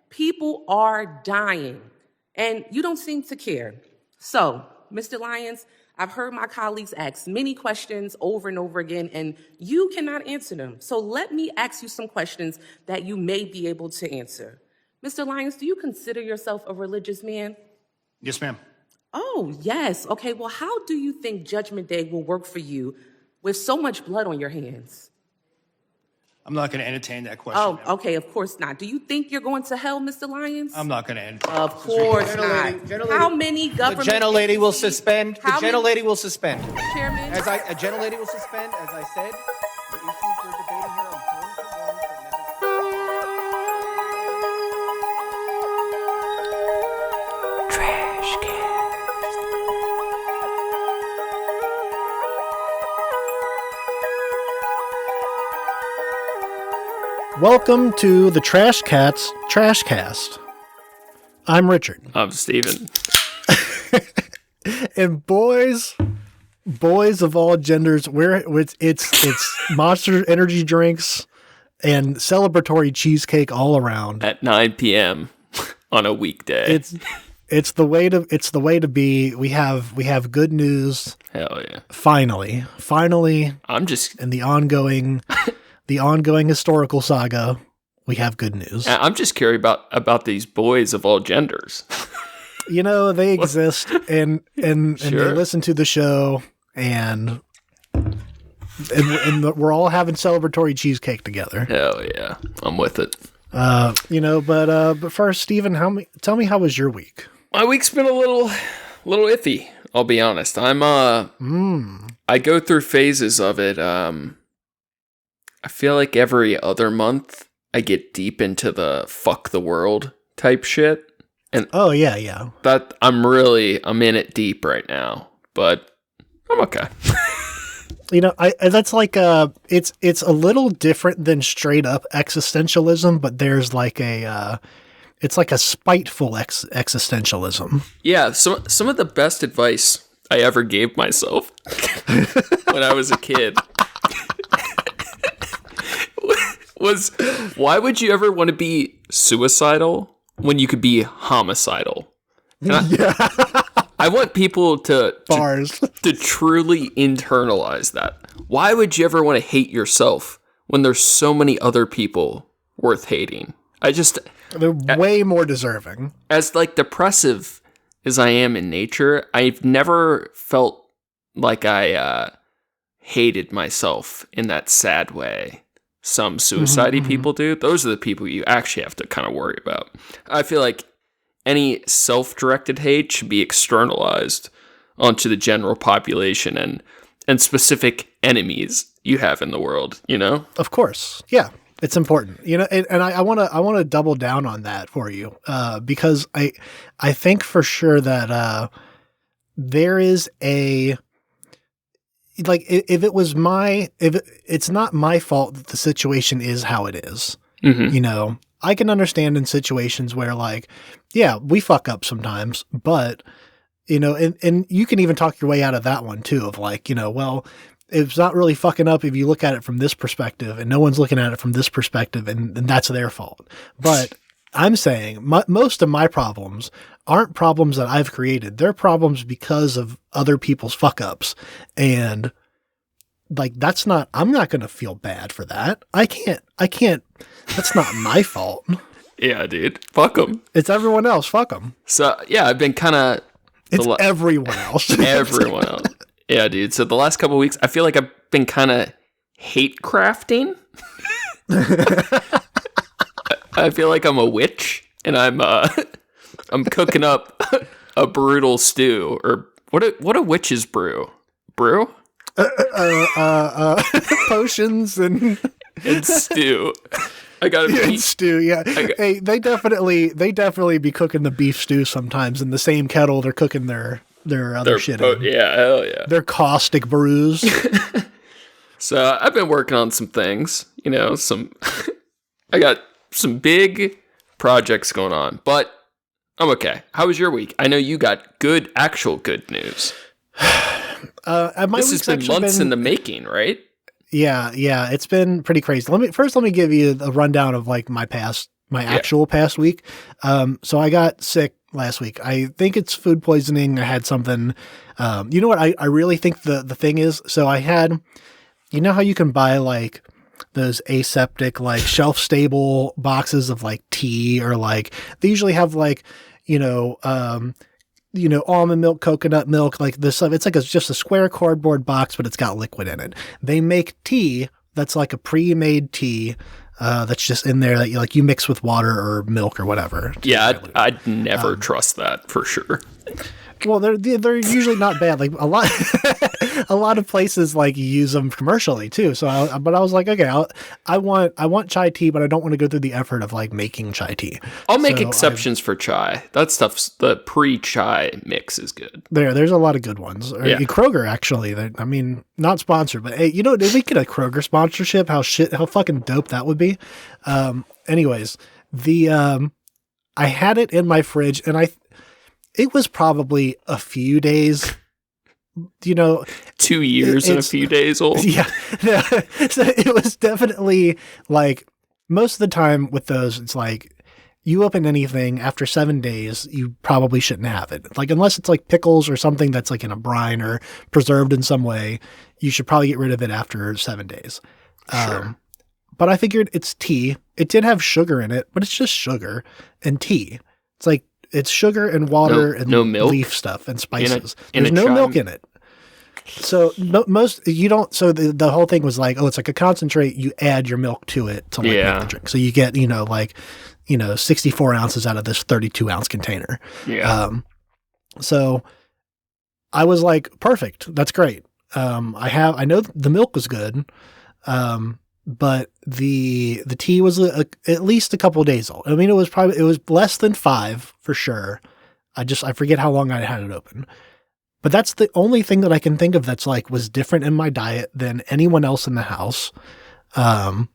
People are dying, and you don't seem to care. So, Mr. Lyons, I've heard my colleagues ask many questions over and over again, and you cannot answer them. So let me ask you some questions that you may be able to answer. Mr. Lyons, do you consider yourself a religious man? Yes, ma'am. Oh, yes. Okay, well, how do you think Judgment Day will work for you with so much blood on your hands? I'm not going to entertain that question. Oh, okay, of course not. Do you think you're going to hell, Mr. Lyons? I'm not going to entertain. Of course not. How many government... The gentlelady will agencies- suspend. The How many- gentlelady will suspend. Chairman? A gentlelady will suspend, as I said. The issues we're debating here are important ones that Trash can. Welcome to the Trash Cats Trash Cast. I'm Richard. I'm Steven. And boys of all genders, it's Monster energy drinks and celebratory cheesecake all around. At 9 p.m. on a weekday. It's the way to be. We have good news. Hell yeah. Finally, I'm just in the ongoing historical saga, we have good news. I'm just curious about these boys of all genders. You know, they exist and Sure. they listen to the show and we're all having celebratory cheesecake together. Hell yeah. I'm with it. But first, Steven, tell me how was your week? My week's been a little iffy, I'll be honest. I go through phases of it. I feel like every other month I get deep into the fuck the world type shit. And oh yeah. that I'm in it deep right now, but I'm okay. You know, that's like it's a little different than straight up existentialism, but there's like it's like a spiteful existentialism. Yeah, some of the best advice I ever gave myself when I was a kid was, why would you ever want to be suicidal when you could be homicidal? And I want people to truly internalize that. Why would you ever want to hate yourself when there's so many other people worth hating? They're way more deserving. As like depressive as I am in nature, I've never felt like I hated myself in that sad way some suicide-y people do. Those are the people you actually have to kind of worry about. I feel like any self-directed hate should be externalized onto the general population and specific enemies you have in the world, you know? Of course. Yeah. It's important, you know, and I want to double down on that for you, because I think for sure that there is if it's not my fault that the situation is how it is. Mm-hmm. You know, I can understand in situations where like, yeah, we fuck up sometimes, but you know, and you can even talk your way out of that one too, of like, you know, well, it's not really fucking up if you look at it from this perspective and no one's looking at it from this perspective and that's their fault. But I'm saying most of my problems aren't problems that I've created. They're problems because of other people's fuck ups. And like, I'm not going to feel bad for that. I can't, that's not my fault. Yeah, dude. Fuck them. It's everyone else. Fuck them. So, yeah, I've been kind of... It's everyone else. Everyone else. Yeah, dude. So the last couple of weeks, I feel like I've been kind of hate crafting. I feel like I'm a witch, and I'm cooking up a brutal stew, or what a witches brew? Brew? Potions and stew. I gotta be stew. Yeah. Hey, they definitely be cooking the beef stew sometimes in the same kettle they're cooking their other shit in. Yeah, hell yeah. Their caustic brews. So I've been working on some things, you know, I got some big projects going on, but I'm okay. How was your week? I know you got actual good news. This has been months in the making, right? Yeah, it's been pretty crazy. Let me give you a rundown of like my past my actual past week. So I got sick last week. I think it's food poisoning. I had something. You know what? I really think the thing is. So I had. You know how you can buy like those aseptic, like shelf stable boxes of like tea, or like they usually have like almond milk, coconut milk, like this stuff. It's like just a square cardboard box, but it's got liquid in it. They make tea that's like a pre-made tea. That's just in there that you mix with water or milk or whatever. Yeah, I'd never trust that for sure. Well, they're usually not bad. Like a lot of places like use them commercially too. So, I was like, okay, I want chai tea, but I don't want to go through the effort of like making chai tea. I'll make exceptions for chai. That stuff's the pre-chai mix is good. There's a lot of good ones. Yeah. Kroger actually. I mean, not sponsored, but hey, if we get a Kroger sponsorship, how fucking dope that would be. Anyways, I had it in my fridge, and it was probably a few days, 2 years and a few days old. Yeah. So it was definitely like most of the time with those, it's like you open anything after 7 days, you probably shouldn't have it. Like, unless it's like pickles or something that's like in a brine or preserved in some way, you should probably get rid of it after 7 days. Sure. But I figured it's tea. It did have sugar in it, but it's just sugar and tea. It's like, it's sugar and water and no milk? leaf stuff and spices. In There's a no chai? milk in it. So so the whole thing was like, oh, it's like a concentrate. You add your milk to it to make the drink. So you get, 64 ounces out of this 32 ounce container. Yeah. So I was like, perfect. That's great. I know the milk was good. But the tea was at least a couple of days old. I mean, it was less than 5 for sure. I forget how long I had it open, but that's the only thing that I can think of that's like was different in my diet than anyone else in the house. And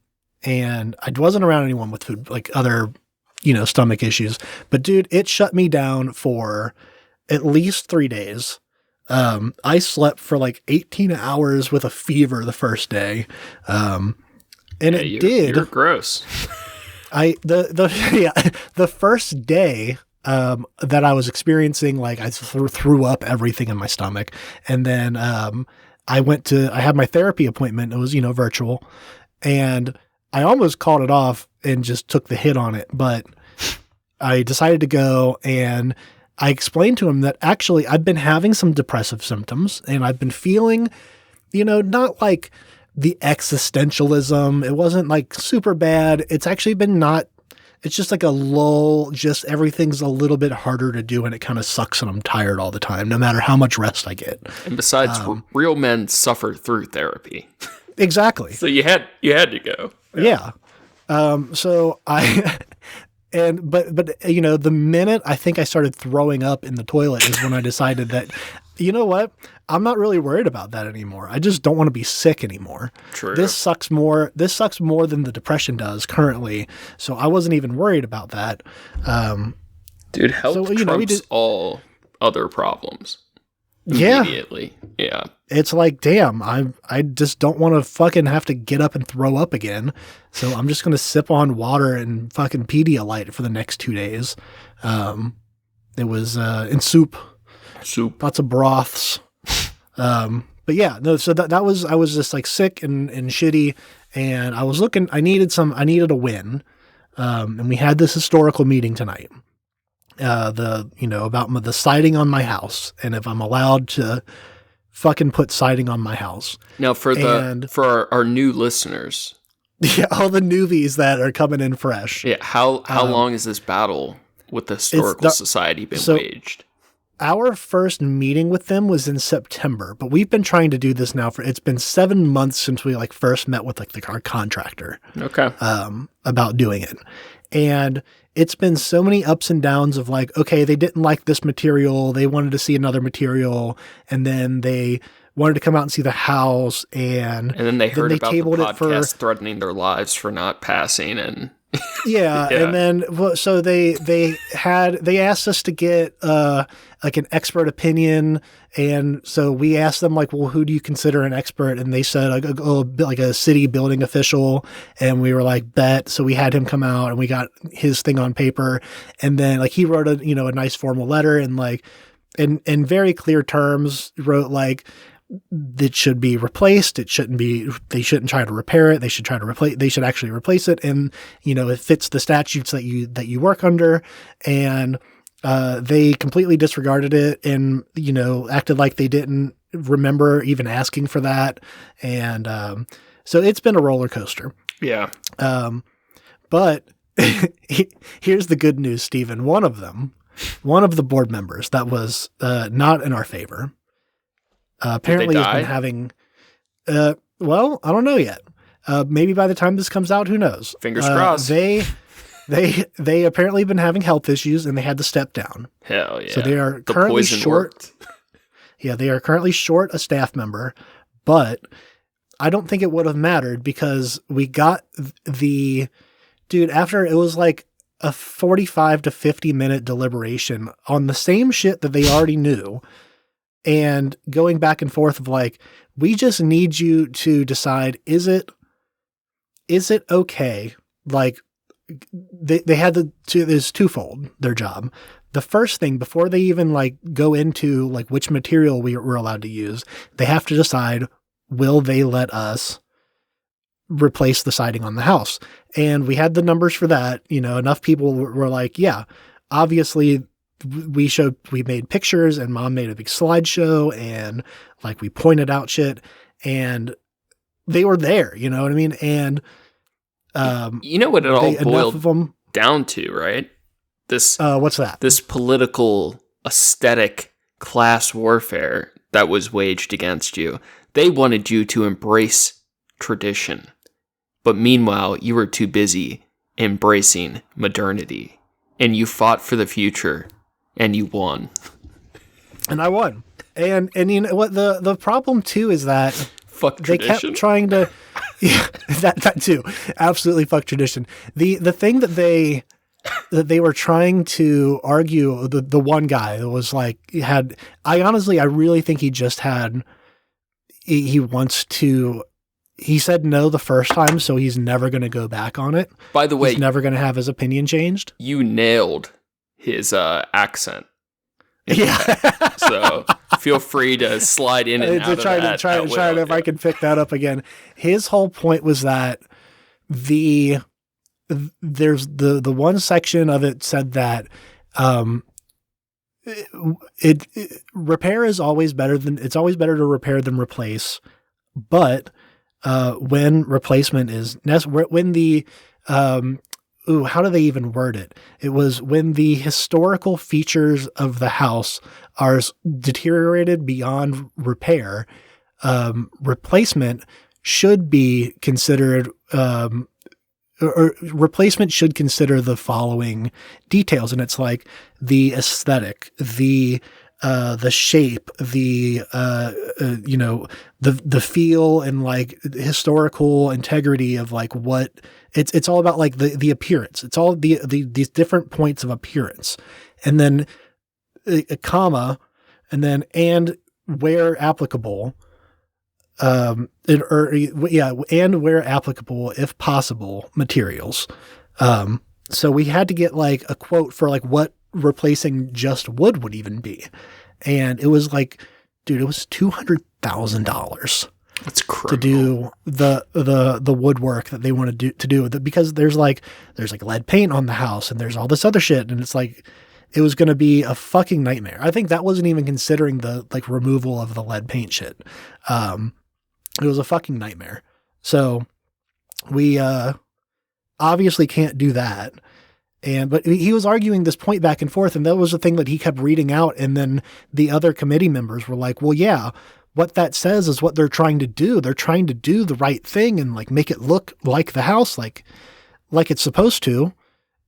I wasn't around anyone with food, like other, stomach issues, but dude, it shut me down for at least 3 days. I slept for like 18 hours with a fever the first day. And You're gross. The first day that I was experiencing, like I threw up everything in my stomach, and then I had my therapy appointment. It was virtual, and I almost called it off and just took the hit on it, but I decided to go, and I explained to him that actually I've been having some depressive symptoms, and I've been feeling, not like the existentialism. It wasn't like super bad. It's actually been it's just like a lull, just everything's a little bit harder to do and it kind of sucks and I'm tired all the time, no matter how much rest I get. And besides, real men suffer through therapy. Exactly. So you had to go. Yeah. So I, but the minute I think I started throwing up in the toilet is when I decided that, you know what? I'm not really worried about that anymore. I just don't want to be sick anymore. True. This sucks more than the depression does currently. So I wasn't even worried about that. Dude, health trumps all other problems. Immediately. Yeah. It's like, damn, I just don't want to fucking have to get up and throw up again. So I'm just going to sip on water and fucking Pedialyte for the next 2 days. It was in soup. Lots of broths. But yeah, no, so that was, I was just like sick and shitty, and I was I needed a win. And we had this historical meeting tonight. About the siding on my house, and if I'm allowed to fucking put siding on my house. Now for our new listeners. Yeah, all the newbies that are coming in fresh. Yeah, how long has this battle with the Historical Society been waged? Our first meeting with them was in September, but we've been trying to do this now it's been 7 months since we first met with our contractor. Okay. About doing it. And it's been so many ups and downs of okay, they didn't like this material. They wanted to see another material. And then they wanted to come out and see the house. And then they heard about the podcast threatening their lives for not passing. And Yeah, Yeah. and then so they asked us to get like an expert opinion, and so we asked them like, well, who do you consider an expert? And they said like a city building official, and we were like, bet. So we had him come out, and we got his thing on paper, and then like he wrote a nice formal letter, and like in very clear terms wrote like, it should be replaced. They shouldn't try to repair it. They should actually replace it. And, it fits the statutes that you work under. And, they completely disregarded it and, acted like they didn't remember even asking for that. And, so it's been a roller coaster. Yeah. But here's the good news, Stephen. One of the board members that was, not in our favor, apparently has been having, well, I don't know yet. Maybe by the time this comes out, who knows? Fingers crossed. They apparently been having health issues and they had to step down. Hell yeah. So they are The currently poison short. worked. Yeah, they are currently short a staff member, but I don't think it would have mattered because we got after it was like a 45 to 50 minute deliberation on the same shit that they already knew. And going back and forth of like, we just need you to decide, is it okay? Like they had there's twofold their job. The first thing, before they even like go into like which material we're allowed to use, they have to decide, will they let us replace the siding on the house? And we had the numbers for that. Enough people were like, yeah, obviously we made pictures and mom made a big slideshow and like we pointed out shit and they were there, you know what I mean? And, you know what it all boiled of them, down to, right? This, what's that? This political aesthetic class warfare that was waged against you. They wanted you to embrace tradition. But meanwhile, you were too busy embracing modernity and you fought for the future. And you won. And I won. And you know what the problem too is that fuck they tradition. kept trying to yeah, that too. Absolutely fuck tradition. The thing that they were trying to argue, the one guy that was like I really think he just had he wants to he said no the first time, so he's never going to go back on it. By the way, he's never going to have his opinion changed. You nailed his accent. Yeah. So feel free to slide in and out try of that. Try if I can pick that up again. His whole point was that there's the one section of it said that repair is always better to repair than replace, but when replacement is when the how do they even word it? It was when the historical features of the house are deteriorated beyond repair, replacement should be considered, or replacement should consider the following details. And it's like the aesthetic, the shape, the feel and like historical integrity of like what it's all about, like the appearance. It's all these different points of appearance, and then a comma, and then and where applicable, and where applicable, if possible, materials. So we had to get like a quote for like what replacing just wood would even be. And it was like, dude, it was $200,000. That's criminal. To do the woodwork that they want to do because there's like lead paint on the house and there's all this other shit. And it's like, it was going to be a fucking nightmare. I think that wasn't even considering the like removal of the lead paint shit. It was a fucking nightmare. So we, obviously can't do that. But he was arguing this point back and forth, and that was the thing that he kept reading out. And then the other committee members were like, well, yeah, what that says is what they're trying to do. They're trying to do the right thing and like make it look like the house, like it's supposed to,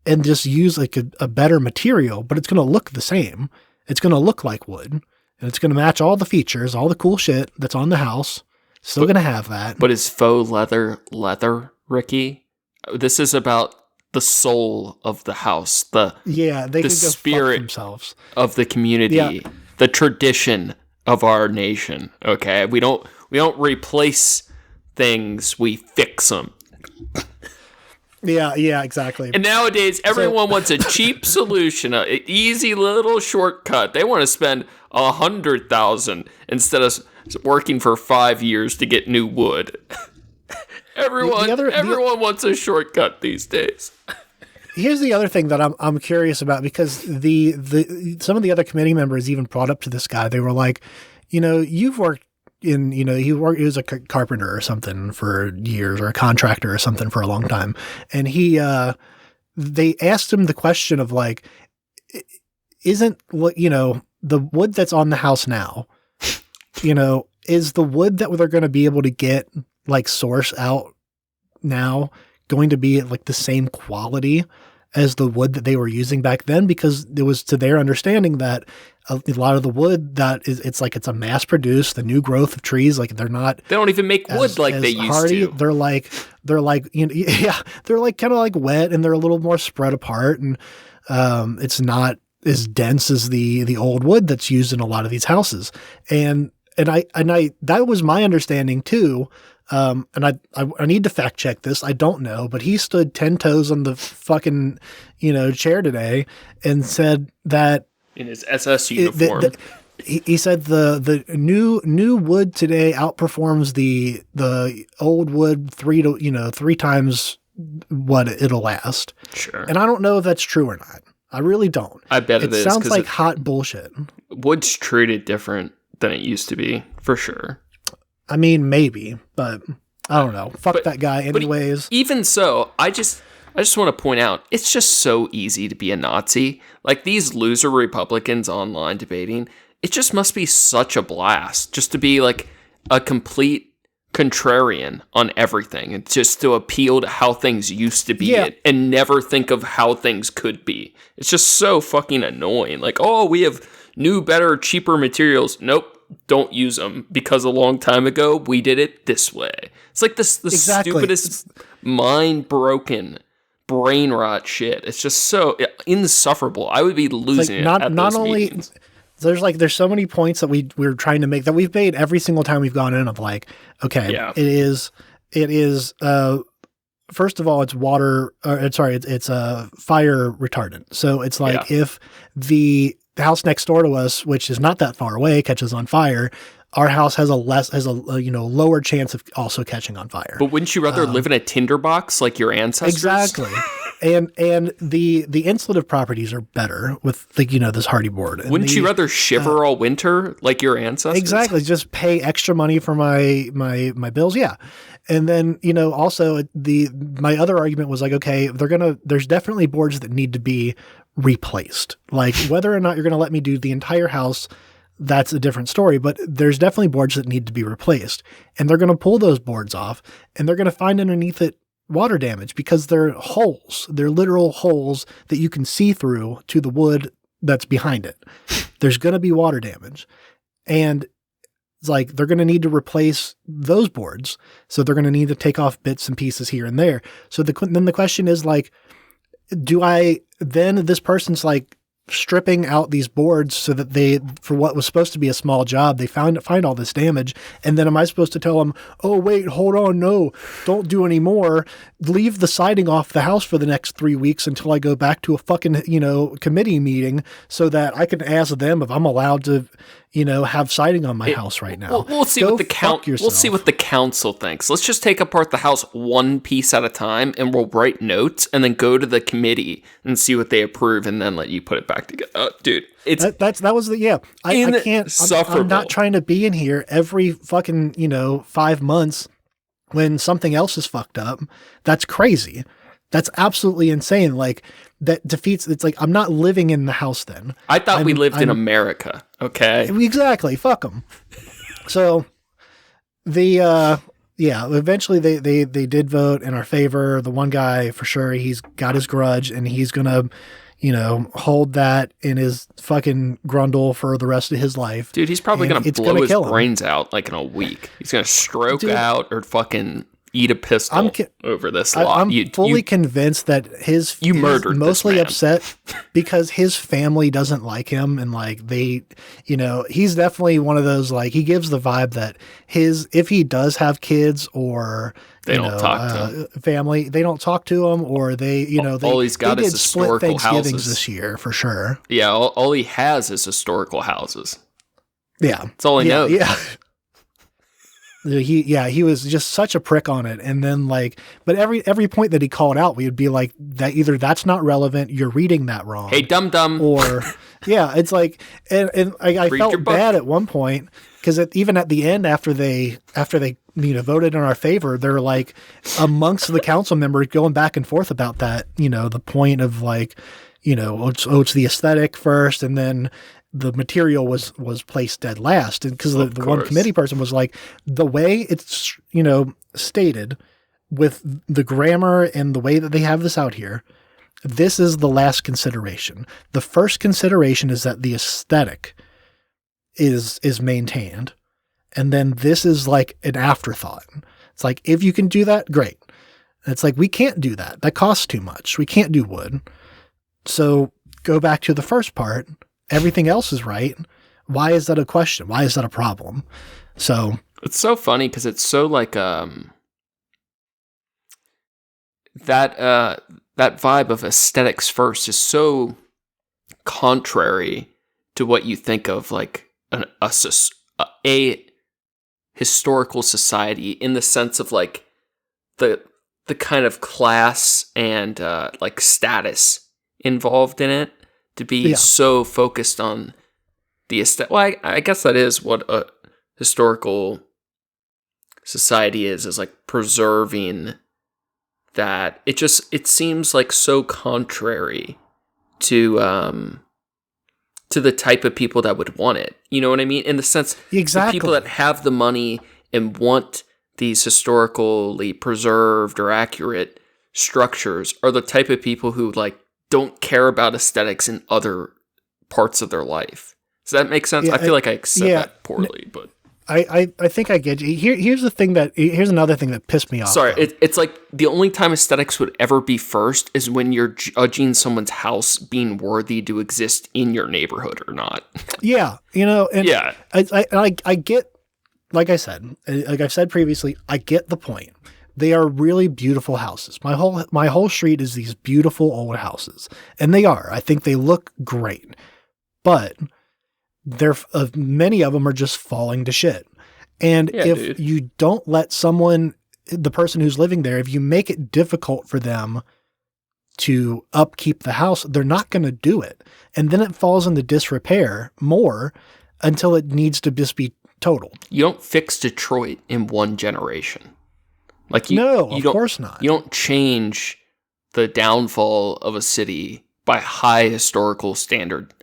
and just use like a better material, but it's going to look the same. It's going to look like wood, and it's going to match all the features, all the cool shit that's on the house. Still going to have that. But is faux leather, Ricky? This is about the soul of the house, the They the could go spirit fuck themselves. of the community, Yeah. the tradition of our nation. Okay, we don't replace things, we fix them. Yeah, exactly. And nowadays, everyone wants a cheap solution, an easy little shortcut. They want to spend $100,000 instead of working for 5 years to get new wood. Everyone wants a shortcut these days. Here's the other thing that I'm curious about, because the some of the other committee members even brought up to this guy. They were like, you've worked in, he was a carpenter or something for years, or a contractor or something for a long time. And they asked him the question of like, isn't what, the wood that's on the house now, is the wood that they're going to be able to get like source out now going to be like the same quality as the wood that they were using back then? Because it was to their understanding that a lot of the wood it's a mass produced, the new growth of trees, like they don't even make wood like they used hardy. to. They're like they're like kind of like wet, and they're a little more spread apart, and it's not as dense as the old wood that's used in a lot of these houses. And I that was my understanding too. And I need to fact check this. I don't know, but he stood 10 toes on the fucking, chair today and said that In his SS uniform. he said the new wood today outperforms the old wood three times what it'll last. Sure. And I don't know if that's true or not. I really don't. I bet it is. Sounds like hot bullshit. Wood's treated different than it used to be, for sure. I mean, maybe, but I don't know. Fuck that guy But anyways. even so, I just want to point out, it's just so easy to be a Nazi. Like these loser Republicans online debating, it just must be such a blast just to be like a complete contrarian on everything, and just to appeal to how things used to be and never think of how things could be. It's just so fucking annoying. Like, oh, we have new, better, cheaper materials. Nope. Don't use them because a long time ago we did it this way. It's like the stupidest, mind-broken, brain rot shit. It's just so insufferable. I would be losing it at those meetings. There's so many points that we're trying to make that we've made every single time we've gone in of like, okay, it is first of all, it's it's a fire retardant. So it's like if the house next door to us, which is not that far away, catches on fire, our house has a lower chance of also catching on fire. But wouldn't you rather live in a tinderbox like your ancestors? Exactly. And the insulative properties are better with this hardy board. And wouldn't you rather shiver all winter like your ancestors? Exactly. Just pay extra money for my bills. Yeah. And then, also my other argument was like, okay, there's definitely boards that need to be replaced. Like whether or not you're going to let me do the entire house, that's a different story, but there's definitely boards that need to be replaced, and they're going to pull those boards off and they're going to find underneath it water damage because they're holes. They're literal holes that you can see through to the wood that's behind it. There's going to be water damage, and it's like they're going to need to replace those boards. So they're going to need to take off bits and pieces here and there. So then the question is like, this person's like stripping out these boards so that for what was supposed to be a small job, they find all this damage. And then am I supposed to tell them, oh, wait, hold on. No, don't do any more. Leave the siding off the house for the next 3 weeks until I go back to a fucking, committee meeting so that I can ask them if I'm allowed to, have siding on my house right now. We'll see what the council thinks. Let's just take apart the house one piece at a time, and we'll write notes, and then go to the committee and see what they approve, and then let you put it back together. Dude, it's I can't. I'm not trying to be in here every fucking 5 months when something else is fucked up. That's crazy. That's absolutely insane. Like that defeats. It's like I'm not living in the house then. I thought we lived in America. Okay. Exactly. Fuck them. So eventually they did vote in our favor. The one guy for sure, he's got his grudge and he's gonna hold that in his fucking grundle for the rest of his life. Dude, he's probably gonna blow his brains out like in a week. He's gonna stroke out or fucking eat a pistol over this lot. I'm fully convinced that he's murdered mostly this man. upset because his family doesn't like him, and like they, he's definitely one of those, like, he gives the vibe that if he does have kids or they don't talk to him. Family, they don't talk to him, or they, all he's got they is did split historical Thanksgivings houses this year for sure. Yeah, all he has is historical houses. Yeah, that's all he knows. Yeah. He was just such a prick on it. And then but every point that he called out, we would be like, that either that's not relevant, you're reading that wrong. Hey, dum-dum. Or, it's like, and I felt bad at one point because even at the end, after they voted in our favor, they're like amongst the council members going back and forth about that, the point of it's the aesthetic first, and then the material was placed dead last. And because the one committee person was like, the way it's, stated with the grammar and the way that they have this out here, this is the last consideration. The first consideration is that the aesthetic is maintained. And then this is like an afterthought. It's like, if you can do that, great. And it's like, we can't do that. That costs too much. We can't do wood. So go back to the first part. Everything else is right. Why is that a question? Why is that a problem? So it's so funny because it's so like that vibe of aesthetics first is so contrary to what you think of like a historical society, in the sense of like the kind of class and like status involved in it. To be so focused on the aesthetic. Well, I guess that is what a historical society is like preserving that. It seems like so contrary to the type of people that would want it. You know what I mean? In the sense, the people that have the money and want these historically preserved or accurate structures are the type of people who like don't care about aesthetics in other parts of their life. Does that make sense? I feel like I said that poorly, but I think I get you. Here's another thing that pissed me off. Sorry, it's like the only time aesthetics would ever be first is when you're judging someone's house being worthy to exist in your neighborhood or not. Yeah, and yeah, I get, like I said, like I've said previously, I get the point. They are really beautiful houses. My whole street is these beautiful old houses, and they are. I think they look great, but many of them are just falling to shit. And if you don't let the person who's living there, if you make it difficult for them to upkeep the house, they're not going to do it, and then it falls into disrepair more until it needs to just be totaled. You don't fix Detroit in one generation. Like of course not. You don't change the downfall of a city by high historical standard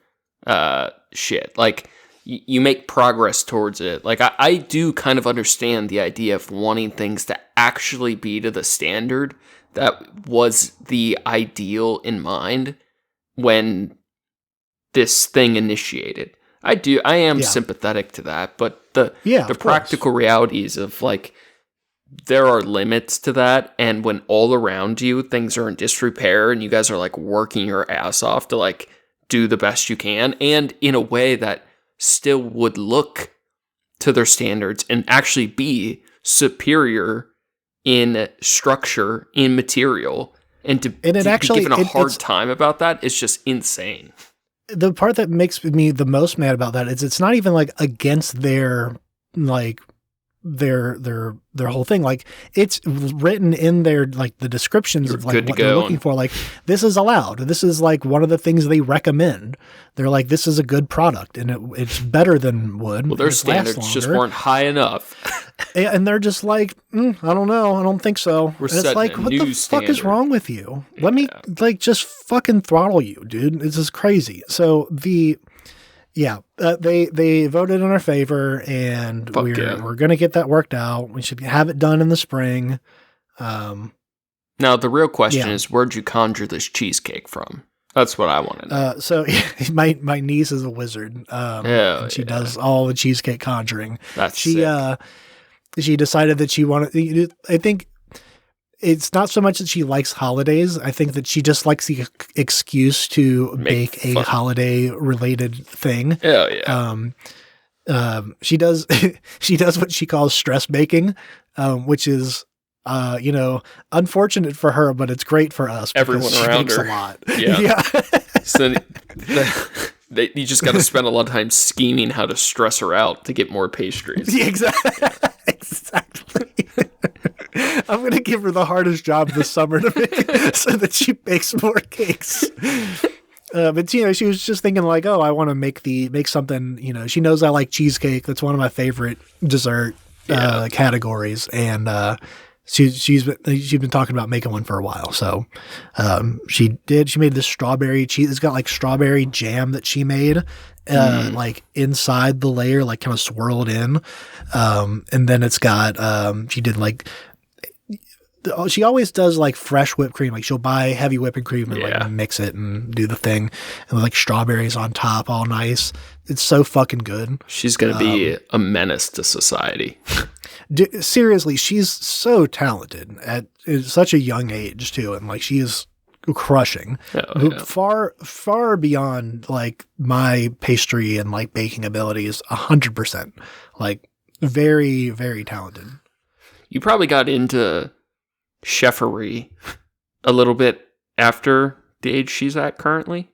shit. Like you make progress towards it. Like I do kind of understand the idea of wanting things to actually be to the standard that was the ideal in mind when this thing initiated. I am sympathetic to that, but the practical realities of like, there are limits to that, and when all around you things are in disrepair and you guys are like working your ass off to like do the best you can, and in a way that still would look to their standards and actually be superior in structure, in material, and to be given a hard time about that is just insane. The part that makes me the most mad about that is it's not even like against their like their whole thing. Like, it's written in their, like, the descriptions of like what they're looking for. Like, this is allowed. This is like one of the things they recommend. They're like, this is a good product and it's better than wood. Well, their standards just weren't high enough. And they're just like, I don't know. I don't think so. It's like, what the fuck is wrong with you? Let me like just fucking throttle you, dude. This is crazy. So they voted in our favor, and we're going to get that worked out. We should have it done in the spring. Now, the real question is, where'd you conjure this cheesecake from? That's what I want to know. So my niece is a wizard. And she does all the cheesecake conjuring. She decided that she wanted, I think it's not so much that she likes holidays. I think that she just likes the excuse to bake a holiday related thing. Oh yeah. She does she does what she calls stress baking, which is unfortunate for her, but it's great for us. Everyone around she her. bakes a lot. Yeah. So you just got to spend a lot of time scheming how to stress her out to get more pastries. Yeah, exactly. I'm going to give her the hardest job this summer to make so that she bakes more cakes. But she was just thinking like, oh, I want to make something. She knows I like cheesecake. That's one of my favorite dessert categories, and she's been talking about making one for a while. So she made this strawberry cheese. It's got like strawberry jam that she made. Like inside the layer, like kind of swirled in. And then it's got, she always does like fresh whipped cream. Like she'll buy heavy whipping cream and like mix it and do the thing. And with like strawberries on top, all nice. It's so fucking good. She's going to be a menace to society. Seriously, she's so talented at such a young age too. And like she is crushing. Far beyond like my pastry and like baking abilities 100%. Like very, very talented. You probably got into chefery a little bit after the age she's at currently.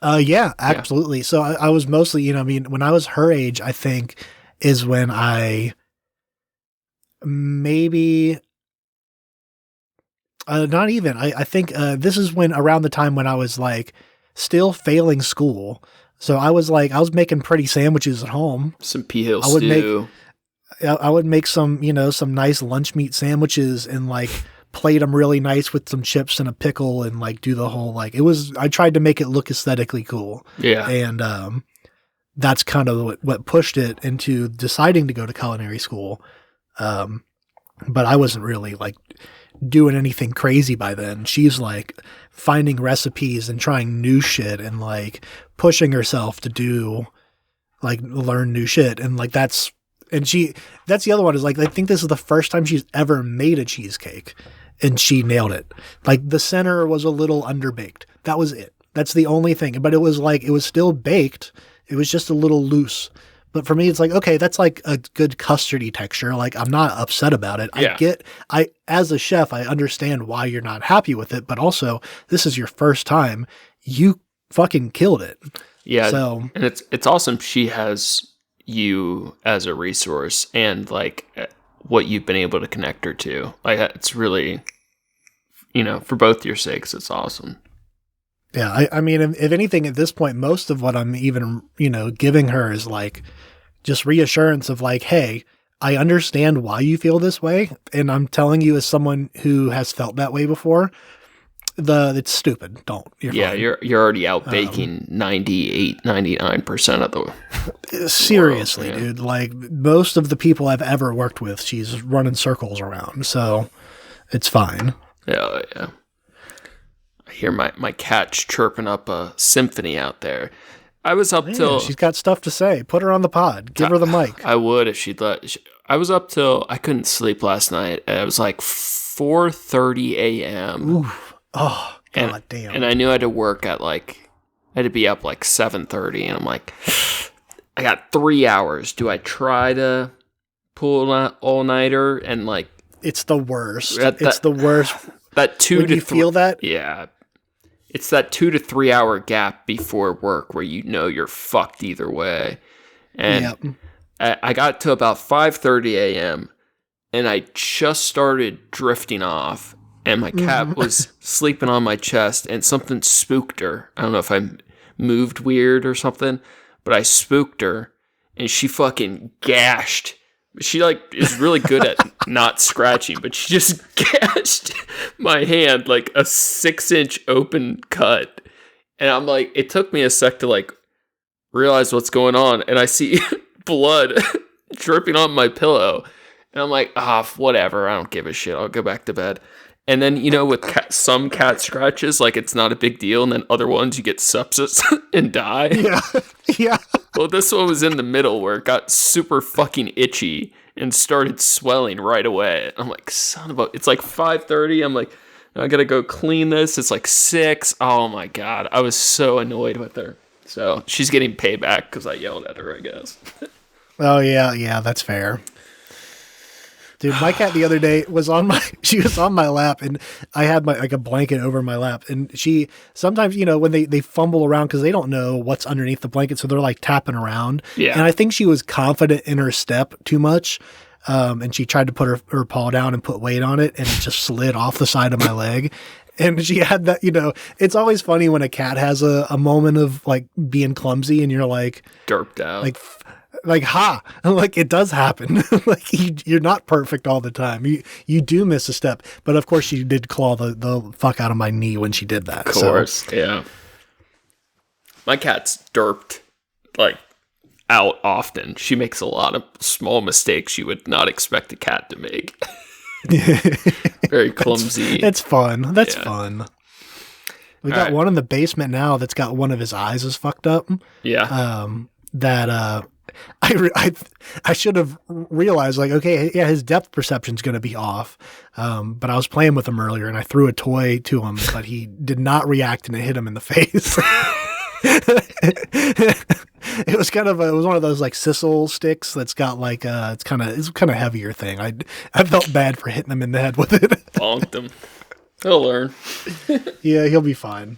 Yeah, absolutely. So I was mostly, when I was her age, I think is when I maybe not even. I think this is around the time when I was like still failing school. So I was making pretty sandwiches at home. Some pea hill stew. I would make some nice lunch meat sandwiches and like plate them really nice with some chips and a pickle and like do the whole I tried to make it look aesthetically cool. Yeah. And that's kind of what pushed it into deciding to go to culinary school. But I wasn't really like doing anything crazy by then. She's like finding recipes and trying new shit and like pushing herself to do like learn new shit. And like that's the other one is like, I think this is the first time she's ever made a cheesecake and she nailed it. Like the center was a little underbaked. That was it. That's the only thing. But it was still baked. It was just a little loose. But for me, it's like, okay, that's like a good custardy texture. Like I'm not upset about it. Yeah. As a chef, I understand why you're not happy with it, but also this is your first time. You fucking killed it. Yeah. So, and it's awesome. She has you as a resource and like what you've been able to connect her to. Like it's really, for both your sakes, it's awesome. Yeah. I mean, if anything at this point, most of what I'm even, giving her is like just reassurance of like, hey, I understand why you feel this way. And I'm telling you as someone who has felt that way before, it's stupid. Don't. Fine. You're already out baking 99% of the seriously, world, dude. Like most of the people I've ever worked with, she's running circles around. So it's fine. Yeah. I hear my cat's chirping up a symphony out there. I was up till she's got stuff to say. Put her on the pod. Give her the mic. I would if she'd let. I was up till I couldn't sleep last night. It was like 4:30 a.m. Oof. Oh, god damn. And I knew I had to work at I had to be up like 7:30, and I'm like, I got 3 hours. Do I try to pull an all-nighter? And like, it's the worst. It's the worst. That 2 when to you feel that? Yeah. It's that 2 to 3 hour gap before work where you're fucked either way. And I got to about 5:30 a.m. and I just started drifting off. And my cat was sleeping on my chest and something spooked her. I don't know if I moved weird or something, but I spooked her and she fucking gashed. She is really good at not scratching, but she just gashed my hand like a 6-inch open cut. And I'm like, it took me a sec to realize what's going on. And I see blood dripping on my pillow. And I'm like, whatever. I don't give a shit. I'll go back to bed. And then, with some cat scratches, it's not a big deal. And then other ones, you get sepsis and die. Yeah. Yeah. Well, this one was in the middle where it got super fucking itchy. and started swelling right away. I'm like, son of a, it's like 5:30. I'm like, I gotta go clean this. It's like 6. Oh my God. I was so annoyed with her. So she's getting payback because I yelled at her, I guess. Oh yeah, that's fair. Dude, my cat the other day she was on my lap, and I had like a blanket over my lap, and she sometimes, when they fumble around because they don't know what's underneath the blanket, so they're like tapping around. Yeah. And I think she was confident in her step too much, and she tried to put her paw down and put weight on it, and it just slid off the side of my leg. And she had that, it's always funny when a cat has a moment of like being clumsy, and you're like Derped out. like it does happen. Like you're not perfect all the time. You do miss a step, but of course she did claw the fuck out of my knee when she did that. Of course, yeah. My cat's derped like out often. She makes a lot of small mistakes you would not expect a cat to make. Very clumsy. It's fun. That's Yeah. fun. We got one in the basement now that's got one of his eyes is fucked up. Yeah. I should have realized, like, okay, yeah, his depth perception's going to be off. But I was playing with him earlier, and I threw a toy to him, but he did not react, and it hit him in the face. It was one of those like sisal sticks that's got like it's kind of heavier thing. I felt bad for hitting him in the head with it. Bonked him. He'll learn. Yeah, he'll be fine.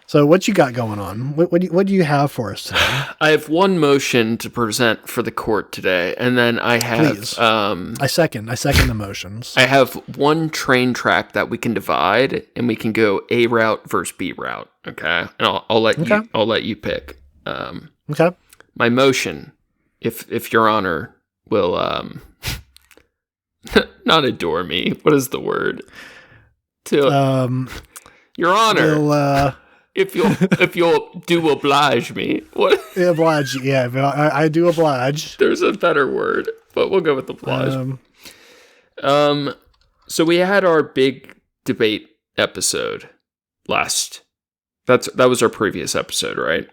So what you got going on? What do you have for us today? I have one motion to present for the court today, and then I have Please. I second the motions. I have one train track that we can divide, and we can go A route versus B route. Okay, and I'll let you pick. Okay. My motion, if Your Honor will not adore me. What is the word? Your Honor. Will, if you'll do oblige me. What? oblige. Yeah, I do oblige. There's a better word, but we'll go with oblige. So we had our big debate episode last. That was our previous episode, right?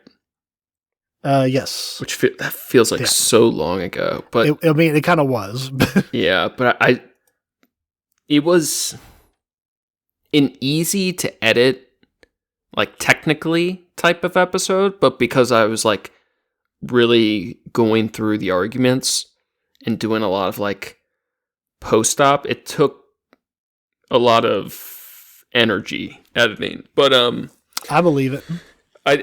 Yes. That feels like so long ago, but it kind of was. yeah, but it was an easy to edit, like technically type of episode, but because I was like really going through the arguments and doing a lot of like post-op, it took a lot of energy editing. But I believe it. I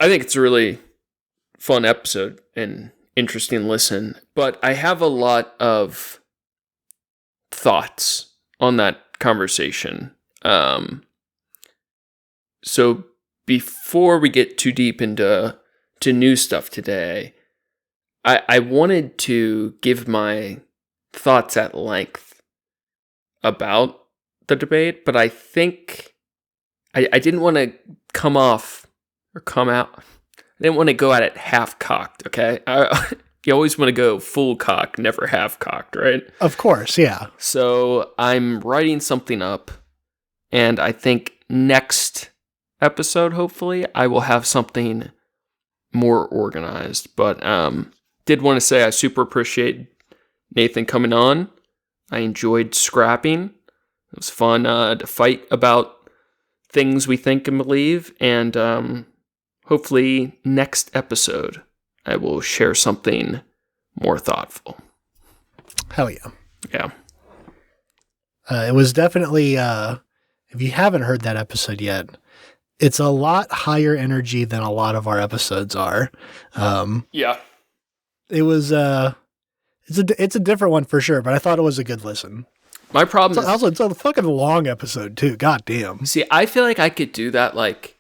think it's a really fun episode and interesting listen, but I have a lot of thoughts on that conversation. So before we get too deep into new stuff today, I wanted to give my thoughts at length about the debate, but I think I didn't want to come out. I didn't want to go at it half-cocked, okay? You always want to go full cock, never half-cocked, right? Of course, yeah. So I'm writing something up, and I think next episode, hopefully, I will have something more organized. But did want to say I super appreciate Nathan coming on. I enjoyed scrapping. It was fun to fight about things we think and believe, and hopefully next episode I will share something more thoughtful. Hell yeah. Yeah. It was definitely, if you haven't heard that episode yet, it's a lot higher energy than a lot of our episodes are. Yeah. It was, it's a different one for sure, but I thought it was a good listen. My problem is... Also, it's a fucking long episode too. God damn. See, I feel like I could do that like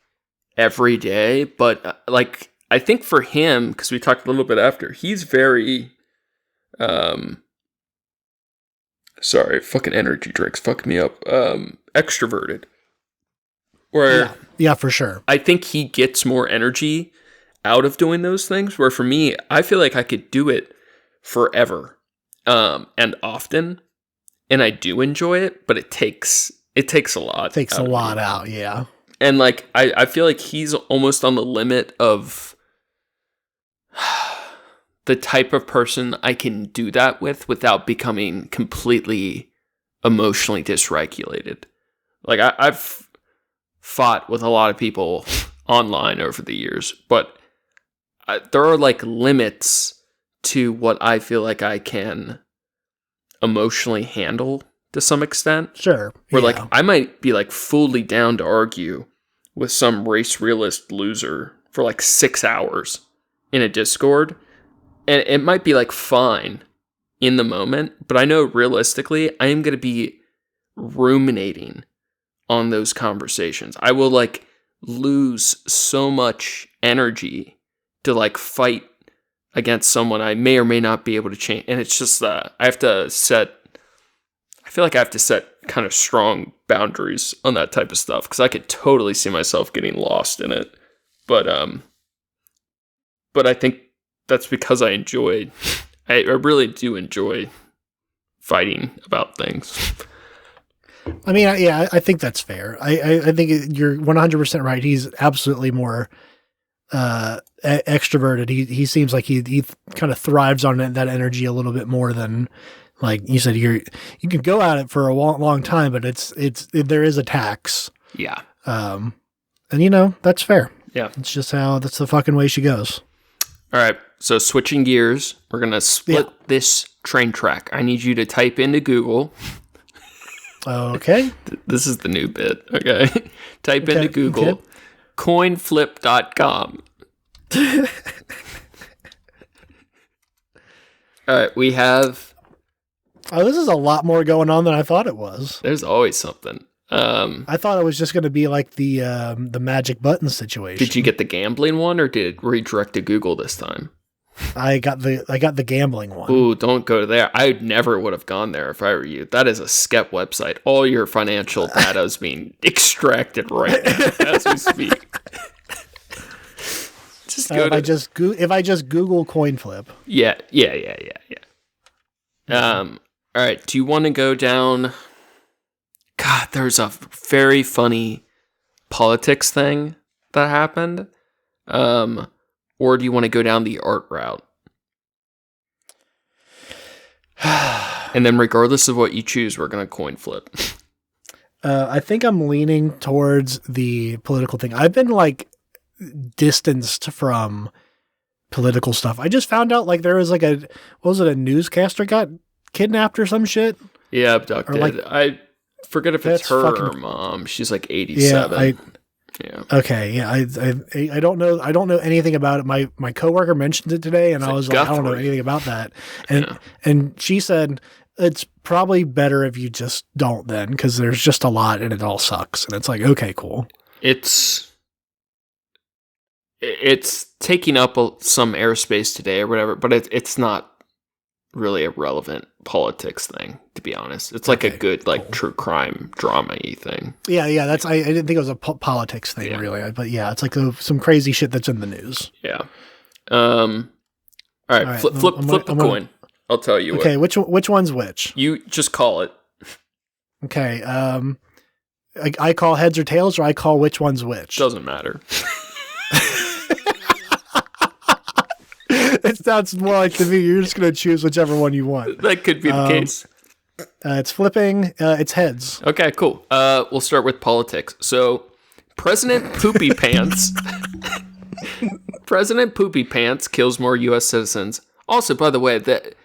every day, but like I think for him, because we talked a little bit after, he's very sorry, fucking energy drinks fucked me up. Extroverted. Where yeah, for sure. I think he gets more energy out of doing those things, where for me, I feel like I could do it forever and often, and I do enjoy it, but it takes a lot. It takes a lot out, yeah. And like I feel like he's almost on the limit of the type of person I can do that with without becoming completely emotionally dysregulated. Like I've fought with a lot of people online over the years, but there are like limits to what I feel like I can emotionally handle to some extent. Sure. Where yeah. like I might be like fully down to argue with some race realist loser for like 6 hours in a Discord, and it might be like fine in the moment, but I know realistically I am going to be ruminating on those conversations. I will like lose so much energy to like fight against someone I may or may not be able to change. And it's just I feel like I have to set kind of strong boundaries on that type of stuff, because I could totally see myself getting lost in it. But I think that's because I really do enjoy fighting about things. I mean, yeah, I think that's fair. I think you're 100% right. He's absolutely more extroverted. He seems like he kind of thrives on that energy a little bit more than, like you said, you can go at it for a long time, but there is a tax. Yeah. And that's fair. Yeah. It's just that's the fucking way she goes. All right. So switching gears, we're going to split this train track. I need you to type into Google. Okay. This is the new bit. Okay. Type into Google, okay. coinflip.com. All right. We have... Oh, this is a lot more going on than I thought it was. There's always something. I thought it was just going to be like the magic button situation. Did you get the gambling one, or did it redirect to Google this time? I got the gambling one. Ooh, don't go there. I never would have gone there if I were you. That is a skep website. All your financial data is being extracted right now as we speak. Just go if I just Google coin flip. Yeah. All right. Do you want to go down? God, there's a very funny politics thing that happened. Or do you want to go down the art route? And then regardless of what you choose, we're going to coin flip. I think I'm leaning towards the political thing. I've been like distanced from political stuff. I just found out like there was like a newscaster got kidnapped or some shit? Yeah, abducted. Like, I forget if it's her or mom. She's like 87. Yeah. Okay. Yeah. I don't know. I don't know anything about it. My coworker mentioned it today, and I was like, I don't know anything about that. And she said it's probably better if you just don't then, because there's just a lot and it all sucks. And it's like, okay, cool. It's taking up some airspace today or whatever, but it's not really a relevant politics thing, to be honest. It's like a good true crime drama-y thing. Yeah. That's I didn't think it was a politics thing really, but yeah, it's like some crazy shit that's in the news. Yeah. All right. Flip the coin. I'll tell you. Okay. Which one's which? You just call it. Okay. I call heads or tails, or I call which one's which. Doesn't matter. It sounds more like to me you're just going to choose whichever one you want. That could be the case. It's flipping. It's heads. Okay, cool. We'll start with politics. So, President Poopy Pants. President Poopy Pants kills more U.S. citizens. Also, by the way, the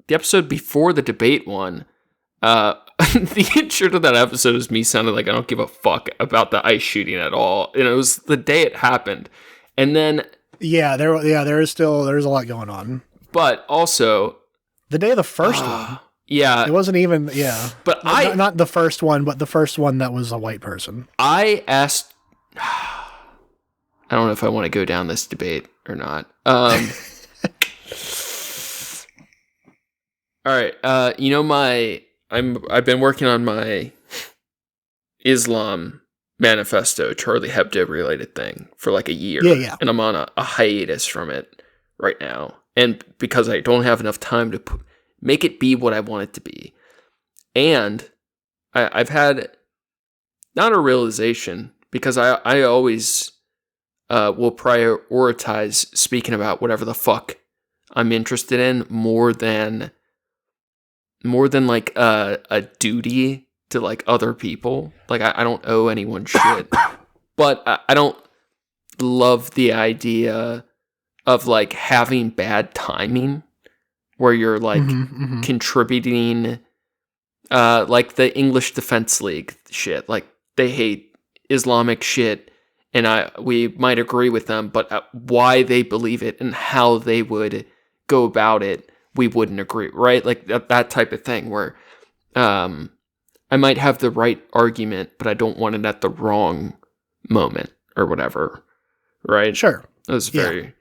episode before the debate one, the intro to that episode is me sounding like I don't give a fuck about the ICE shooting at all. And it was the day it happened. And then there's a lot going on. But also the day of the first one. Yeah. It wasn't even But not the first one, but the first one that was a white person. I asked I don't know if I want to go down this debate or not. All right. I've been working on my Islam manifesto, Charlie Hebdo related thing for like a year. Yeah. And I'm on a hiatus from it right now. And because I don't have enough time to make it be what I want it to be. And I've had not a realization, because I always will prioritize speaking about whatever the fuck I'm interested in more than like a duty to like other people. Like I don't owe anyone shit, but I don't love the idea of like having bad timing where you're like contributing, like the English Defense League shit. Like they hate Islamic shit, and we might agree with them, but why they believe it and how they would go about it, we wouldn't agree, right? Like that type of thing where I might have the right argument, but I don't want it at the wrong moment or whatever, right? Sure. That was very,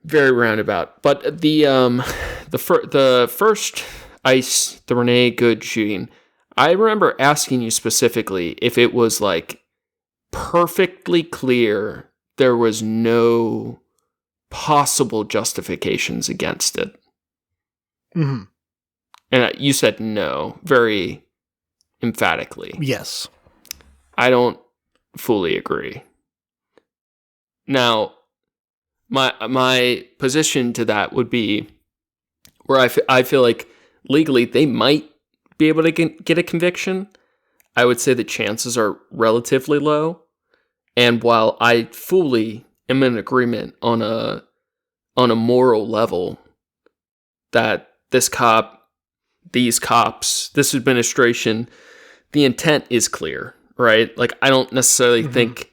very roundabout. But the first ICE, the Renee Good shooting, I remember asking you specifically if it was like perfectly clear there was no possible justifications against it. Mm-hmm. And you said no, very emphatically. Yes. I don't fully agree. Now, my position to that would be where I feel like legally they might be able to get a conviction. I would say the chances are relatively low. And while I fully am in agreement on a moral level that these cops, this administration, the intent is clear, right? Like I don't necessarily think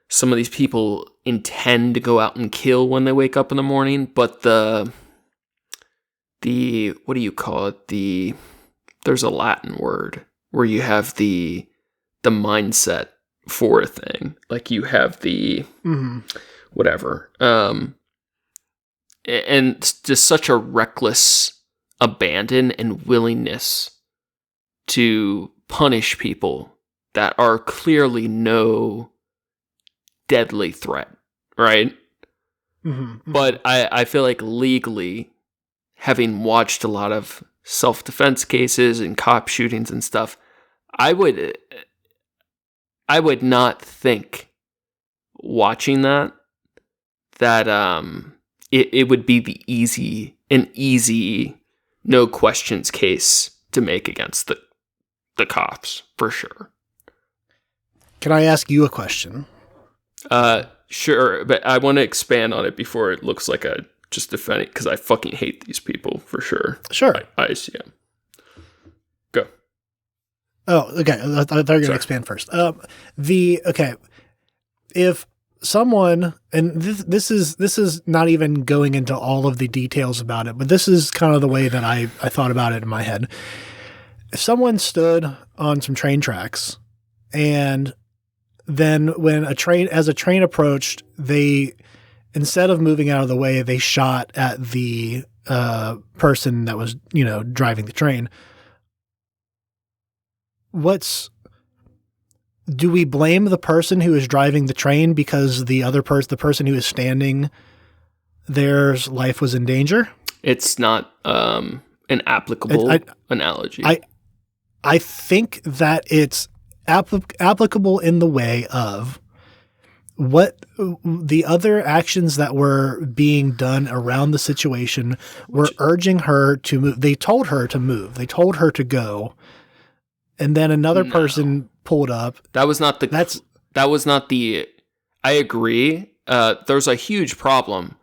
some of these people intend to go out and kill when they wake up in the morning, but the what do you call it? There's a Latin word where you have the mindset for a thing. Like you have the whatever. And just such a reckless abandon and willingness to punish people that are clearly no deadly threat, right? But I feel like legally, having watched a lot of self-defense cases and cop shootings and stuff, I would not think watching that it would be an easy no questions case to make against the cops for sure. Can I ask you a question? Sure, but I want to expand on it before it looks like I just defend it because I fucking hate these people for sure. Sure. ICM. Go. Oh, okay. I thought you were going to expand first. If someone, and this is not even going into all of the details about it, but this is kind of the way that I thought about it in my head. If someone stood on some train tracks and then when a train approached, they, instead of moving out of the way, they shot at the person that was, driving the train. Do we blame the person who is driving the train because the person who is standing there's life was in danger? It's not an applicable analogy. I think that it's applicable in the way of what the other actions that were being done around the situation were urging her to move. They told her to move. They told her to go. And then another person pulled up. That was not the, I agree. There's a huge problem.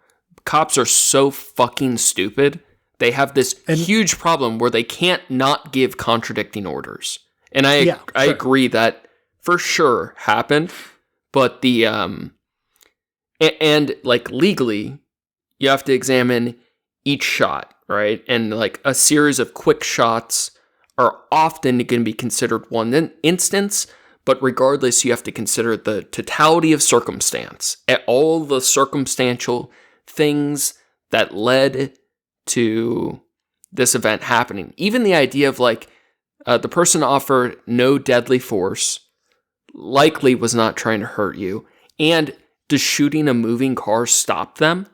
Cops are so fucking stupid. They have this huge problem where they can't not give contradicting orders. And I agree that for sure happened, but and like legally, you have to examine each shot, right? And like a series of quick shots are often going to be considered one instance, but regardless, you have to consider the totality of circumstance, all the circumstantial things that led to this event happening. Even the idea of like, the person offered no deadly force, likely was not trying to hurt you. And does shooting a moving car stop them?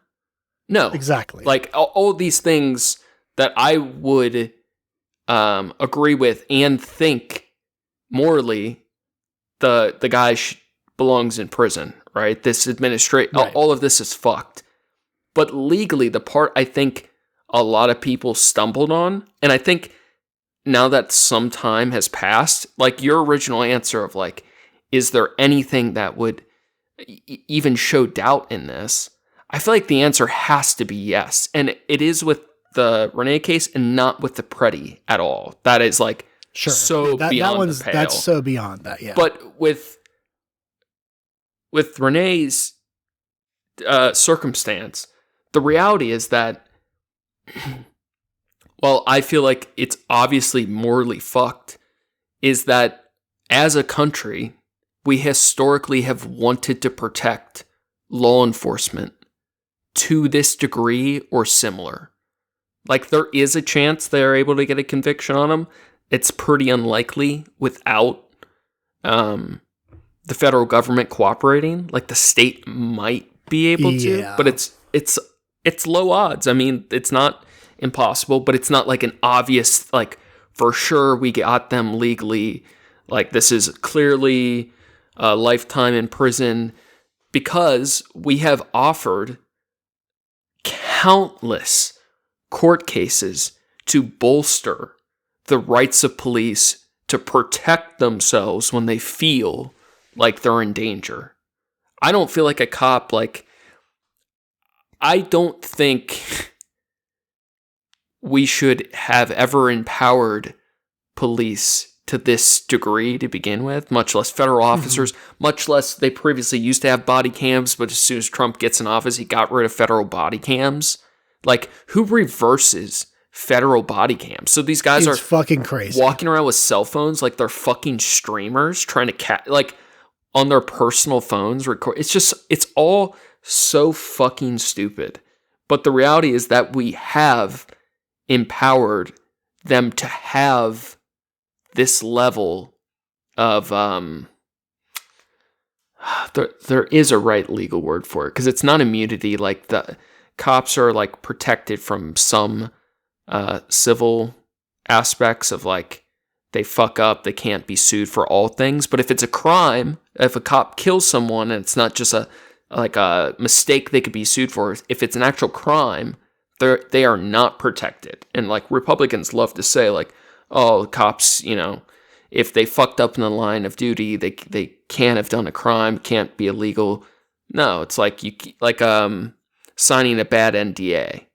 No. Exactly. Like all these things that I would agree with and think morally the guy belongs in prison, right? This Right. all of this is fucked. But legally, the part I think a lot of people stumbled on, and I think now that some time has passed, like your original answer of like, is there anything that would even show doubt in this? I feel like the answer has to be yes. And it is with the Renee case and not with the Preddy at all. That is like so beyond the pale. That's so beyond that, yeah. But with Renee's circumstance, the reality is that, well, I feel like it's obviously morally fucked, is that as a country, we historically have wanted to protect law enforcement to this degree or similar. Like, there is a chance they're able to get a conviction on them. It's pretty unlikely without the federal government cooperating. Like, the state might be able to, but it's low odds. I mean, it's not impossible, but it's not like an obvious, like, for sure we got them legally. Like, this is clearly a lifetime in prison, because we have offered countless court cases to bolster the rights of police to protect themselves when they feel like they're in danger. I don't feel like a cop, like, I don't think we should have ever empowered police to this degree to begin with, much less federal officers, much less they previously used to have body cams, but as soon as Trump gets in office, he got rid of federal body cams. Like, who reverses federal body cams? So these guys are fucking crazy, walking around with cell phones like they're fucking streamers, trying to like on their personal phones record. It's all so fucking stupid. But the reality is that we have empowered them to have this level of there is a right legal word for it, because it's not immunity. Like, the cops are like protected from some civil aspects of, like, they fuck up, they can't be sued for all things. But if it's a crime, if a cop kills someone and it's not just a mistake they could be sued for, if it's an actual crime, they are not protected. And, like, Republicans love to say, like, oh, cops, you know, if they fucked up in the line of duty, they can't have done a crime, can't be illegal. No, it's like signing a bad NDA,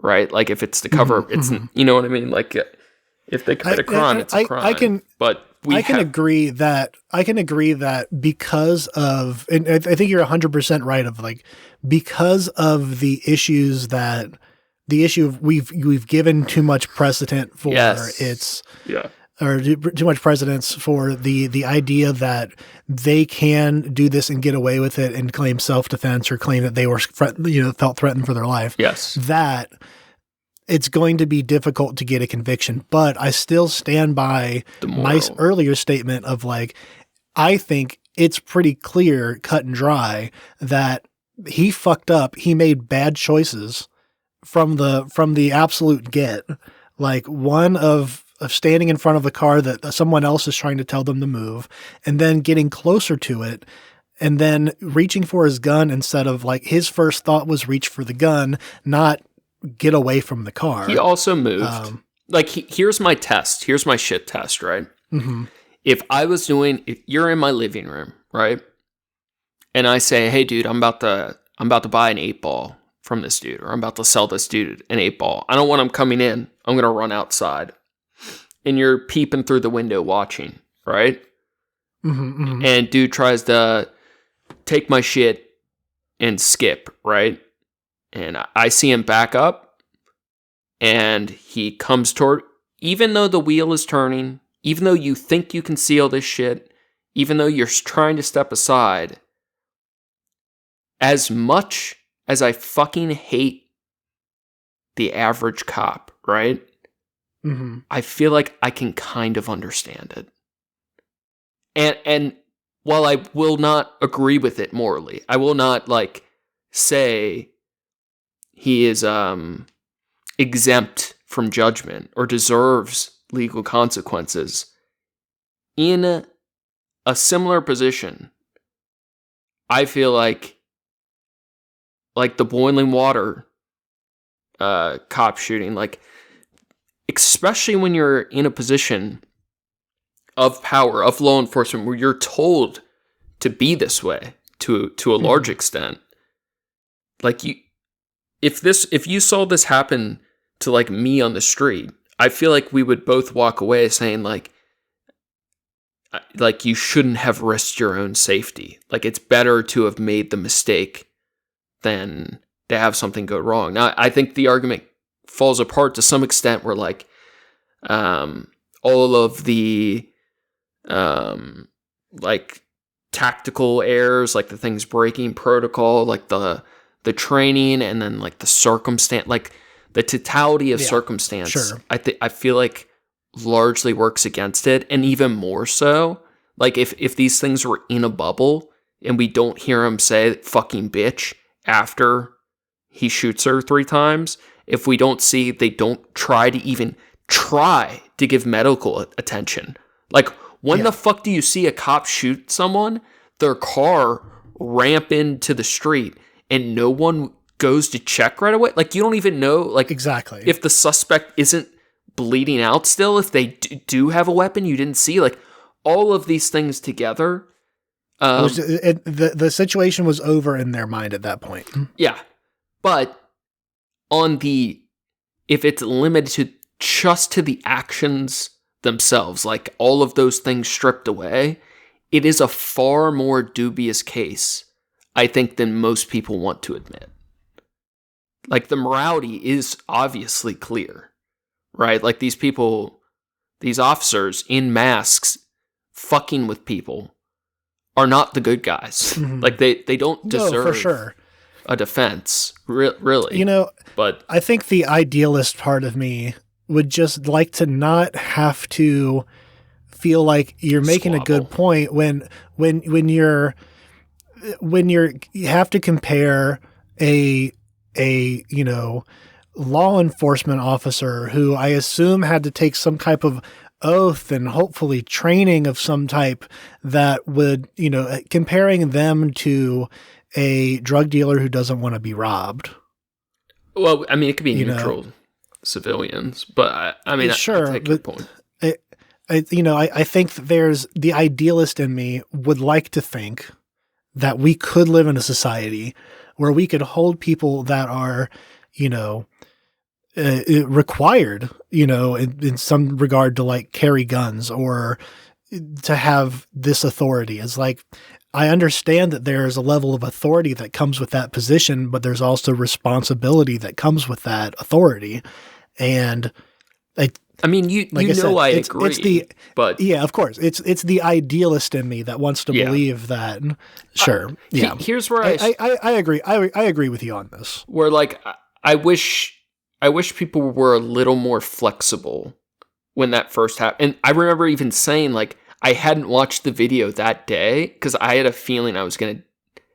right? Like, if it's to cover, it's, you know what I mean? Like, if they commit a crime, it's a crime. I can agree that because of, and I think you're 100% right, of, like, because of the issues that, the issue of we've given too much precedent for or too much precedence for the idea that they can do this and get away with it and claim self-defense or claim that they were felt threatened for their life. Yes, that it's going to be difficult to get a conviction. But I still stand by my earlier statement of, like, I think it's pretty clear, cut and dry, that he fucked up. He made bad choices from the absolute get. Like, one of standing in front of a car that someone else is trying to tell them to move, and then getting closer to it, and then reaching for his gun instead of, like, his first thought was reach for the gun, not get away from the car. He also moved. Here's my test. Here's my shit test, right? Mm-hmm. If you're in my living room, right? And I say, hey, dude, I'm about to buy an 8-ball from this dude, or I'm about to sell this dude an 8-ball. I don't want him coming in. I'm going to run outside. And you're peeping through the window watching, right? Mm-hmm. And dude tries to take my shit and skip, right? And I see him back up, and he comes toward, even though the wheel is turning, even though you think you can see all this shit, even though you're trying to step aside, as much as I fucking hate the average cop, right? Mm-hmm. I feel like I can kind of understand it. And while I will not agree with it morally, I will not, like, say he is exempt from judgment or deserves legal consequences. In a similar position, I feel like the boiling water cop shooting, like, especially when you're in a position of power, of law enforcement, where you're told to be this way to a large extent. Like, if you saw this happen to, like, me on the street, I feel like we would both walk away saying, like, you shouldn't have risked your own safety. Like, it's better to have made the mistake than to have something go wrong. Now, I think the argument falls apart to some extent where, like, all of the, like, tactical errors, like the things breaking protocol, like the training, and then, like, the circumstance, like, the totality of circumstance, sure. I feel like largely works against it. And even more so, like, if these things were in a bubble and we don't hear him say fucking bitch after he shoots her 3 times, if we don't see, they don't try to give medical attention. Like, when the fuck do you see a cop shoot someone, their car ramp into the street, and no one goes to check right away? Like, you don't even know, like, Exactly. if the suspect isn't bleeding out still, if they do have a weapon you didn't see, like, all of these things together. The situation was over in their mind at that point. Yeah. But if it's limited just to the actions themselves, like all of those things stripped away, it is a far more dubious case, I think, than most people want to admit. Like, the morality is obviously clear, right? Like, these people, these officers in masks fucking with people are not the good guys. Mm-hmm. Like, they don't deserve for sure. a defense, really. You know, but I think the idealist part of me would just like to not have to feel like you're making a good point when you have to compare a law enforcement officer who I assume had to take some type of oath and hopefully training of some type that would, comparing them to a drug dealer who doesn't want to be robbed. Well, I mean, it could be neutral civilians, but I sure, I take your point. I think that there's the idealist in me would like to think that we could live in a society where we could hold people that are, required, in some regard to, like, carry guns or to have this authority. It's like, I understand that there's a level of authority that comes with that position, but there's also responsibility that comes with that authority. And I agree. But yeah, of course, it's the idealist in me that wants to believe that. Sure, Here's where I agree. I agree with you on this. Where, like, I wish people were a little more flexible when that first happened. And I remember even saying, like, I hadn't watched the video that day because I had a feeling I was going to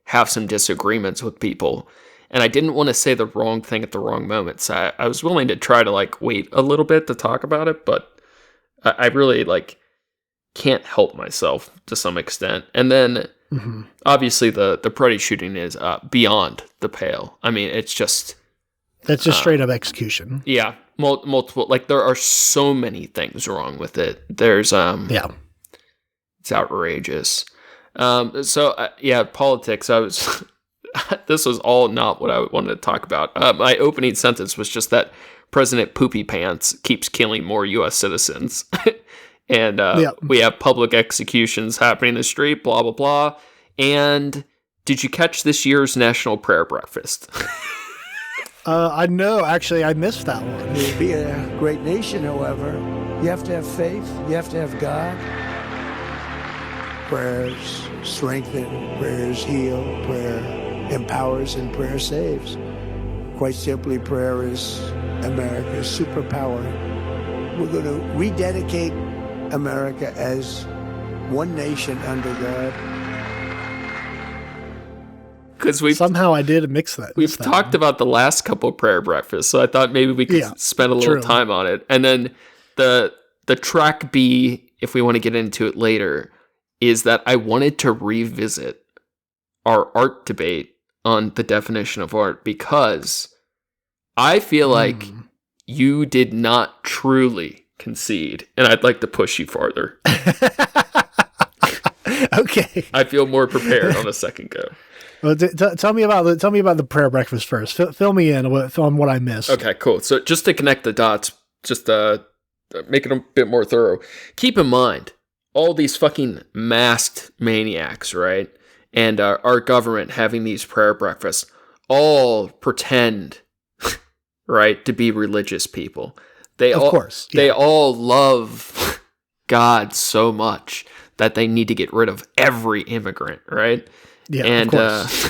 have some disagreements with people. And I didn't want to say the wrong thing at the wrong moment. So I was willing to try to, like, wait a little bit to talk about it. But I really, like, can't help myself to some extent. And then, obviously, the Preddy shooting is beyond the pale. I mean, it's just... That's just straight up execution. Yeah. Multiple... Like, there are so many things wrong with it. There's... It's outrageous. Politics. This was all not what I wanted to talk about. My opening sentence was just that President Poopy Pants keeps killing more U.S. citizens. And we have public executions happening in the street, blah, blah, blah. And did you catch this year's National Prayer Breakfast? I know. Actually, I missed that one. To be a great nation, however, you have to have faith. You have to have God. Prayers strengthen, prayers heal, prayer empowers, and prayer saves. Quite simply, prayer is America's superpower. We're going to rededicate America as one nation under God. Because somehow I did mix that. We've talked about the last couple of prayer breakfasts, so I thought maybe we could spend a little time on it. And then the track B, if we want to get into it later, is that I wanted to revisit our art debate on the definition of art, because I feel like you did not truly concede, and I'd like to push you farther. Okay. I feel more prepared on a second go. Well, tell me about the prayer breakfast first. Fill me in on what I missed. Okay, cool. So just to connect the dots, just make it a bit more thorough. Keep in mind, all these fucking masked maniacs, right? And our government having these prayer breakfasts all pretend, right, to be religious people. Of course. Yeah. They all love God so much that they need to get rid of every immigrant, right? Yeah, and of course.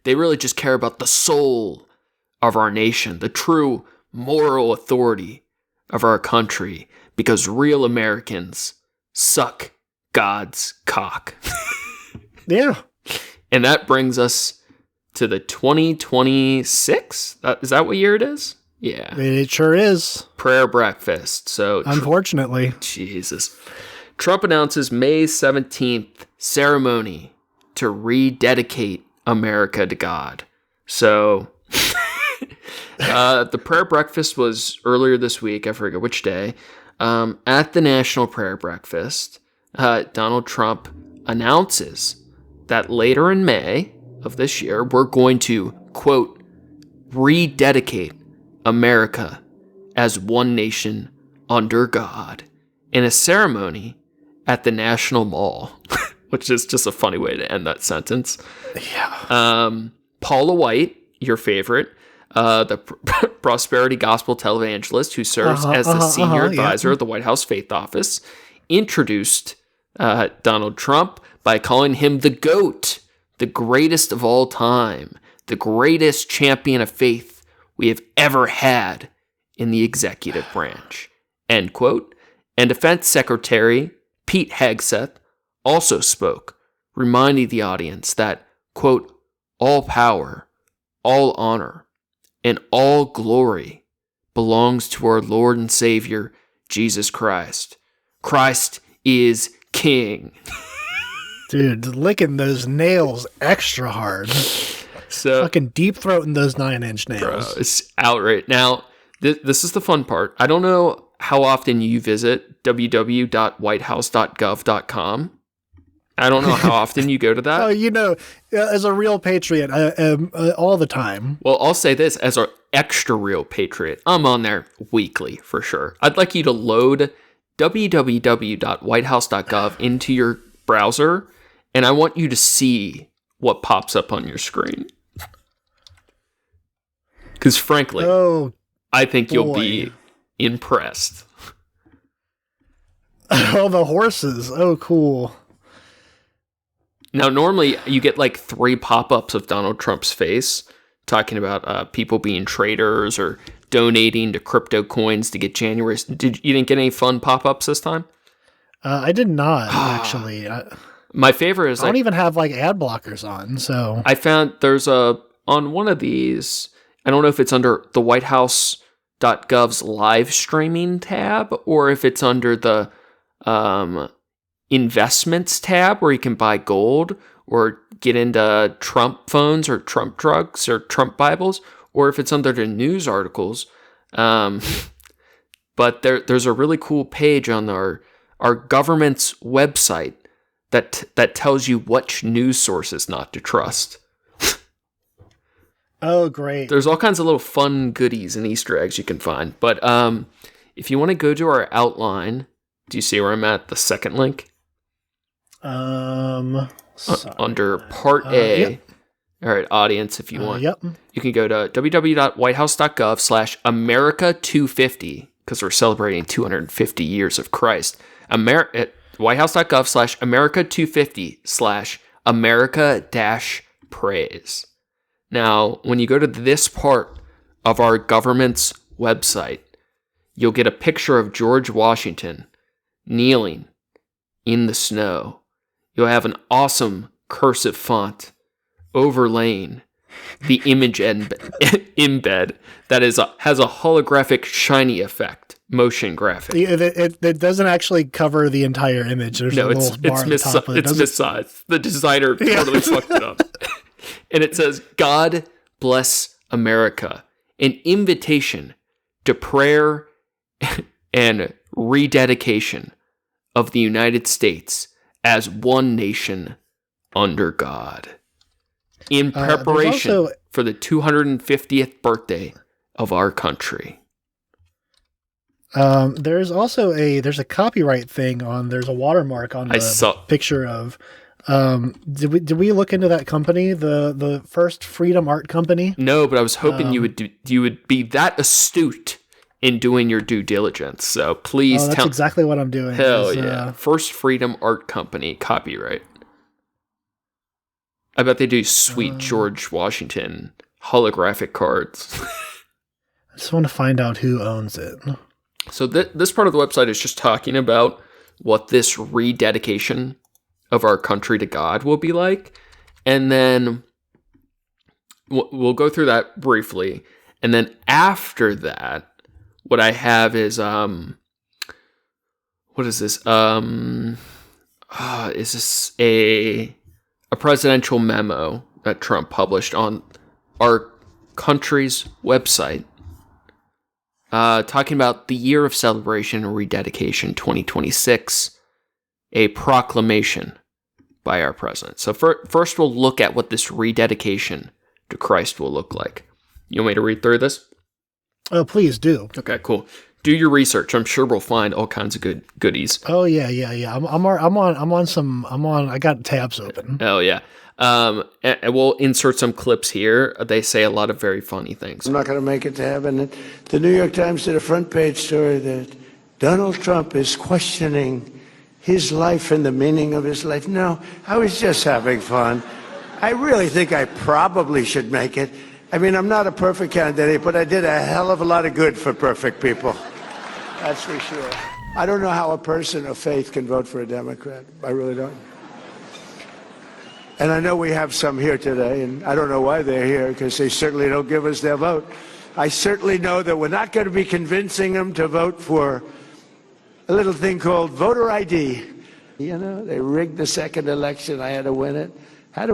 They really just care about the soul of our nation, the true moral authority of our country, because real Americans suck God's cock. Yeah. And that brings us to the 2026. Is that what year it is? Yeah. It sure is. Prayer breakfast. So unfortunately. Jesus. Trump announces May 17th ceremony to rededicate America to God. So the prayer breakfast was earlier this week. I forget which day. At the National Prayer Breakfast, Donald Trump announces that later in May of this year, we're going to, quote, rededicate America as one nation under God in a ceremony at the National Mall, which is just a funny way to end that sentence. Yeah. Paula White, your favorite, the prosperity gospel televangelist who serves as the senior advisor of the White House Faith Office, introduced Donald Trump by calling him the GOAT, the greatest of all time, the greatest champion of faith we have ever had in the executive branch, end quote. And Defense Secretary Pete Hegseth also spoke, reminding the audience that, quote, all power, all honor, and all glory belongs to our Lord and Savior, Jesus Christ. Christ is King. Dude, licking those nails extra hard. So fucking deep throating those 9-inch nails. Bro, it's outright. Now, this is the fun part. I don't know how often you visit www.whitehouse.gov.com. I don't know how often you go to that. Oh, as a real patriot, all the time. Well, I'll say this, as an extra real patriot, I'm on there weekly for sure. I'd like you to load www.whitehouse.gov into your browser, and I want you to see what pops up on your screen. Because frankly, I think you'll be impressed. Oh, the horses. Oh, cool. Now, normally you get like 3 pop-ups of Donald Trump's face talking about people being traitors or donating to crypto coins to get January. You didn't get any fun pop-ups this time? I did not, actually. My favorite is I don't even have like ad blockers on, so I found there's on one of these, I don't know if it's under the whitehouse.gov's live streaming tab or if it's under the investments tab where you can buy gold or get into Trump phones or Trump drugs or Trump Bibles, or if it's under the news articles. But there's a really cool page on our government's website that tells you which news sources not to trust. Oh, great. There's all kinds of little fun goodies and Easter eggs you can find. But if you want to go to our outline, do you see where I'm at? The second link? Under Part A. Yep. All right, audience, if you want. Yep. You can go to www.whitehouse.gov/America250 because we're celebrating 250 years of Christ. whitehouse.gov/America250/America-praise. Now, when you go to this part of our government's website, you'll get a picture of George Washington kneeling in the snow. You'll have an awesome cursive font overlaying the image embed that has a holographic shiny effect motion graphic. It doesn't actually cover the entire image. There's a little bar at the top. It's missized. The designer totally fucked it up. And it says, God bless America, an invitation to prayer and rededication of the United States as one nation under God, in preparation for the 250th birthday of our country. There's also there's a copyright thing on. There's a watermark on the picture of. Did we look into that company, the First Freedom Art Company? No, but I was hoping you would be that astute in doing your due diligence. So please that's exactly what I'm doing. Hell yeah. First Freedom Art Company, copyright. I bet they do sweet George Washington holographic cards. I just want to find out who owns it. So this part of the website is just talking about what this rededication of our country to God will be like. And then we'll go through that briefly. And then after that, what I have is, what is this? Is this a presidential memo that Trump published on our country's website, talking about the year of celebration and rededication 2026, a proclamation by our president. So first we'll look at what this rededication to Christ will look like. You want me to read through this? Oh, please do. Okay, cool. Do your research. I'm sure we'll find all kinds of goodies. Oh yeah. I got tabs open. Oh yeah. And we'll insert some clips here. They say a lot of very funny things. I'm not going to make it to heaven. The New York Times did a front page story that Donald Trump is questioning his life and the meaning of his life. No, I was just having fun. I really think I probably should make it. I mean, I'm not a perfect candidate, but I did a hell of a lot of good for perfect people. That's for sure. I don't know how a person of faith can vote for a Democrat. I really don't. And I know we have some here today, and I don't know why they're here, because they certainly don't give us their vote. I certainly know that we're not going to be convincing them to vote for a little thing called voter ID. You know, they rigged the second election. I had to win it. I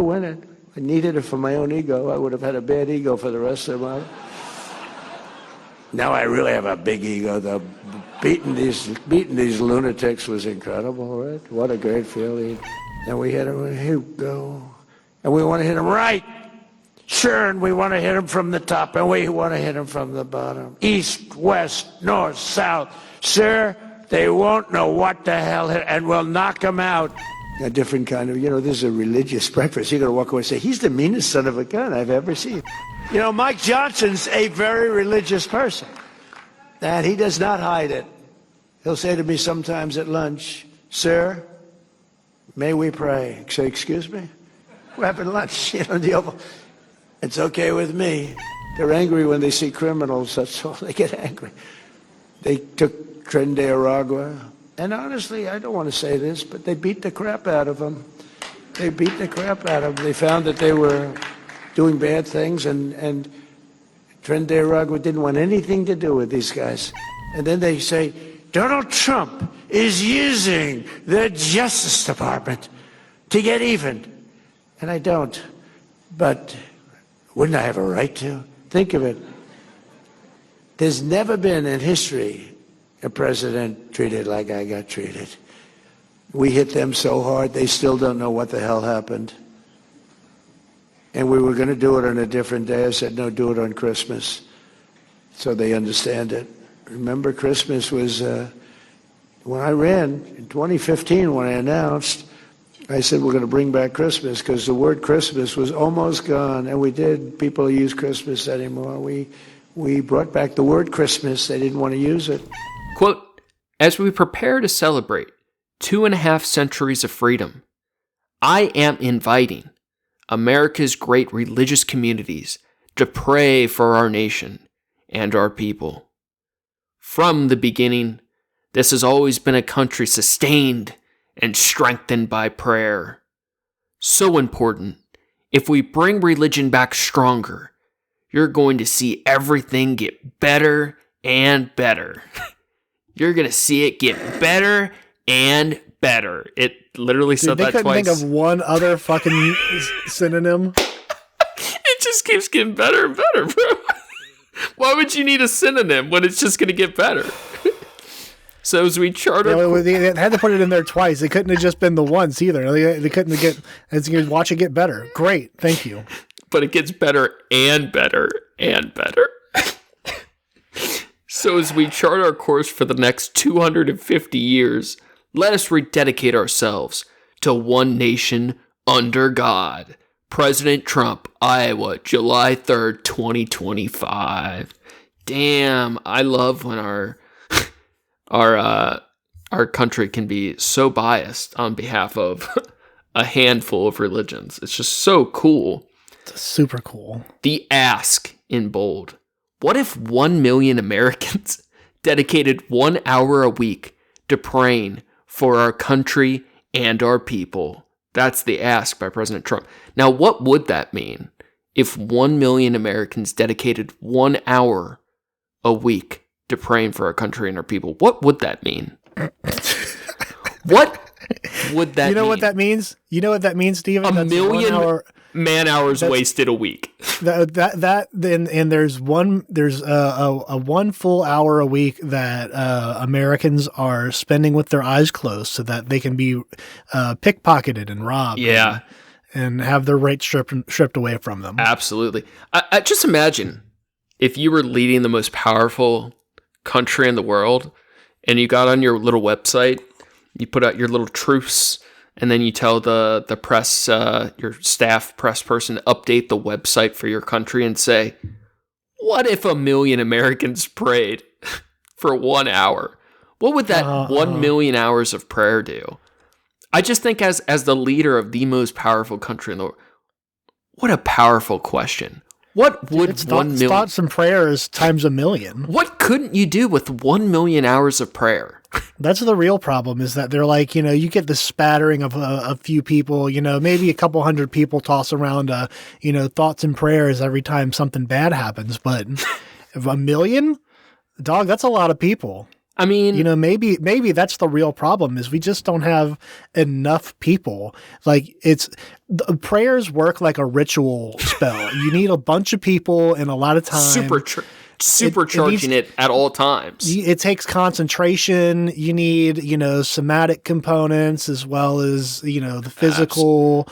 needed it for my own ego. I would have had a bad ego for the rest of my life. Now I really have a big ego, though. Beating these lunatics was incredible, right? What a great feeling. And we hit him, here we go. And we want to hit him right. Sure, and we want to hit him from the top, and we want to hit him from the bottom. East, west, north, south. Sir, they won't know what the hell hit, and we'll knock them out. A different kind of, this is a religious breakfast. You're going to walk away and say, he's the meanest son of a gun I've ever seen. Mike Johnson's a very religious person. And he does not hide it. He'll say to me sometimes at lunch, sir, may we pray? I say, excuse me? We're having lunch, the Oval. It's okay with me. They're angry when they see criminals, that's all. They get angry. They took Tren de Aragua. And honestly, I don't want to say this, but they beat the crap out of them. They beat the crap out of them. They found that they were doing bad things, and Tren de Aragua didn't want anything to do with these guys. And then they say, Donald Trump is using the Justice Department to get even. And I don't. But wouldn't I have a right to? Think of it. There's never been in history a president treated like I got treated. We hit them so hard, they still don't know what the hell happened. And we were going to do it on a different day. I said, no, do it on Christmas, so they understand it. Remember, Christmas was, when I ran in 2015, when I announced, I said, we're going to bring back Christmas, because the word Christmas was almost gone, and we did. People use Christmas anymore. We brought back the word Christmas. They didn't want to use it. Quote, as we prepare to celebrate 2.5 centuries of freedom, I am inviting America's great religious communities to pray for our nation and our people. From the beginning, this has always been a country sustained and strengthened by prayer. So important. If we bring religion back stronger, you're going to see everything get better and better. you're going to see it get better and better. It literally said They that couldn't twice. think of one other fucking synonym. It just keeps getting better and better, bro. Why would you need a synonym when it's just going to get better? So as we chart our... They had to put it in there twice. They couldn't have just been the once either. They couldn't have get. As you watch it get better. Great, thank you. But it gets better and better and better. So as we chart our course for the next 250 years, let us rededicate ourselves to one nation under God. President Trump, Iowa, July 3rd, 2025. Damn, I love when our country can be so biased on behalf of a handful of religions. It's just so cool. It's super cool. The ask in bold. What if 1 million Americans dedicated 1 hour a week to praying for our country and our people? That's the ask by President Trump. Now, what would that mean if 1 million Americans dedicated 1 hour a week to praying for our country and our people? What would that mean? What would that mean? You know what that means? You know what that means, Steven? A million 1 hour. man hours wasted a week. Then there's a 1 full hour a week that Americans are spending with their eyes closed so that they can be pickpocketed and robbed. Yeah. And have their rights stripped away from them. Absolutely. I just imagine if you were leading the most powerful country in the world and you got on your little website, you put out your little truce, and then you tell the press, your staff press person to update the website for your country and say, what if 1 million Americans prayed for 1 hour? What would that 1 million hours of prayer do? I just think as the leader of the most powerful country in the world, what a powerful question. What would It's 1 million... thoughts and prayers times 1 million. What couldn't you do with 1 million hours of prayer? That's the real problem, is that they're like, you get the spattering of a few people, maybe a couple hundred people toss around, thoughts and prayers every time something bad happens. But if 1 million, dog, that's a lot of people. I mean, maybe that's the real problem, is we just don't have enough people. Like the prayers work like a ritual spell. You need a bunch of people and a lot of time. Supercharging it at all times. It takes concentration. You need, somatic components as well as, the physical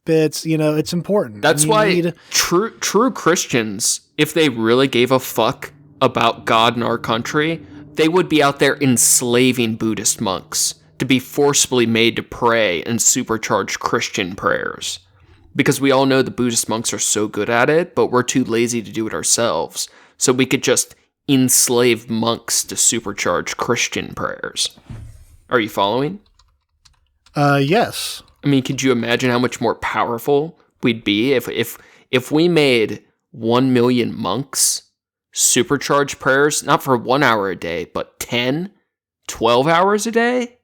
bits. It's important. That's why true Christians, if they really gave a fuck about God and our country, they would be out there enslaving Buddhist monks to be forcibly made to pray and supercharge Christian prayers. Because we all know the Buddhist monks are so good at it, but we're too lazy to do it ourselves. So we could just enslave monks to supercharge Christian prayers. Are you following? Yes. I mean, could you imagine how much more powerful we'd be if we made 1 million monks supercharge prayers, not for 1 hour a day, but 10, 12 hours a day?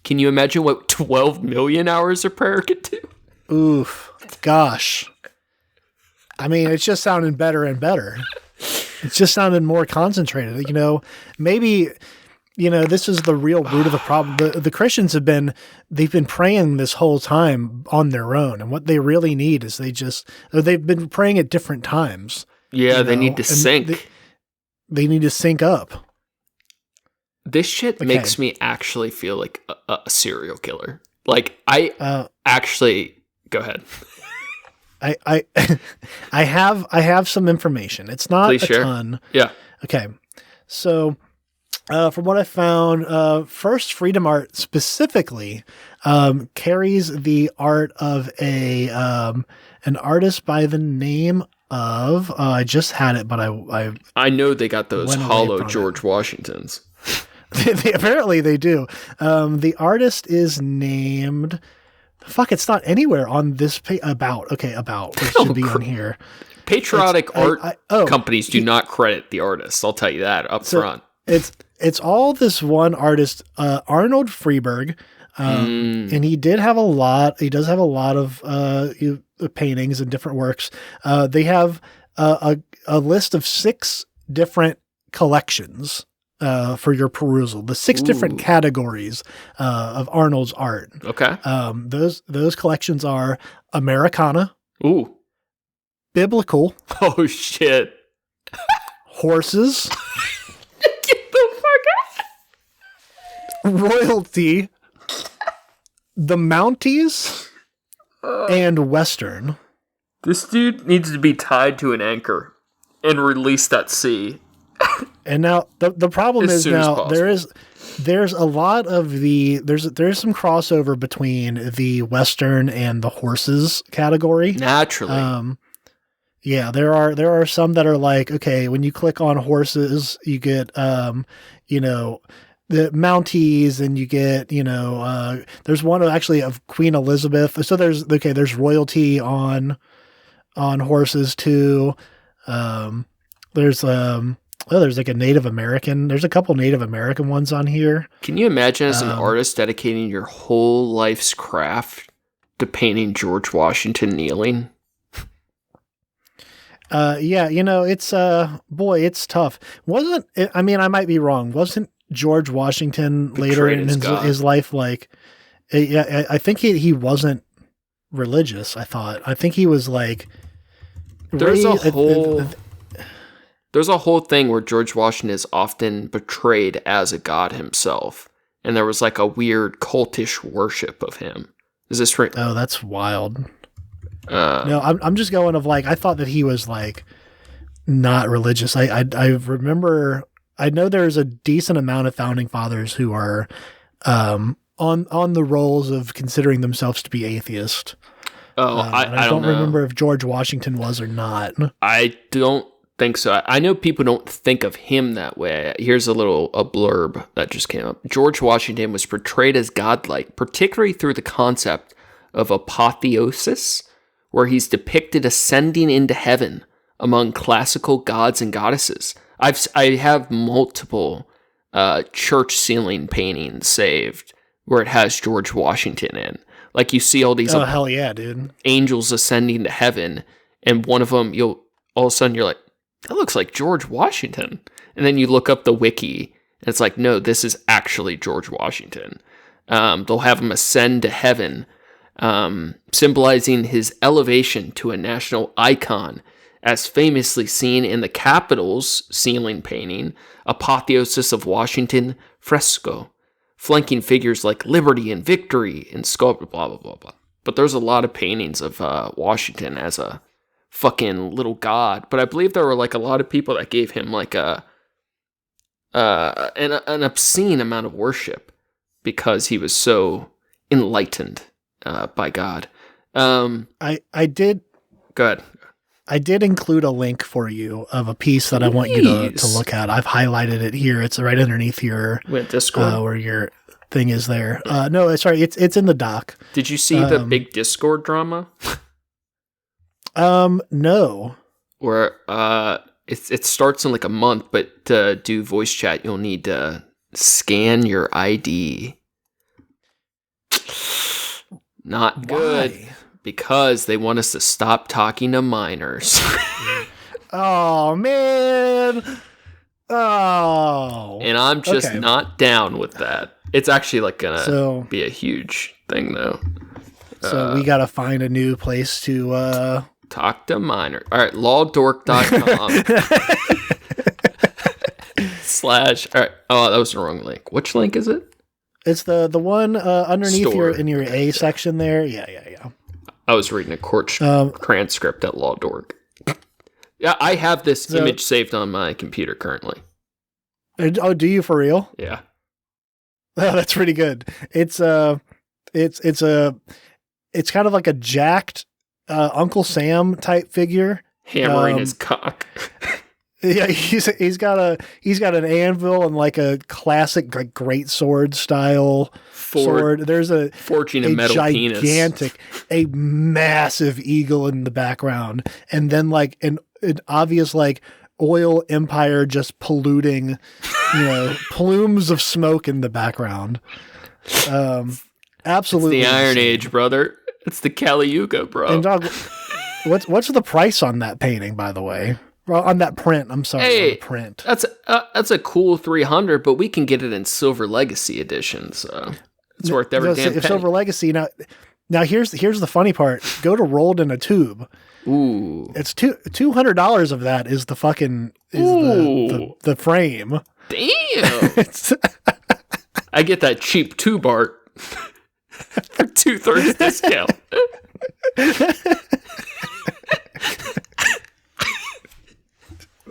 Can you imagine what 12 million hours of prayer could do? Oof. Gosh. I mean, it's just sounding better and better. It's just sounding more concentrated. Maybe, this is the real root of the problem. The Christians they've been praying this whole time on their own. And what they really need is they've been praying at different times. Yeah, they need to sync. They need to sync up. This shit makes me actually feel like a serial killer. Like, actually... Go ahead. I have some information. It's not Please share. ton. Yeah. Okay. So, from what I found, First Freedom Art specifically carries the art of an artist by the name of I just had it, but I know they got those went away hollow from George Washingtons. Apparently they do. The artist is named. Fuck, it's not anywhere on this page. About. It should be on here. Patriotic art companies do not credit the artists. I'll tell you that up front. It's all this one artist, Arnold Freeberg, and he does have a lot of paintings and different works. They have a list of 6 different collections for your perusal. The 6 different categories of Arnold's art. Okay. Those collections are Americana, Ooh. biblical, Oh shit. horses, Get the fuck out. royalty, the Mounties, and Western. This dude needs to be tied to an anchor and released at sea. And now the problem As is soon as now possible. there's a lot of there's some crossover between the Western and the horses category. Naturally. Yeah, there are some that are like, okay, when you click on horses, you get the Mounties, and you get there's one actually of Queen Elizabeth. So there's royalty on horses too. There's like a Native American. There's a couple Native American ones on here. Can you imagine as an artist dedicating your whole life's craft to painting George Washington kneeling? Yeah, it's it's tough. I might be wrong. Wasn't George Washington later Betrayed in as God. his life like? I think he wasn't religious. I think he was like. There's a whole thing where George Washington is often portrayed as a god himself, and there was like a weird cultish worship of him. Is this right? Oh, that's wild. No, I'm just going of like, I thought that he was like not religious. I remember, I know there's a decent amount of founding fathers who are on the rolls of considering themselves to be atheist. Oh, I don't know. remember if George Washington was or not. I don't think so. I know people don't think of him that way. Here's a blurb that just came up. George Washington was portrayed as godlike, particularly through the concept of apotheosis, where he's depicted ascending into heaven among classical gods and goddesses. I have multiple church ceiling paintings saved where it has George Washington in. Like, you see all these Oh, hell yeah, dude. angels ascending to heaven, and one of them, all of a sudden you're like, that looks like George Washington. And then you look up the wiki, and it's like, no, this is actually George Washington. They'll have him ascend to heaven, symbolizing his elevation to a national icon, as famously seen in the Capitol's ceiling painting, Apotheosis of Washington fresco, flanking figures like liberty and victory and sculpture, blah, blah, blah, blah. But there's a lot of paintings of Washington as a fucking little god. But I believe there were like a lot of people that gave him like an obscene amount of worship because he was so enlightened by God. I did Go ahead. I did include a link for you of a piece that I want you to Please. look at. I've highlighted it here. It's right underneath your With Discord. where your thing is there. No, sorry, it's in the doc. Did you see the big Discord drama? No. Where it starts in like a month, but to do voice chat, you'll need to scan your ID. Not good. Why? Because they want us to stop talking to minors. Oh man. Oh. And I'm just Okay. not down with that. It's actually like gonna So- be a huge thing though. So we gotta find a new place to Talk to minor. All right, lawdork.com slash. All right. Oh, that was the wrong link. Which link is it? it's the one underneath Store. in your A section there. Yeah. I was reading a court transcript at lawdork. Yeah, I have this So- image saved on my computer currently. Oh, do you for real? Yeah. Oh, that's pretty good. It's kind of like a jacked Uncle Sam type figure. Hammering his cock. Yeah, he's got an anvil and like a classic like great sword style sword. There's Forging a metal penis. gigantic, a massive eagle in the background, and then like an obvious like oil empire just polluting, plumes of smoke in the background. Absolutely, It's the Iron insane. Age, brother. It's the Kali Yuga, bro. And dog, what's the price on that painting, by the way? Well, on that print. I'm sorry. On Hey, the print. that's a cool 300, but we can get it in Silver Legacy edition, so it's worth every damn penny. Silver Legacy. Now here's the funny part. Go to Rolled in a Tube. Ooh. It's $200 of that is the fucking the frame. Damn. I get that cheap tube art for 2/3 discount.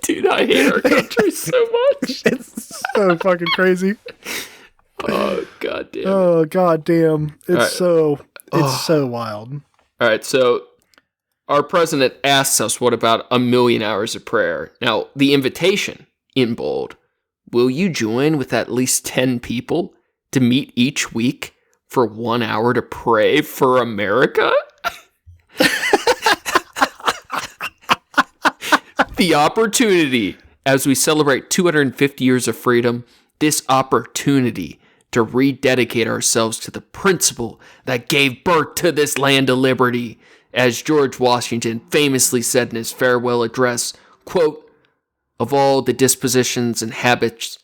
Dude, I hate our country so much. It's so fucking crazy. Oh god damn. Oh god damn. It's so wild. All right, so our president asks us, what about 1,000,000 hours of prayer? Now, the invitation, in bold, will you join with at least 10 people to meet each week for 1 hour to pray for America? The opportunity, as we celebrate 250 years of freedom, this opportunity to rededicate ourselves to the principle that gave birth to this land of liberty. As George Washington famously said in his farewell address, quote, of all the dispositions and habits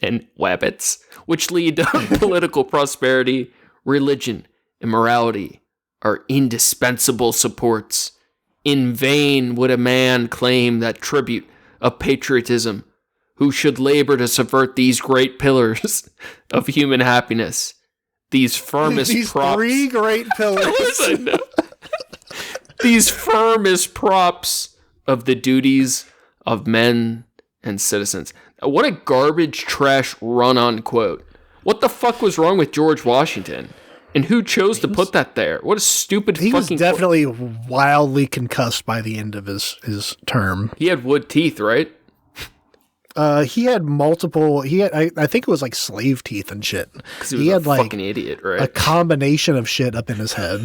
and wabbits which lead to political prosperity, religion and morality are indispensable supports. In vain would a man claim that tribute of patriotism who should labor to subvert these great pillars of human happiness. These firmest These props. 3 great pillars. I know. These firmest props of the duties of men and citizens. What a garbage trash run-on quote. What the fuck was wrong with George Washington? And who chose to put that there? What a stupid He fucking was definitely wildly concussed by the end of his term. He had wood teeth, right? He had multiple. I think it was like slave teeth and shit. Because he was had like fucking idiot, right? a combination of shit up in his head.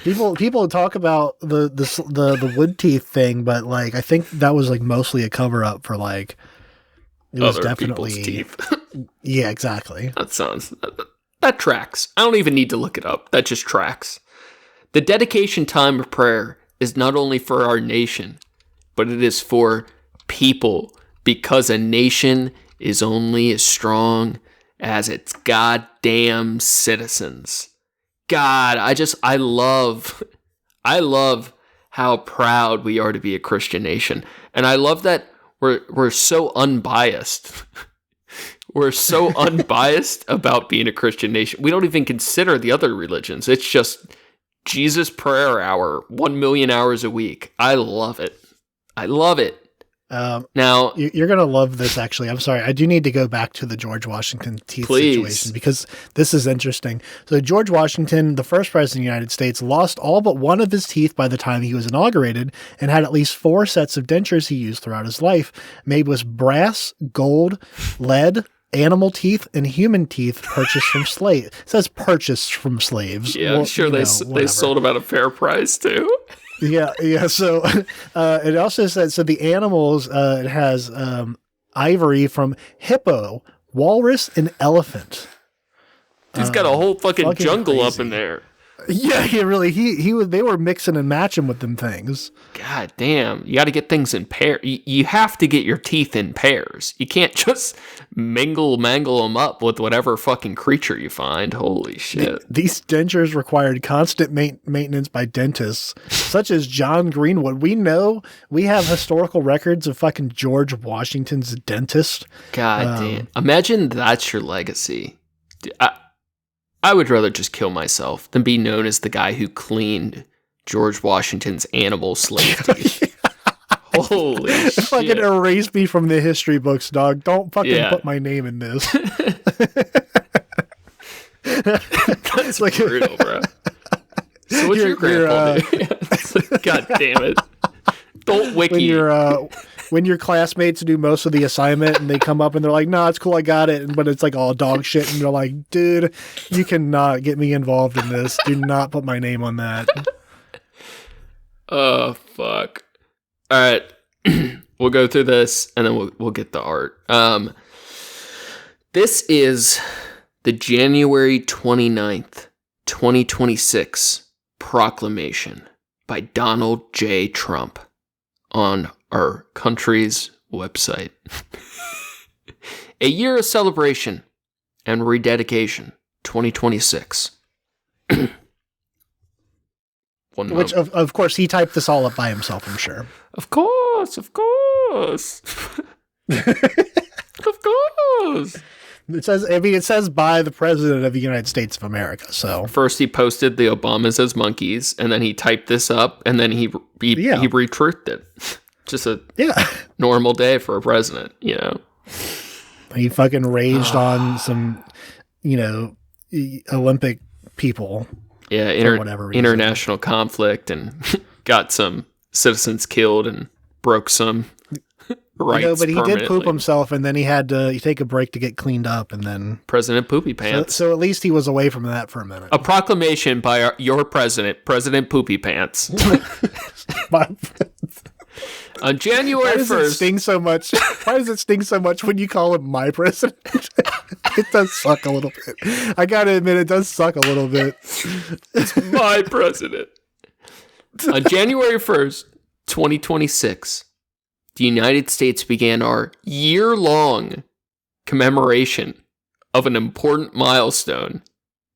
People talk about the wood teeth thing, but like I think that was like mostly a cover up for like it was Other definitely people's teeth. Yeah, exactly. That tracks. I don't even need to look it up. That just tracks. The dedication time of prayer is not only for our nation, but it is for people, because a nation is only as strong as its goddamn citizens. God, I love how proud we are to be a Christian nation. And I love that we're so unbiased. We're so unbiased about being a Christian nation. We don't even consider the other religions. It's just Jesus prayer hour, 1,000,000 hours a week. I love it. I love it. Now You're gonna love this. Actually, I'm sorry. I do need to go back to the George Washington teeth situation because this is interesting. So George Washington, the first president of the United States, lost all but one of his teeth by the time he was inaugurated, and had at least 4 sets of dentures he used throughout his life, made with brass, gold, lead, animal teeth, and human teeth purchased from slaves. It says purchased from slaves. Yeah, I'm sure they sold them at a fair price too. Yeah. So it also says, so the animals, it has ivory from hippo, walrus, and elephant. He's got a whole fucking jungle crazy. up in there. Yeah, really. They were mixing and matching with them things. God damn. You got to get things in pairs. You have to get your teeth in pairs. You can't just mangle them up with whatever fucking creature you find. Holy shit. These dentures required constant maintenance by dentists, such as John Greenwood. We have historical records of fucking George Washington's dentist. God damn. Imagine that's your legacy. Dude, I would rather just kill myself than be known as the guy who cleaned George Washington's animal slave teeth. Holy shit. Fucking erase me from the history books, dog. Don't fucking put my name in this. That's like brutal, bro. So what's your grandpa do? God damn it. Don't wiki. When your classmates do most of the assignment and they come up and they're like, "No, it's cool, I got it," but it's like all dog shit, and you're like, "Dude, you cannot get me involved in this. Do not put my name on that." Oh fuck! All right, we'll go through this and then we'll get the art. This is the January 29th, 2026 proclamation by Donald J. Trump. on our country's website. A year of celebration and rededication, 2026. Which, of course, he typed this all up by himself, I'm sure. Of course. Of course. It says by the President of the United States of America, so. First he posted the Obamas as monkeys, and then he typed this up, and then he retruthed it. Just a normal day for a president, you know? He fucking raged on some, Olympic people. Yeah, for whatever reason. International conflict, and got some citizens killed and broke some rights. But he did poop himself, and then he had to take a break to get cleaned up, and then President Poopy Pants. So at least he was away from that for a minute. A proclamation by your president, President Poopy Pants. On January 1st. Why does it sting so much? Why does it sting so much when you call him my president? It does suck a little bit. I gotta admit, it does suck a little bit. It's my president. On January 1st, 2026, the United States began our year-long commemoration of an important milestone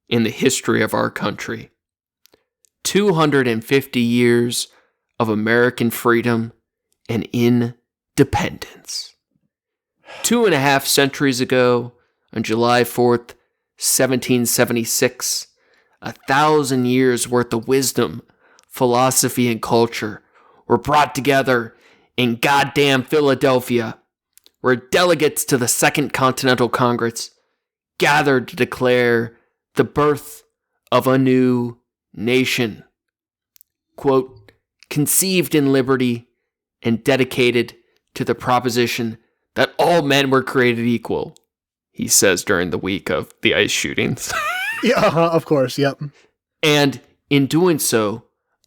in the history of our country. 250 years of American freedom and independence. 2.5 centuries ago, on July 4th, 1776, 1,000 years worth of wisdom, philosophy, and culture were brought together in goddamn Philadelphia, where delegates to the Second Continental Congress gathered to declare the birth of a new nation. Quote, conceived in liberty and dedicated to the proposition that all men were created equal, he says during the week of the ICE shootings. Of course, yep. And in doing so,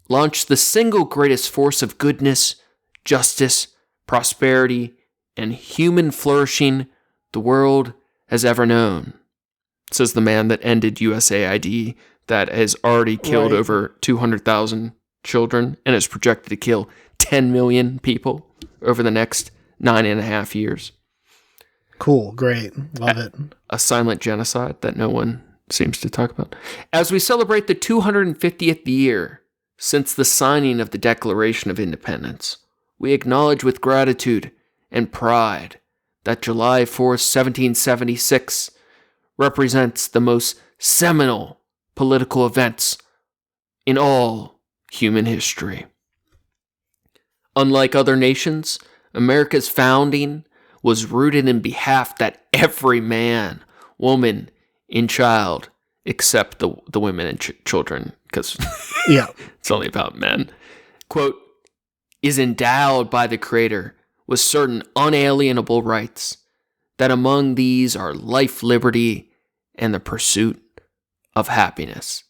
launched the single greatest force of goodness, justice, prosperity, and human flourishing the world has ever known, says the man that ended USAID, that has already killed over 200,000 children and is projected to kill 10 million people over the next 9.5 years. Cool, great, love it. A silent genocide that no one seems to talk about. As we celebrate the 250th year since the signing of the Declaration of Independence, we acknowledge with gratitude and pride that July 4th, 1776 represents the most seminal political events in all human history. Unlike other nations, America's founding was rooted in behalf that every man, woman, and child, except the women and children, because it's only about men, quote, is endowed by the Creator with certain unalienable rights, that among these are life, liberty, and the pursuit of happiness,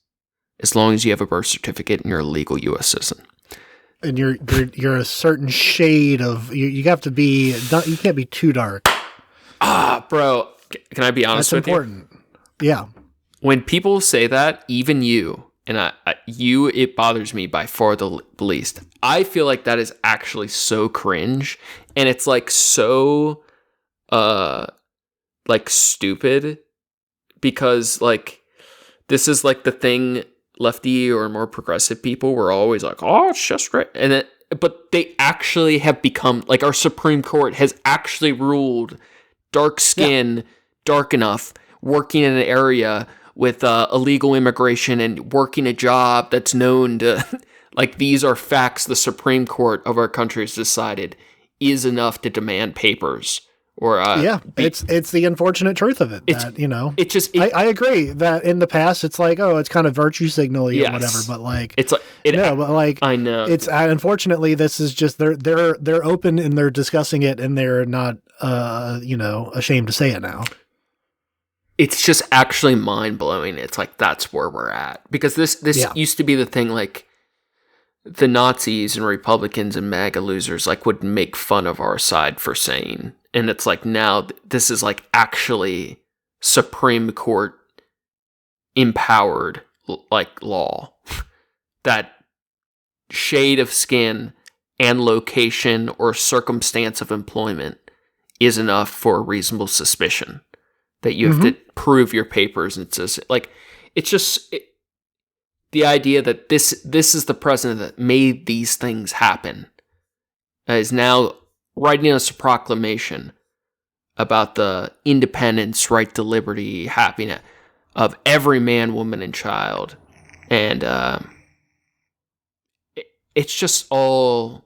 as long as you have a birth certificate and you're a legal U.S. citizen. And you're a certain shade of you have to be, you can't be too dark. Bro, can I be honest with you? That's important. Yeah. When people say that, even you, and it bothers me by far the least. I feel like that is actually so cringe, and it's like so like stupid, because like this is like the thing lefty or more progressive people were always like, oh, it's just right. But they actually have become, like, our Supreme Court has actually ruled dark skin, dark enough, working in an area with illegal immigration and working a job that's known to, like, these are facts the Supreme Court of our country has decided is enough to demand papers. Or it's the unfortunate truth of it. I agree that in the past it's like, oh, it's kind of virtue signaling or whatever, but like it's like I know it's unfortunately this is just they're open and they're discussing it and they're not ashamed to say it now. It's just actually mind blowing. It's like that's where we're at, because this used to be the thing, like the Nazis and Republicans and MAGA losers like would make fun of our side for saying. And it's like now this is like actually Supreme Court empowered like law. That shade of skin and location or circumstance of employment is enough for a reasonable suspicion that you have to prove your papers. And it's just the idea that this is the president that made these things happen is now writing us a proclamation about the independence, right to liberty, happiness of every man, woman, and child. And it's just all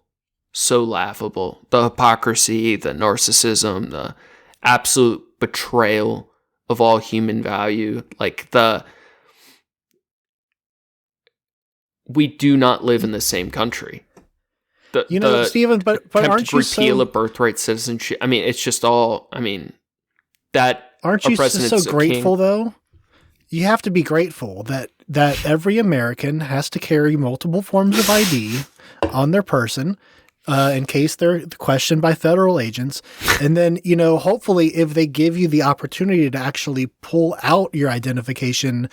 so laughable. The hypocrisy, the narcissism, the absolute betrayal of all human value. We do not live in the same country. Stephen, but aren't you repeal of birthright citizenship? I mean, it's just all. I mean, that aren't you so grateful though? You have to be grateful that every American has to carry multiple forms of ID on their person in case they're questioned by federal agents. And then, hopefully if they give you the opportunity to actually pull out your identification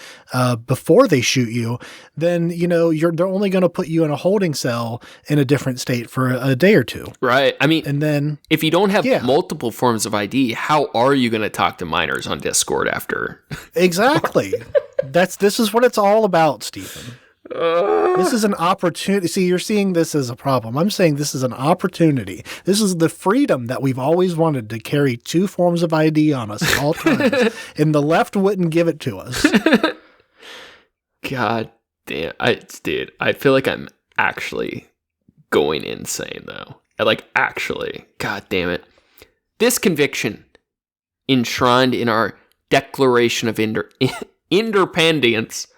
before they shoot you, then, they're only going to put you in a holding cell in a different state for a day or two. Right. I mean, and then if you don't have multiple forms of ID, how are you going to talk to minors on Discord after? Exactly. This is what it's all about, Stephen. This is an opportunity. See, you're seeing this as a problem. I'm saying this is an opportunity. This is the freedom that we've always wanted, to carry two forms of ID on us at all times, and the left wouldn't give it to us. God damn. Dude, I feel like I'm actually going insane, though. God damn it. This conviction, enshrined in our Declaration of Independence,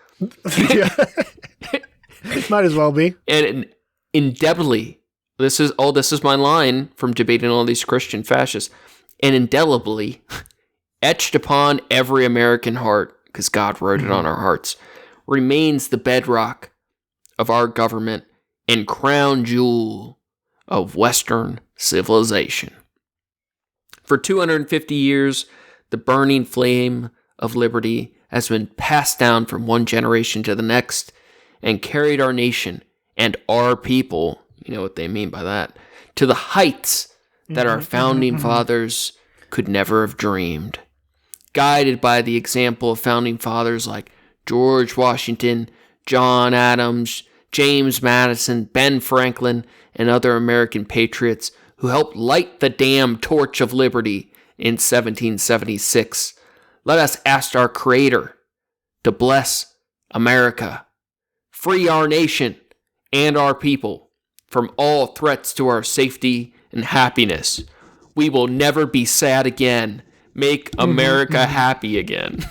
might as well be. And indelibly, this is my line from debating all these Christian fascists, and indelibly etched upon every American heart, because God wrote it on our hearts, remains the bedrock of our government and crown jewel of Western civilization. For 250 years, the burning flame of liberty has been passed down from one generation to the next and carried our nation and our people, you know what they mean by that, to the heights that our founding fathers could never have dreamed. Guided by the example of founding fathers like George Washington, John Adams, James Madison, Ben Franklin, and other American patriots who helped light the damn torch of liberty in 1776, let us ask our Creator to bless America, free our nation and our people from all threats to our safety and happiness. We will never be sad again. Make America happy again.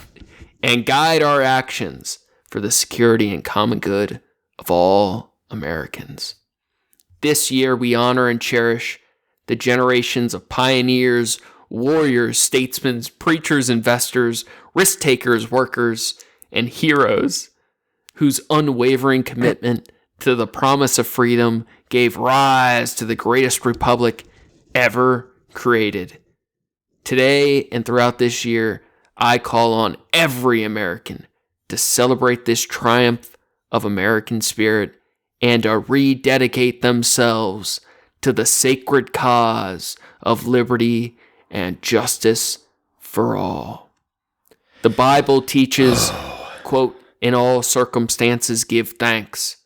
And guide our actions for the security and common good of all Americans. This year we honor and cherish the generations of pioneers, warriors, statesmen, preachers, investors, risk takers, workers, and heroes whose unwavering commitment to the promise of freedom gave rise to the greatest republic ever created. Today and throughout this year, I call on every American to celebrate this triumph of American spirit and to rededicate themselves to the sacred cause of liberty and justice for all. The Bible teaches, quote, in all circumstances give thanks.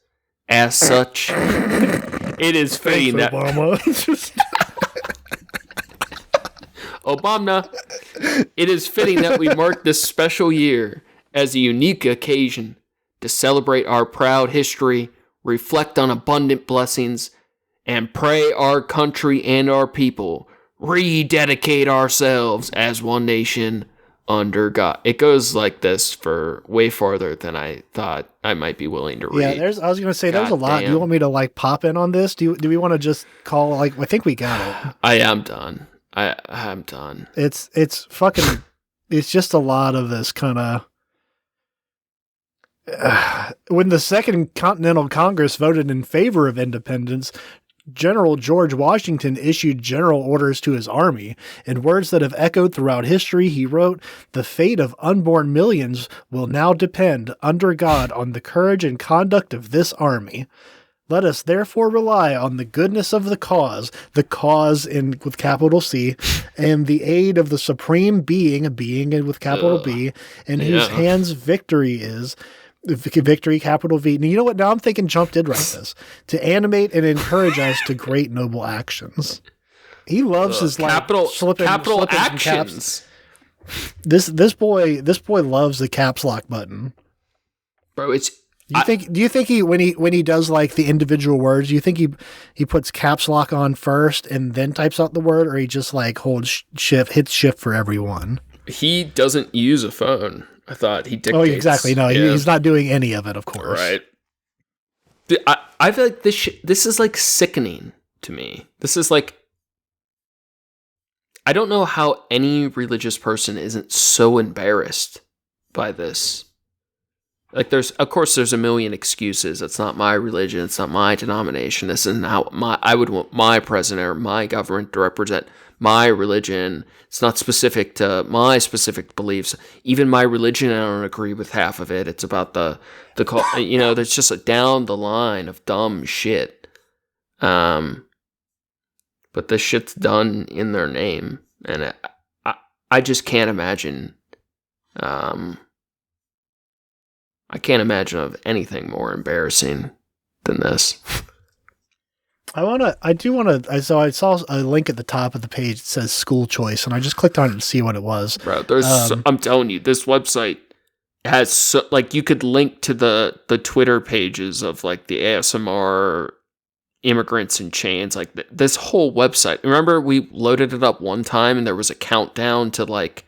As such, it is fitting that it is fitting that we mark this special year as a unique occasion to celebrate our proud history, reflect on abundant blessings, and pray our country and our people rededicate ourselves as one nation under God. It goes like this for way farther than I thought I might be willing to read. Yeah, I was going to say, there's a lot. Damn. Do you want me to pop in on this? Do we want to just call, I think we got it. I am done. I'm done. It's fucking, it's just a lot of this kind of, when the Second Continental Congress voted in favor of independence, General George Washington issued general orders to his army. In words that have echoed throughout history, he wrote, "The fate of unborn millions will now depend, under God, on the courage and conduct of this army." Let us therefore rely on the goodness of the cause in with capital C, and the aid of the supreme being, a being with capital B, in whose hands victory is, victory, capital V. Now, you know what? Now I'm thinking Trump did write this to animate and encourage us to great noble actions. He loves his capital slipping actions. This boy loves the caps lock button. Bro, it's do you think he when he does like the individual words, do you think he puts caps lock on first and then types out the word, or he just like hits shift for everyone? He doesn't use a phone. I thought he dictates. Oh, exactly. No, he's not doing any of it, of course. Right. I feel like this is like sickening to me. This is like, I don't know how any religious person isn't so embarrassed by this. Like there's a million excuses. It's not my religion. It's not my denomination. This isn't how I would want my president or my government to represent my religion. It's not specific to my specific beliefs. Even my religion, I don't agree with half of it. It's about the there's just a down the line of dumb shit. But this shit's done in their name. And I just can't imagine, I can't imagine of anything more embarrassing than this. So I saw a link at the top of the page that says school choice, and I just clicked on it to see what it was. Bro, I'm telling you, this website has you could link to the Twitter pages of like the ASMR immigrants in chains, like this whole website. Remember we loaded it up one time and there was a countdown to like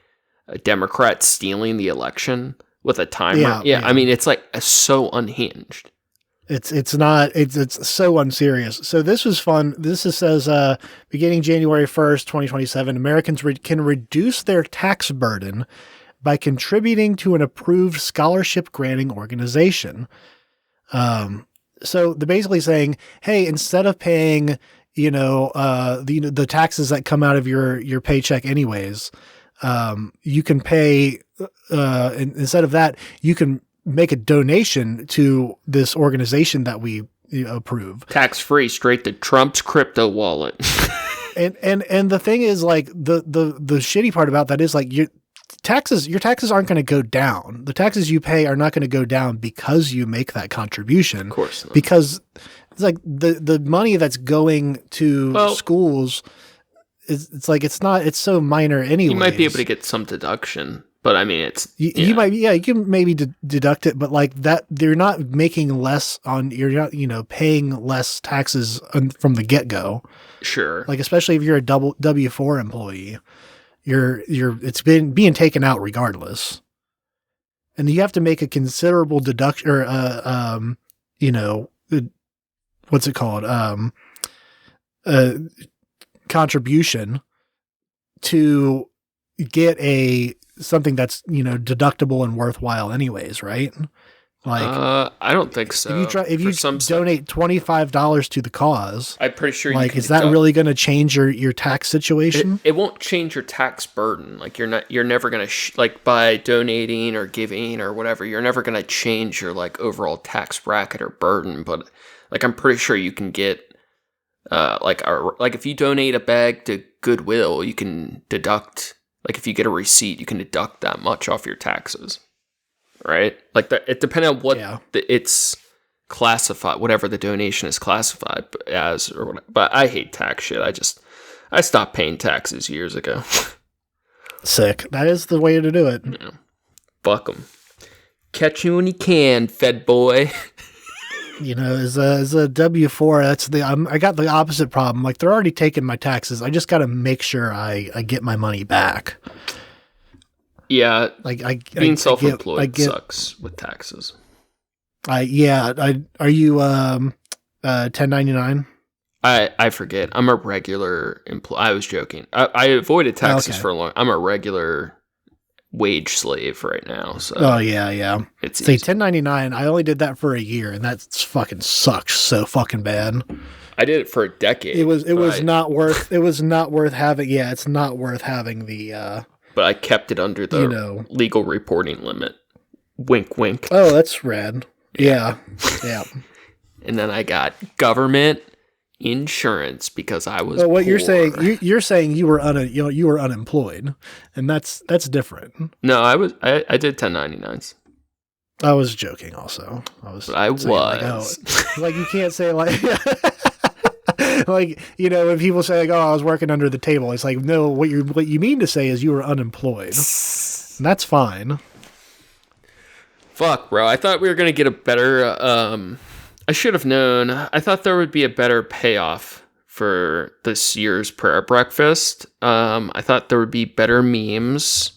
a Democrat stealing the election with a timer. Yeah. I mean, it's like so unhinged. It's so unserious. So this was fun. This says, beginning January 1st, 2027, Americans can reduce their tax burden by contributing to an approved scholarship granting organization. So they're basically saying, hey, instead of paying, the taxes that come out of your paycheck anyways, you can pay, instead of that, you can make a donation to this organization that we approve. Tax free, straight to Trump's crypto wallet. and the thing is, like, the shitty part about that is, like, your taxes aren't going to go down. The taxes you pay are not going to go down because you make that contribution. Of course not. Because it's like the money that's going to schools it's so minor anyway. You might be able to get some deduction, but I mean, it's you can maybe deduct it, but like that, they're not making less on, you're not, paying less taxes from the get go. Sure. Like, especially if you're a W-4 employee, it's being taken out regardless. And you have to make a considerable deduction or, what's it called? Contribution to get something that's deductible and worthwhile anyways, right? Like, I don't think so. If you donate $25 to the cause, I'm pretty sure. Like, is that really going to change your tax situation? It won't change your tax burden. Like, you're never going to by donating or giving or whatever, you're never going to change your like overall tax bracket or burden. But like, I'm pretty sure you can get. Like if you donate a bag to Goodwill, you can deduct, like if you get a receipt, you can deduct that much off your taxes, right? Like it depends on what it's classified, whatever the donation is classified as, or whatever. But I hate tax shit. I stopped paying taxes years ago. Sick. That is the way to do it. Yeah. Fuck them. Catch you when you can, Fed boy. As a W-4, I got the opposite problem. Like, they're already taking my taxes. I just got to make sure I get my money back. Yeah. Like, being self-employed sucks with taxes. Are you 1099? I forget. I'm a regular employee. I was joking. I avoided taxes for a long. I'm a regular wage slave right now. So yeah. It's 1099. I only did that for a year, and that fucking sucks so fucking bad. I did it for a decade. It was not worth. It was not worth having. Yeah, it's not worth having the. But I kept it under the legal reporting limit. Wink, wink. Oh, that's rad. Yeah. and then I got government insurance because I was. Well, what you're poor. saying, you're saying you were you were unemployed, and that's different. No, I did 1099s. I was joking. Also, I was. But I saying, like, was. like you can't say like. Like, you know, when people say like, "Oh, I was working under the table," it's like, no, what you mean to say is you were unemployed. And that's fine. Fuck, bro. I thought we were going to get a better... I should have known. I thought there would be a better payoff for this year's prayer breakfast. I thought there would be better memes,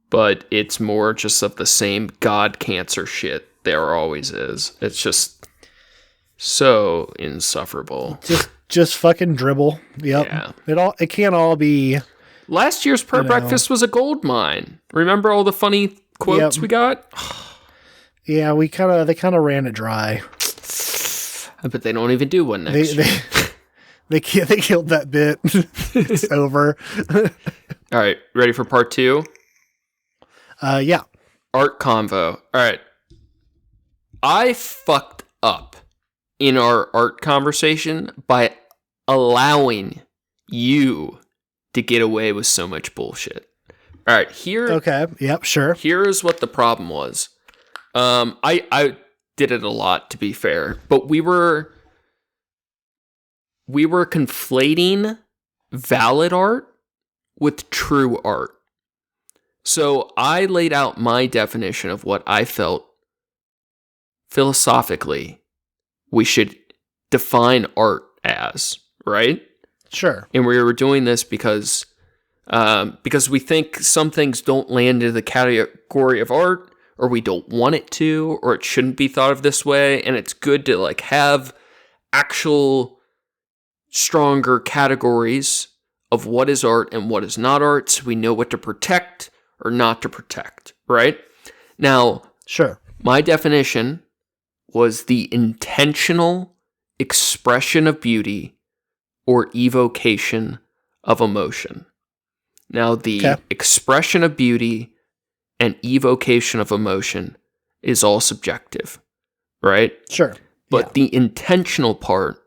but it's more just of the same god cancer shit there always is. It's just so insufferable. Just fucking dribble. Yep. Yeah. It can't all be... Last year's prayer breakfast was a gold mine. Remember all the funny quotes we got? Yeah, they kind of ran it dry. I bet they don't even do one next year. They killed that bit. It's over. All right, ready for part 2? Yeah. Art convo. All right. I fucked up in our art conversation by allowing you to get away with so much bullshit. All right, here. Okay. Yep. Sure. Here's what the problem was. I did it a lot, to be fair, but we were conflating valid art with true art. So I laid out my definition of what I felt philosophically we should define art as, right? Sure. And we were doing this because we think some things don't land into the category of art, or we don't want it to, or it shouldn't be thought of this way, and it's good to like have actual stronger categories of what is art and what is not art, so we know what to protect or not to protect, right? Now, sure. My definition was the intentional expression of beauty or evocation of emotion. Now, the expression of beauty and evocation of emotion is all subjective, right? Sure. But the intentional part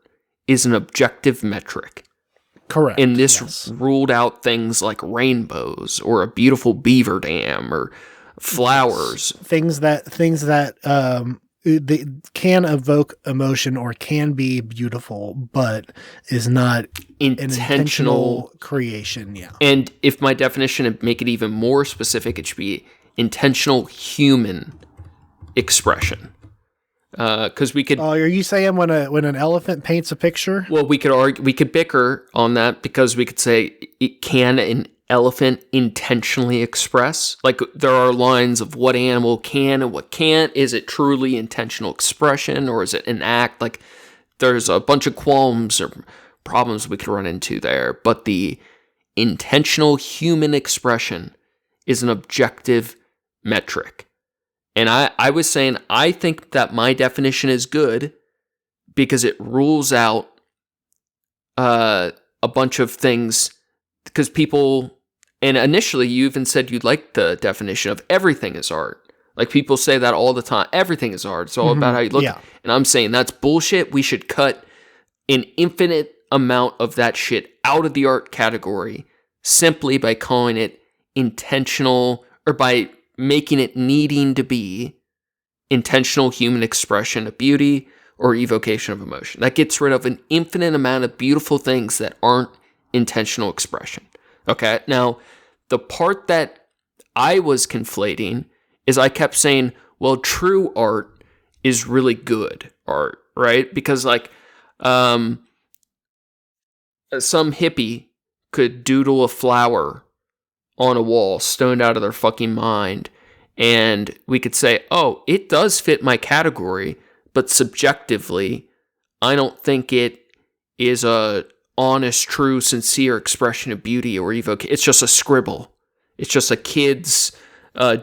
is an objective metric. Correct. And this ruled out things like rainbows or a beautiful beaver dam or flowers. Things that they can evoke emotion or can be beautiful, but is not an intentional creation. Yeah. And if my definition would make it even more specific, it should be intentional human expression. Because we could. Oh, are you saying when an elephant paints a picture? Well, we could argue, we could bicker on that because we could say, can an elephant intentionally express? Like, there are lines of what animal can and what can't. Is it truly intentional expression, or is it an act? Like, there's a bunch of qualms or problems we could run into there. But the intentional human expression is an objective metric. And I was saying, I think that my definition is good because it rules out a bunch of things. Because people, and initially you even said you'd like the definition of everything is art. Like, people say that all the time. Everything is art. It's all about how you look. Yeah. And I'm saying that's bullshit. We should cut an infinite amount of that shit out of the art category simply by calling it intentional, or by making it needing to be intentional human expression of beauty or evocation of emotion. That gets rid of an infinite amount of beautiful things that aren't intentional expression. Okay? Now, the part that I was conflating is I kept saying, well, true art is really good art, right? Because, like, some hippie could doodle a flower on a wall, stoned out of their fucking mind, and we could say, oh, it does fit my category, but subjectively, I don't think it is a honest, true, sincere expression of beauty or evocation. It's just a scribble. It's just a kid's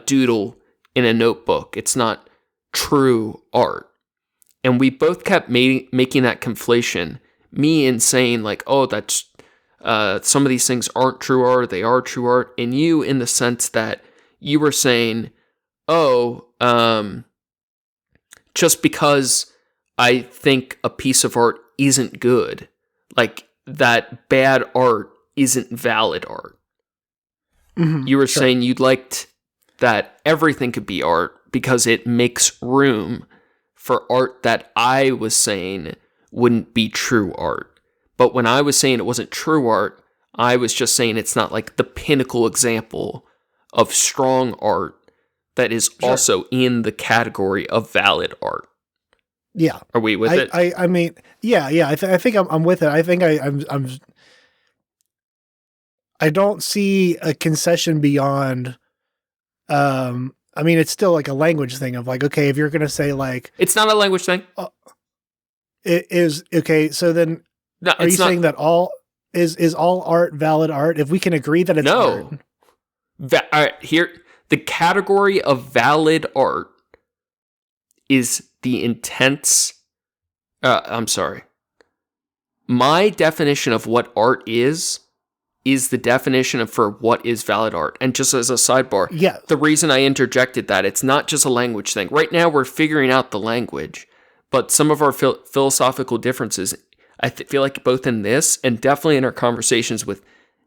doodle in a notebook. It's not true art. And we both kept making that conflation. Me in saying, like, oh, that's some of these things aren't true art, they are true art. And you in the sense that you were saying, oh, just because I think a piece of art isn't good. Like, that bad art isn't valid art. You were saying you liked that everything could be art because it makes room for art that I was saying wouldn't be true art. But when I was saying it wasn't true art, I was just saying it's not like the pinnacle example of strong art that is also in the category of valid art. Yeah. Are we with it? I mean, yeah. I think I'm with it. I think I don't see a concession beyond, I mean, it's still like a language thing of like, okay, if you're going to say like, it's not a language thing. it is okay. So then No, are you saying that all is all art valid art? If we can agree that it's art. All right, here, the category of valid art is the intense. I'm sorry. My definition of what art is the definition for what is valid art. And just as a sidebar, yeah, the reason I interjected that, it's not just a language thing. Right now, we're figuring out the language, but some of our philosophical differences, I feel like both in this and definitely in our conversations with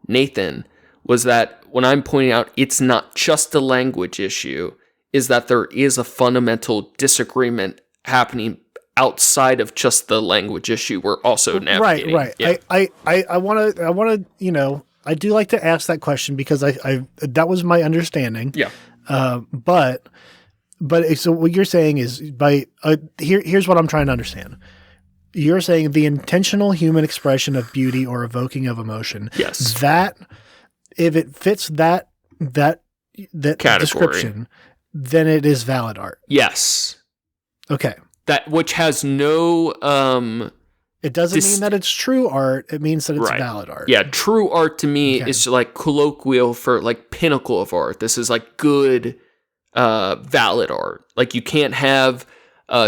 Nathan, was that when I'm pointing out it's not just a language issue, is that there is a fundamental disagreement happening outside of just the language issue we're also navigating. Right. Yeah. I want to, I do like to ask that question because I that was my understanding. Yeah. But so what you're saying is here's what I'm trying to understand. You're saying the intentional human expression of beauty or evoking of emotion. Yes. That if it fits that category, description, then it is valid art. Yes. Okay. That which has no it doesn't mean that it's true art. It means that it's right. valid art. Yeah, true art to me is like colloquial for like pinnacle of art. This is like good valid art. Like you can't have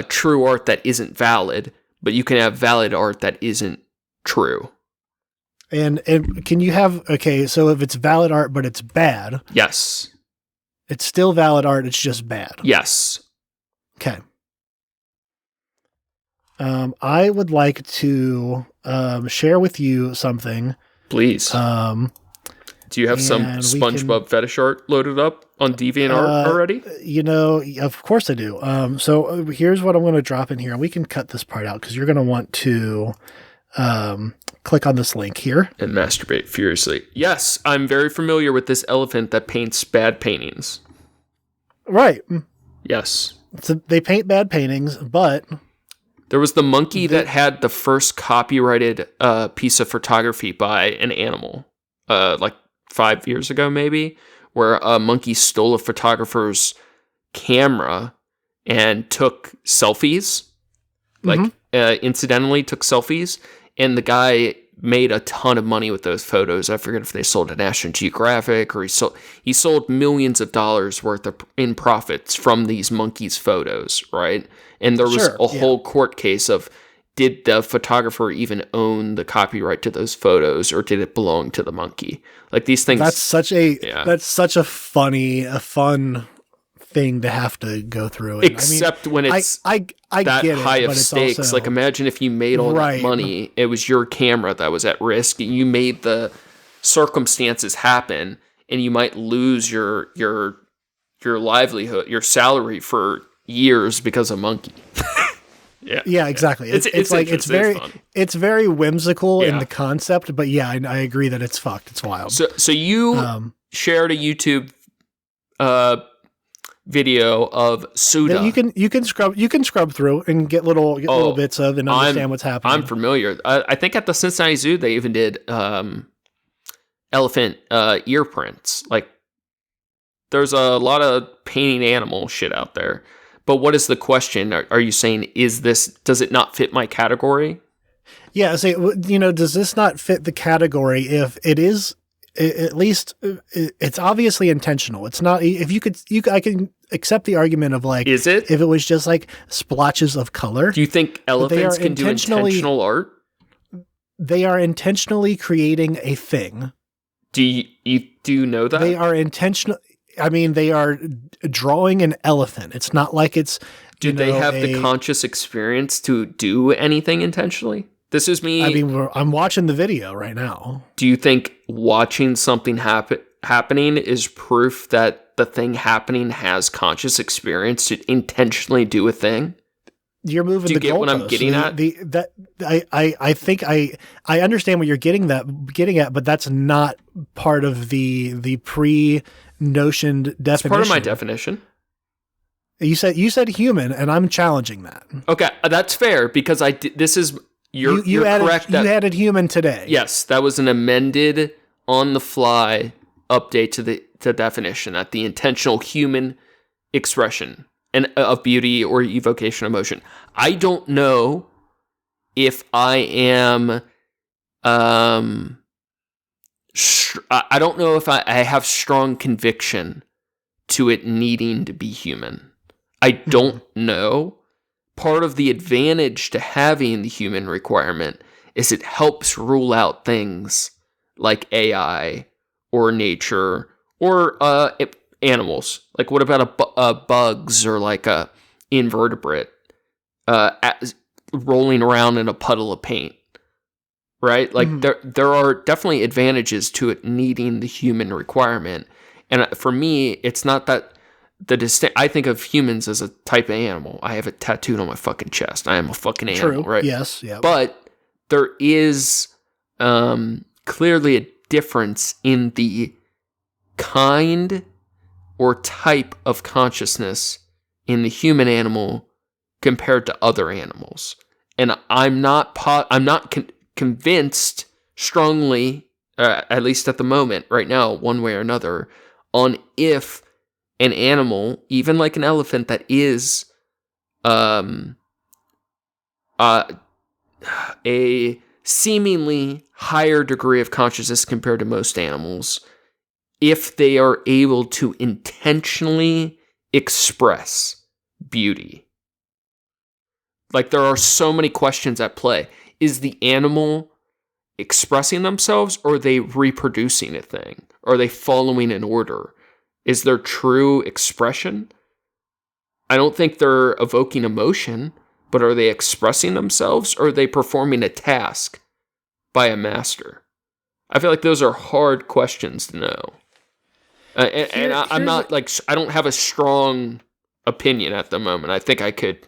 true art that isn't valid, but you can have valid art that isn't true. And can you have, okay, so if it's valid art but it's bad. Yes. It's still valid art, it's just bad. Yes. Okay. I would like to share with you something. Please. Do you have some SpongeBob fetish art loaded up on DeviantArt already? Of course I do. So here's what I'm going to drop in here. We can cut this part out because you're going to want to click on this link here. And masturbate furiously. Yes, I'm very familiar with this elephant that paints bad paintings. Right. Yes. So they paint bad paintings, but... There was the monkey that had the first copyrighted piece of photography by an animal, like 5 years ago maybe, where a monkey stole a photographer's camera and took selfies, incidentally took selfies, and the guy made a ton of money with those photos. I forget if they sold to National Geographic or he sold millions of dollars worth in profits from these monkeys' photos, right? And there was a whole court case of, did the photographer even own the copyright to those photos, or did it belong to the monkey? Like these things. That's such a fun thing to have to go through. And except when it's I that get high it, of stakes. also, like imagine if you made all that money, it was your camera that was at risk. You made the circumstances happen, and you might lose your livelihood, your salary for years because of monkey. Yeah, exactly. It's very whimsical in the concept, but yeah, I agree that it's fucked. It's wild. So you shared a YouTube video of Suda. You can scrub through and get little bits of and understand what's happening. I'm familiar. I think at the Cincinnati Zoo they even did elephant ear prints. Like there's a lot of painting animal shit out there. But what is the question? Are you saying, does it not fit my category? Yeah, does this not fit the category if it is, at least, it's obviously intentional. It's not, I can accept the argument of like, is it? If it was just like splotches of color. Do you think elephants can do intentional art? They are intentionally creating a thing. Do you know that? They are intentional. I mean, they are drawing an elephant. It's not like it's, Do they have the conscious experience to do anything intentionally? This is me. I mean, I'm watching the video right now. Do you think watching something happening is proof that the thing happening has conscious experience to intentionally do a thing? You're moving. Do you the get what I'm goalposts. getting at? I think I understand what you're getting at, but that's not part of the pre-notioned definition. It's part of my definition. You said human, and I'm challenging that. Okay, that's fair because this is you're added, correct. You added human today. Yes, that was an amended on the fly update to the definition at the intentional human expression and of beauty or evocation of emotion. I don't know if I am. I don't know if I have strong conviction to it needing to be human. I don't know. Part of the advantage to having the human requirement is it helps rule out things like AI or nature or animals. Like what about bugs or like a invertebrate rolling around in a puddle of paint, right? Like there are definitely advantages to it needing the human requirement. And for me, it's not that I think of humans as a type of animal. I have it tattooed on my fucking chest. I am a fucking animal, right? Yes, yeah. But there is clearly a difference in the kind or type of consciousness in the human animal compared to other animals. And I'm not convinced strongly, at least at the moment, right now, one way or another, on if an animal, even like an elephant that is a seemingly higher degree of consciousness compared to most animals, if they are able to intentionally express beauty. Like there are so many questions at play. Is the animal expressing themselves, or are they reproducing a thing? Are they following an order? Is there true expression? I don't think they're evoking emotion, but are they expressing themselves, or are they performing a task by a master? I feel like those are hard questions to know. I'm not like, I don't have a strong opinion at the moment. I think I could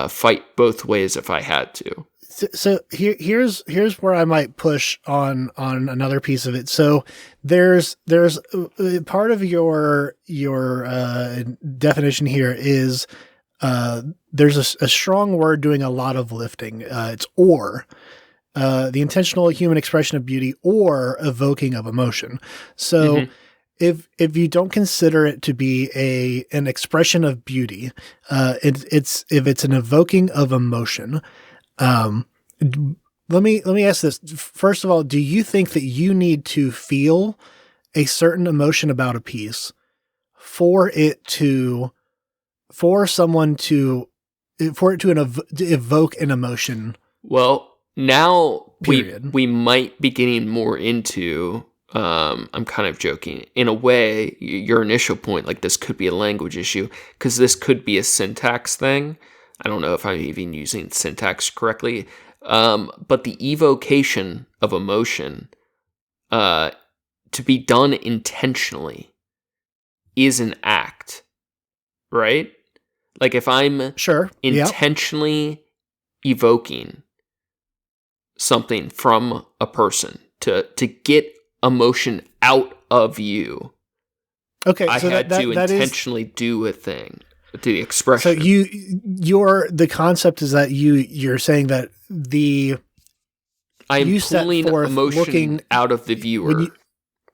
fight both ways if I had to. So here's where I might push on another piece of it. So there's part of your definition here is there's a strong word doing a lot of lifting. It's or the intentional human expression of beauty or evoking of emotion. So if you don't consider it to be an expression of beauty, if it's an evoking of emotion. Let me ask this. First of all, do you think that you need to feel a certain emotion about a piece for it to evoke an emotion? Well, now Period. we might be getting more into, I'm kind of joking. In a way, your initial point, like this could be a language issue, because this could be a syntax thing. I don't know if I'm even using syntax correctly. But the evocation of emotion, to be done intentionally, is an act, right? Like if I'm intentionally evoking something from a person to get emotion out of you, okay, I so had to intentionally do a thing. The expression. So the concept is that you're saying that I'm pulling emotion out of the viewer.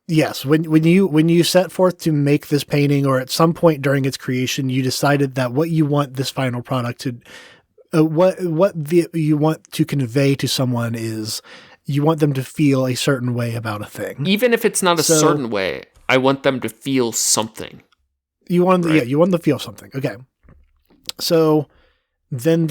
When you set forth to make this painting, or at some point during its creation, you decided that what you want this final product to, you want to convey to someone is you want them to feel a certain way about a thing, even if it's not a certain way. I want them to feel something. You want them to feel something. Okay. So then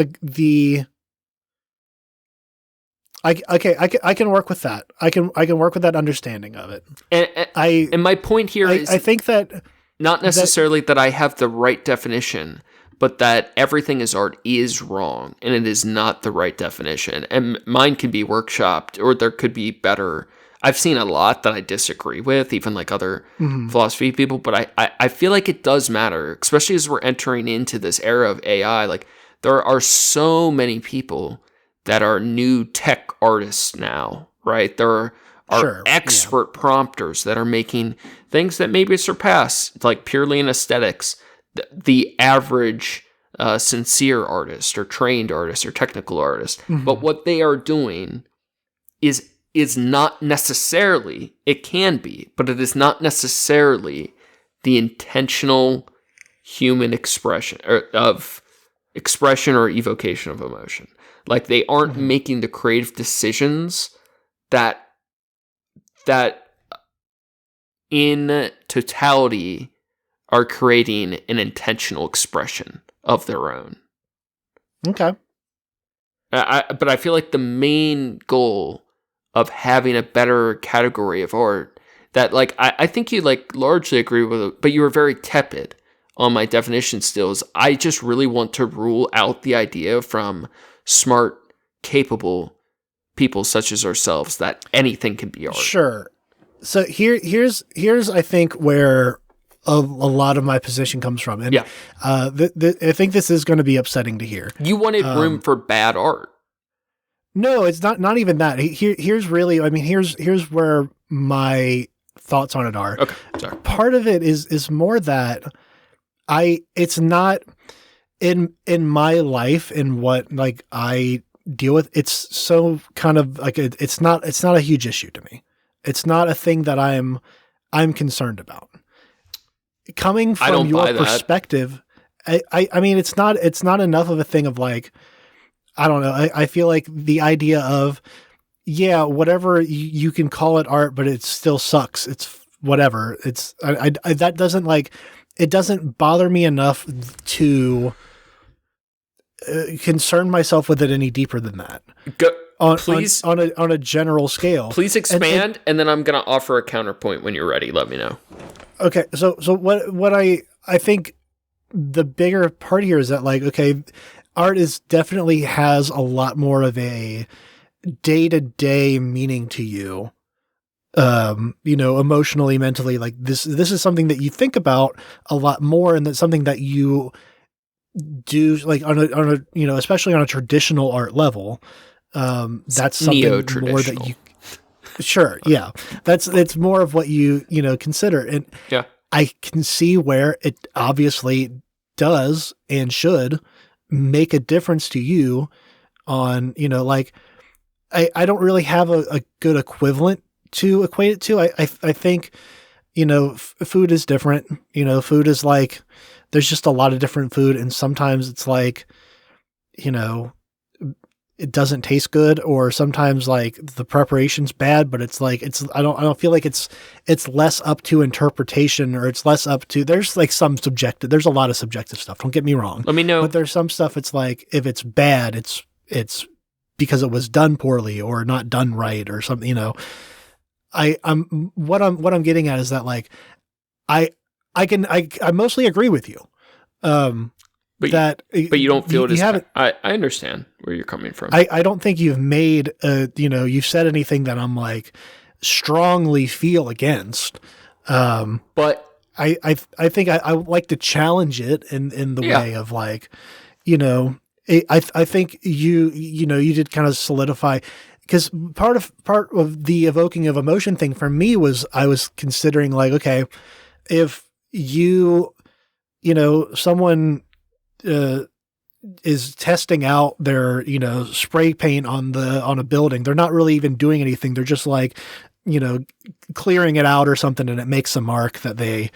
I can work with that. I can work with that understanding of it. And my point here is I think that not necessarily that I have the right definition, but that everything is art is wrong, and it is not the right definition. And mine can be workshopped, or there could be better. I've seen a lot that I disagree with, even like other philosophy people, but I feel like it does matter, especially as we're entering into this era of AI. Like, there are so many people that are new tech artists now, right? There are expert prompters that are making things that maybe surpass, like purely in aesthetics, the average sincere artist or trained artist or technical artist. But what they are doing is not necessarily, it can be, but it is not necessarily the intentional human expression or evocation of emotion. Like, they aren't making the creative decisions that in totality are creating an intentional expression of their own. Okay. But I feel like the main goal of having a better category of art that, like, I think you, like, largely agree with it, but you were very tepid on my definition stills. I just really want to rule out the idea from smart, capable people such as ourselves that anything can be art. Sure. So here's I think where a lot of my position comes from. And I think this is going to be upsetting to hear. You wanted room for bad art. No, it's not even that. Here's really, I mean, here's where my thoughts on it are. Okay, sorry. Part of it is more that it's not in my life and what, like, I deal with. It's so kind of like, it's not a huge issue to me. It's not a thing that I'm concerned about. Coming from your perspective, I mean, it's not enough of a thing of, like, I don't know. I feel like the idea of, whatever you can call it art, but it still sucks. It's whatever. It's that doesn't, like, it doesn't bother me enough to concern myself with it any deeper than that. Please, on a general scale. Please expand, and then I'm going to offer a counterpoint when you're ready. Let me know. Okay. So what I think the bigger part here is that, like, okay, art definitely has a lot more of a day-to-day meaning to you. Emotionally, mentally, like, this is something that you think about a lot more, and that's something that you do, like, on a especially on a traditional art level. That's something more that you, sure. Yeah. It's more of what you consider. And I can see where it obviously does and should make a difference to you on, like, I don't really have a good equivalent to equate it to. I think, food is different. Food is like, there's just a lot of different food. And sometimes it's like, it doesn't taste good, or sometimes, like, the preparation's bad, but it's like, I don't feel like it's less up to interpretation, or it's less up to, there's, like, there's a lot of subjective stuff. Don't get me wrong. Let me know. But there's some stuff, it's like, if it's bad, it's because it was done poorly or not done right or something, what I'm getting at is that, like, I mostly agree with you. But you don't feel it as, I understand where you're coming from. I don't think you've made you've said anything that I'm, like, strongly feel against. But I think I like to challenge it in the way of, like, I think you did kind of solidify, because part of the evoking of emotion thing for me was, I was considering, like, okay, if someone is testing out their, spray paint on a building, they're not really even doing anything. They're just, like, clearing it out or something, and it makes a mark that they,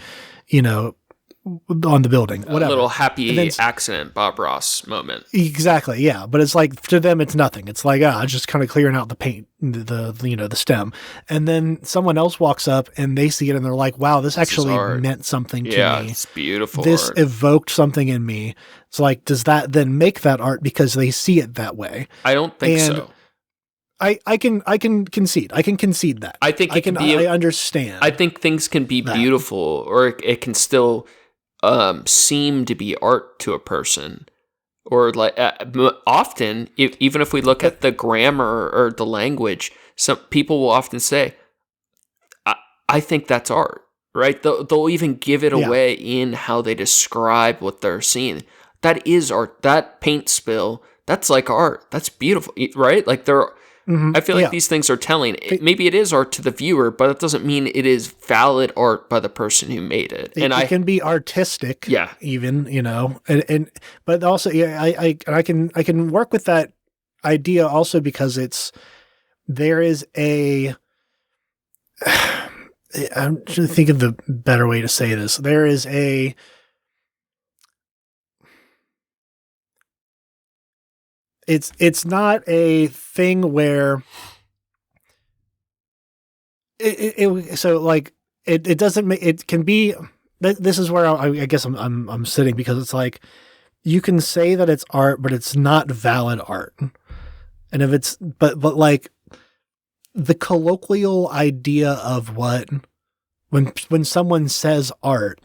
on the building, whatever. A little happy accident, Bob Ross moment. Exactly. Yeah. But it's like, to them, it's nothing. It's like, just kind of clearing out the paint, the stem. And then someone else walks up and they see it and they're like, wow, this actually meant something to me. Yeah, it's beautiful. This evoked something in me. It's like, does that then make that art because they see it that way? I don't think so. I can concede. I can concede that. I think I understand. I think things can be beautiful, or it can still seem to be art to a person. Or like often, even if we look at the grammar or the language, some people will often say, I think that's art, right? They'll even give it away in how they describe what they're seeing. That is art. That paint spill, that's like art. That's beautiful, right? Like I feel like these things are telling. Maybe it is art to the viewer, but it doesn't mean it is valid art by the person who made it. It can be artistic, even, and but also, I can work with that idea also because there is a. I'm trying to think of the better way to say this. There is a. It's not a thing where it doesn't make, it can be, this is where I guess I'm sitting, because it's like, you can say that it's art, but it's not valid art. And if it's, but like the colloquial idea of when someone says art,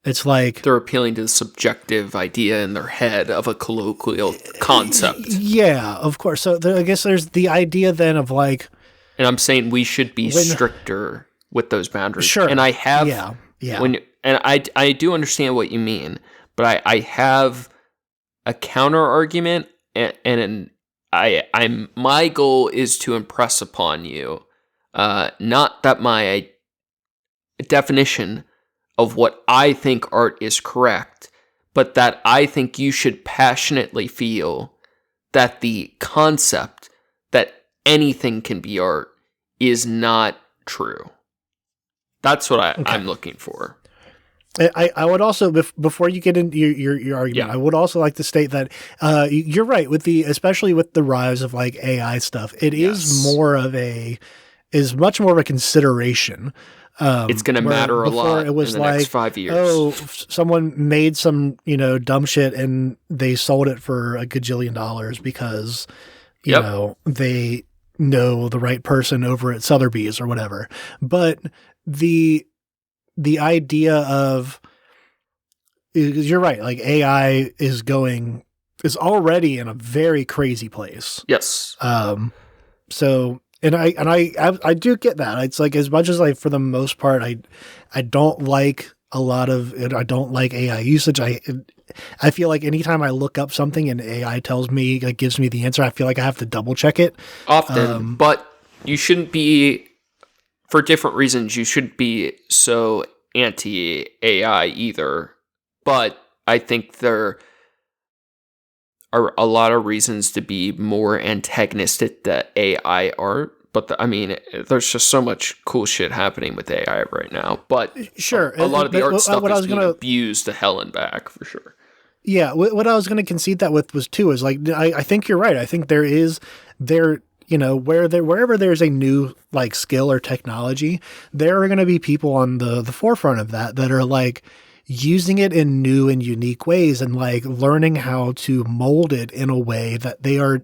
it's like they're appealing to the subjective idea in their head of a colloquial concept. Yeah, of course. So I guess there's the idea then of like, and I'm saying we should be stricter with those boundaries. Sure. And I have, I do understand what you mean, but I have a counter argument, and my goal is to impress upon you, not that my definition of what I think art is correct, but that I think you should passionately feel that the concept that anything can be art is not true. That's what I'm looking for. I would also, before you get into your argument, I would also like to state that you're right especially with the rise of like AI stuff. It is much more of a consideration. It's going to matter a lot in the next 5 years. Oh, someone made some, dumb shit and they sold it for $1 gajillion because, you know, they know the right person over at Sotheby's or whatever. But the idea of, you're right, like AI is already in a very crazy place. Yes. So, and I do get that. It's like, as much as for the most part, I don't like a lot of it. I don't like AI usage. I feel like anytime I look up something and AI tells me, like, gives me the answer, I feel like I have to double check it. Often, but you shouldn't be, for different reasons, you shouldn't be so anti-AI either. But I think there are a lot of reasons to be more antagonistic to AI art. But there's just so much cool shit happening with AI right now. But sure, a lot of the art stuff is being abused to hell and back, for sure. Yeah, what I was going to concede that with is like, I think you're right. I think wherever there's a new like skill or technology, there are going to be people on the forefront of that are like using it in new and unique ways and like learning how to mold it in a way that they are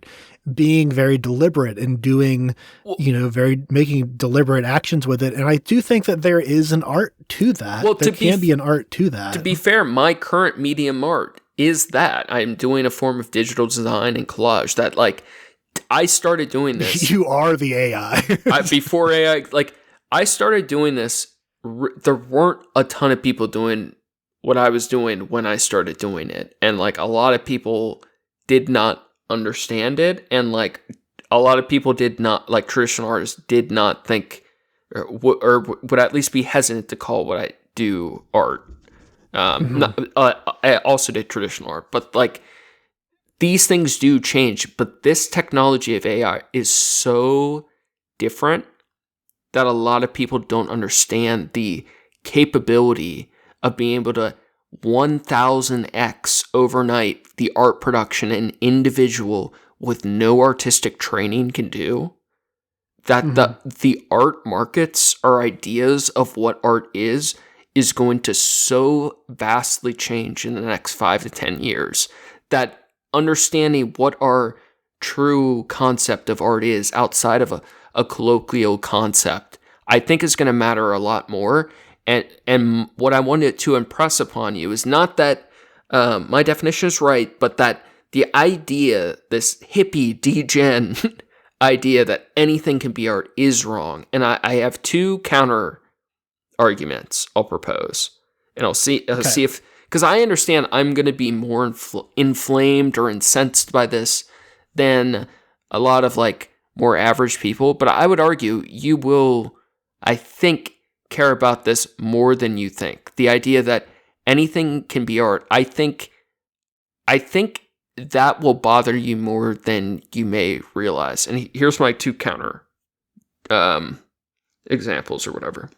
being very deliberate and doing, making deliberate actions with it. And I do think that there is an art to that. Well, there can be an art to that. To be fair, my current medium art is that I'm doing a form of digital design and collage that, like, I started doing this. You are the AI. Before AI, like, I started doing this. There weren't a ton of people doing what I was doing when I started doing it. And like, a lot of people did not understand it. And like, a lot of people did not, like, traditional artists did not think or would at least be hesitant to call what I do art. I also did traditional art, but like, these things do change. But this technology of AI is so different that a lot of people don't understand the capability of being able to 1000x overnight the art production an individual with no artistic training can do. That the art markets or ideas of what art is going to so vastly change in the next 5 to 10 years that understanding what our true concept of art is outside of a colloquial concept, I think is going to matter a lot more. And what I wanted to impress upon you is not that my definition is right, but that the idea, this hippie degen idea that anything can be art is wrong. And I have two counter arguments I'll propose. And I'll see if, because I understand I'm going to be more inflamed or incensed by this than a lot of like more average people. But I would argue you will, I think, care about this more than you think. The idea that anything can be art, I think that will bother you more than you may realize. And here's my two counter examples or whatever.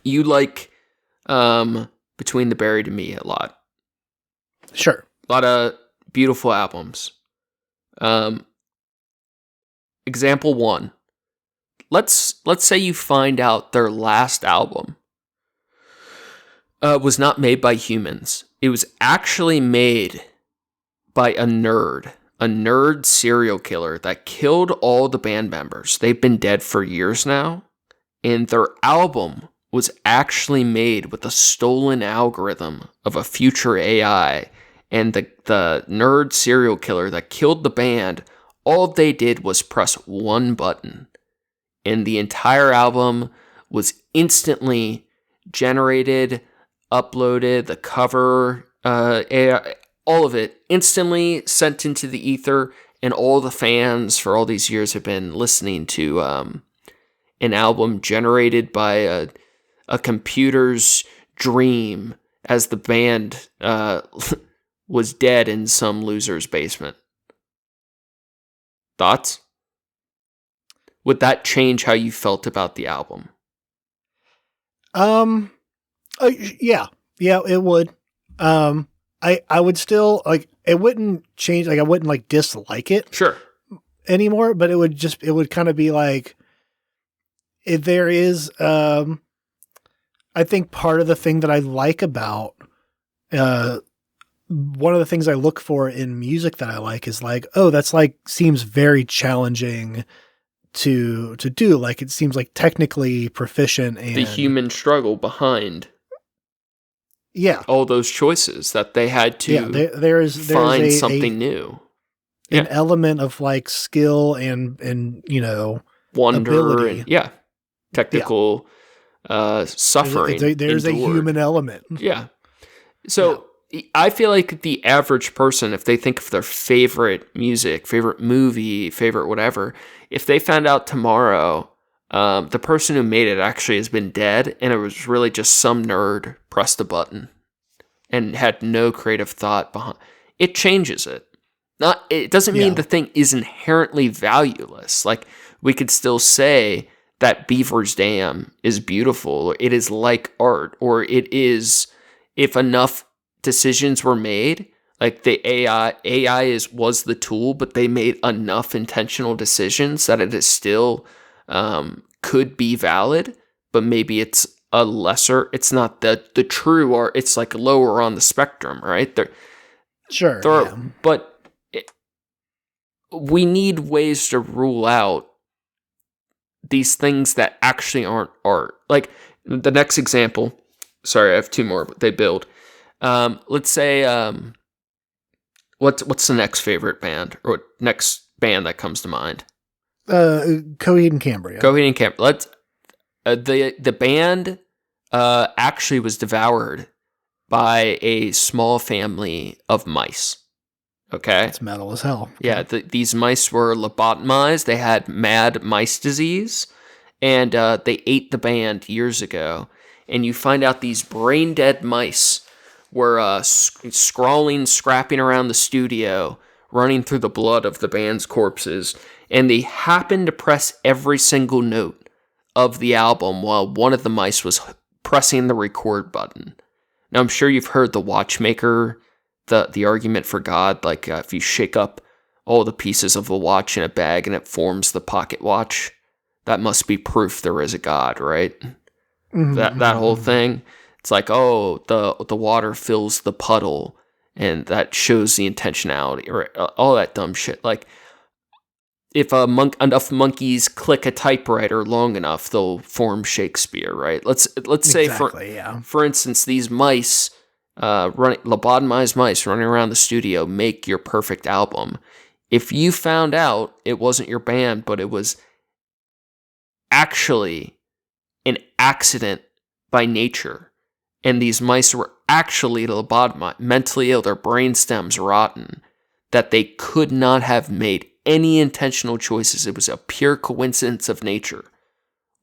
You like Between the Buried and Me a lot. Sure. A lot of beautiful albums. Example one. Let's say you find out their last album was not made by humans. It was actually made by a nerd serial killer that killed all the band members. They've been dead for years now, and their album was actually made with a stolen algorithm of a future AI, and the nerd serial killer that killed the band, all they did was press one button, and the entire album was instantly generated, uploaded, the cover, AI, all of it instantly sent into the ether, and all the fans for all these years have been listening to an album generated by a computer's dream as the band was dead in some loser's basement. Thoughts? Would that change how you felt about the album? Yeah, it would. I would still like, it wouldn't change. Like I wouldn't like dislike it Sure. anymore, but it would kind of be like, if there is, I think part of the thing that I like about, one of the things I look for in music that I like is like, oh, that's like, seems very challenging to do. Like, it seems like technically proficient and The human struggle behind yeah, all those choices that they had to there's find something new. an Yeah. element of like skill and you know, Wonder ability. and technical suffering. There's a endured. human element. Yeah. So I feel like the average person, if they think of their favorite music, favorite movie, favorite whatever, if they found out tomorrow the person who made it actually has been dead and it was really just some nerd pressed a button and had no creative thought behind it, changes it. It doesn't mean the thing is inherently valueless. Like, we could still say that Beaver's Dam is beautiful, or it is like art, or it is, if enough decisions were made, like the AI was the tool, but they made enough intentional decisions that it is still could be valid, but maybe it's a lesser, it's not the true art, it's like lower on the spectrum, right? Sure. But we need ways to rule out these things that actually aren't art. Like the next example, sorry, I have two more, but they build. Let's say, what's the next favorite band or next band that comes to mind? Coheed and Cambria. Coheed and Cambria. Let's the band actually was devoured by a small family of mice. Okay, It's metal as hell. yeah. These mice were lobotomized. They had mad mice disease, and they ate the band years ago. And you find out these brain dead mice were scrawling, scrapping around the studio, running through the blood of the band's corpses, and they happened to press every single note of the album while one of the mice was pressing the record button. Now, I'm sure you've heard the watchmaker, the argument for God, like if you shake up all the pieces of a watch in a bag and it forms the pocket watch, that must be proof there is a God, right? Mm-hmm. That whole thing. It's like, oh, the water fills the puddle, and that shows the intentionality, or all that dumb shit. Like, if enough monkeys click a typewriter long enough, they'll form Shakespeare, right? Let's say Exactly, yeah. for instance, these mice, lobotomized mice running around the studio make your perfect album. If you found out it wasn't your band, but it was actually an accident by nature, and these mice were actually lobotomized, mentally ill, their brain stems rotten, that they could not have made any intentional choices, it was a pure coincidence of nature,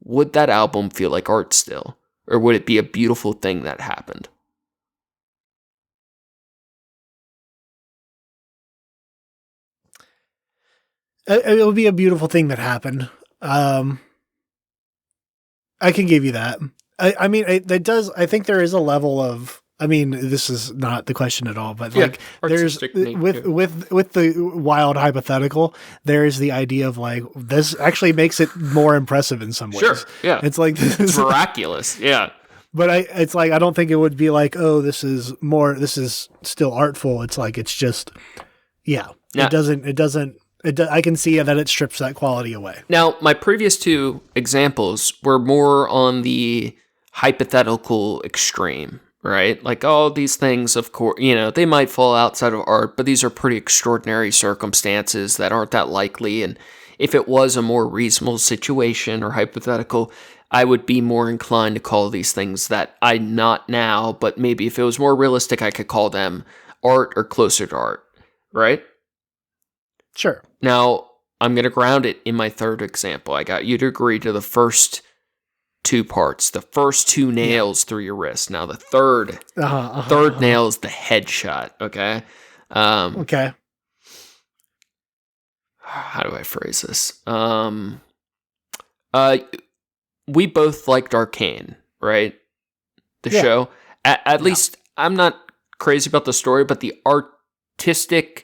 would that album feel like art still? Or would it be a beautiful thing that happened? It would be a beautiful thing that happened. I can give you that. I mean, it does. I think there is a level of. I mean, this is not the question at all, but like, there's with the wild hypothetical, there is the idea of like this actually makes it more impressive in some ways. Sure, yeah, it's like it's miraculous, yeah. But it's like I don't think it would be like, oh, this is still artful. It's like it's just, yeah. Now, it doesn't. I can see that it strips that quality away. Now, my previous two examples were more on the hypothetical extreme, right? Like, all these things, of course, they might fall outside of art, but these are pretty extraordinary circumstances that aren't that likely. And if it was a more reasonable situation or hypothetical, I would be more inclined to call these things that I not now, but maybe if it was more realistic, I could call them art or closer to art, right? Sure. Now, I'm going to ground it in my third example. I got you to agree to the first two parts, the first two nails through your wrist. Now, the third nail is the headshot, okay? Okay. How do I phrase this? We both liked Arcane, right? The show. At least, I'm not crazy about the story, but the artistic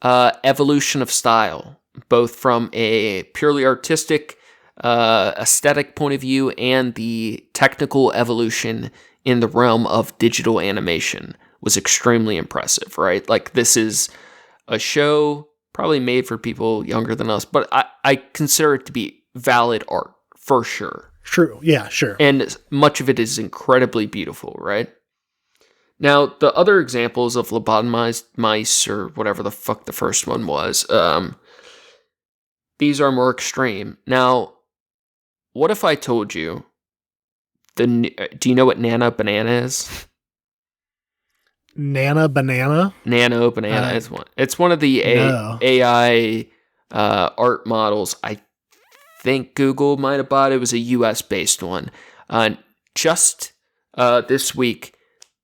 evolution of style, both from a purely artistic aesthetic point of view and the technical evolution in the realm of digital animation, was extremely impressive, right? Like, this is a show probably made for people younger than us, but I consider it to be valid art, for sure. True, yeah, sure. And much of it is incredibly beautiful, right? Now, the other examples of lobotomized mice, or whatever the fuck the first one was, these are more extreme. Now, what if I told you, do you know what Nana Banana is? Nana Banana? Nano Banana is one. It's one of the AI art models. I think Google might have bought it. It was a US-based one. Just this week,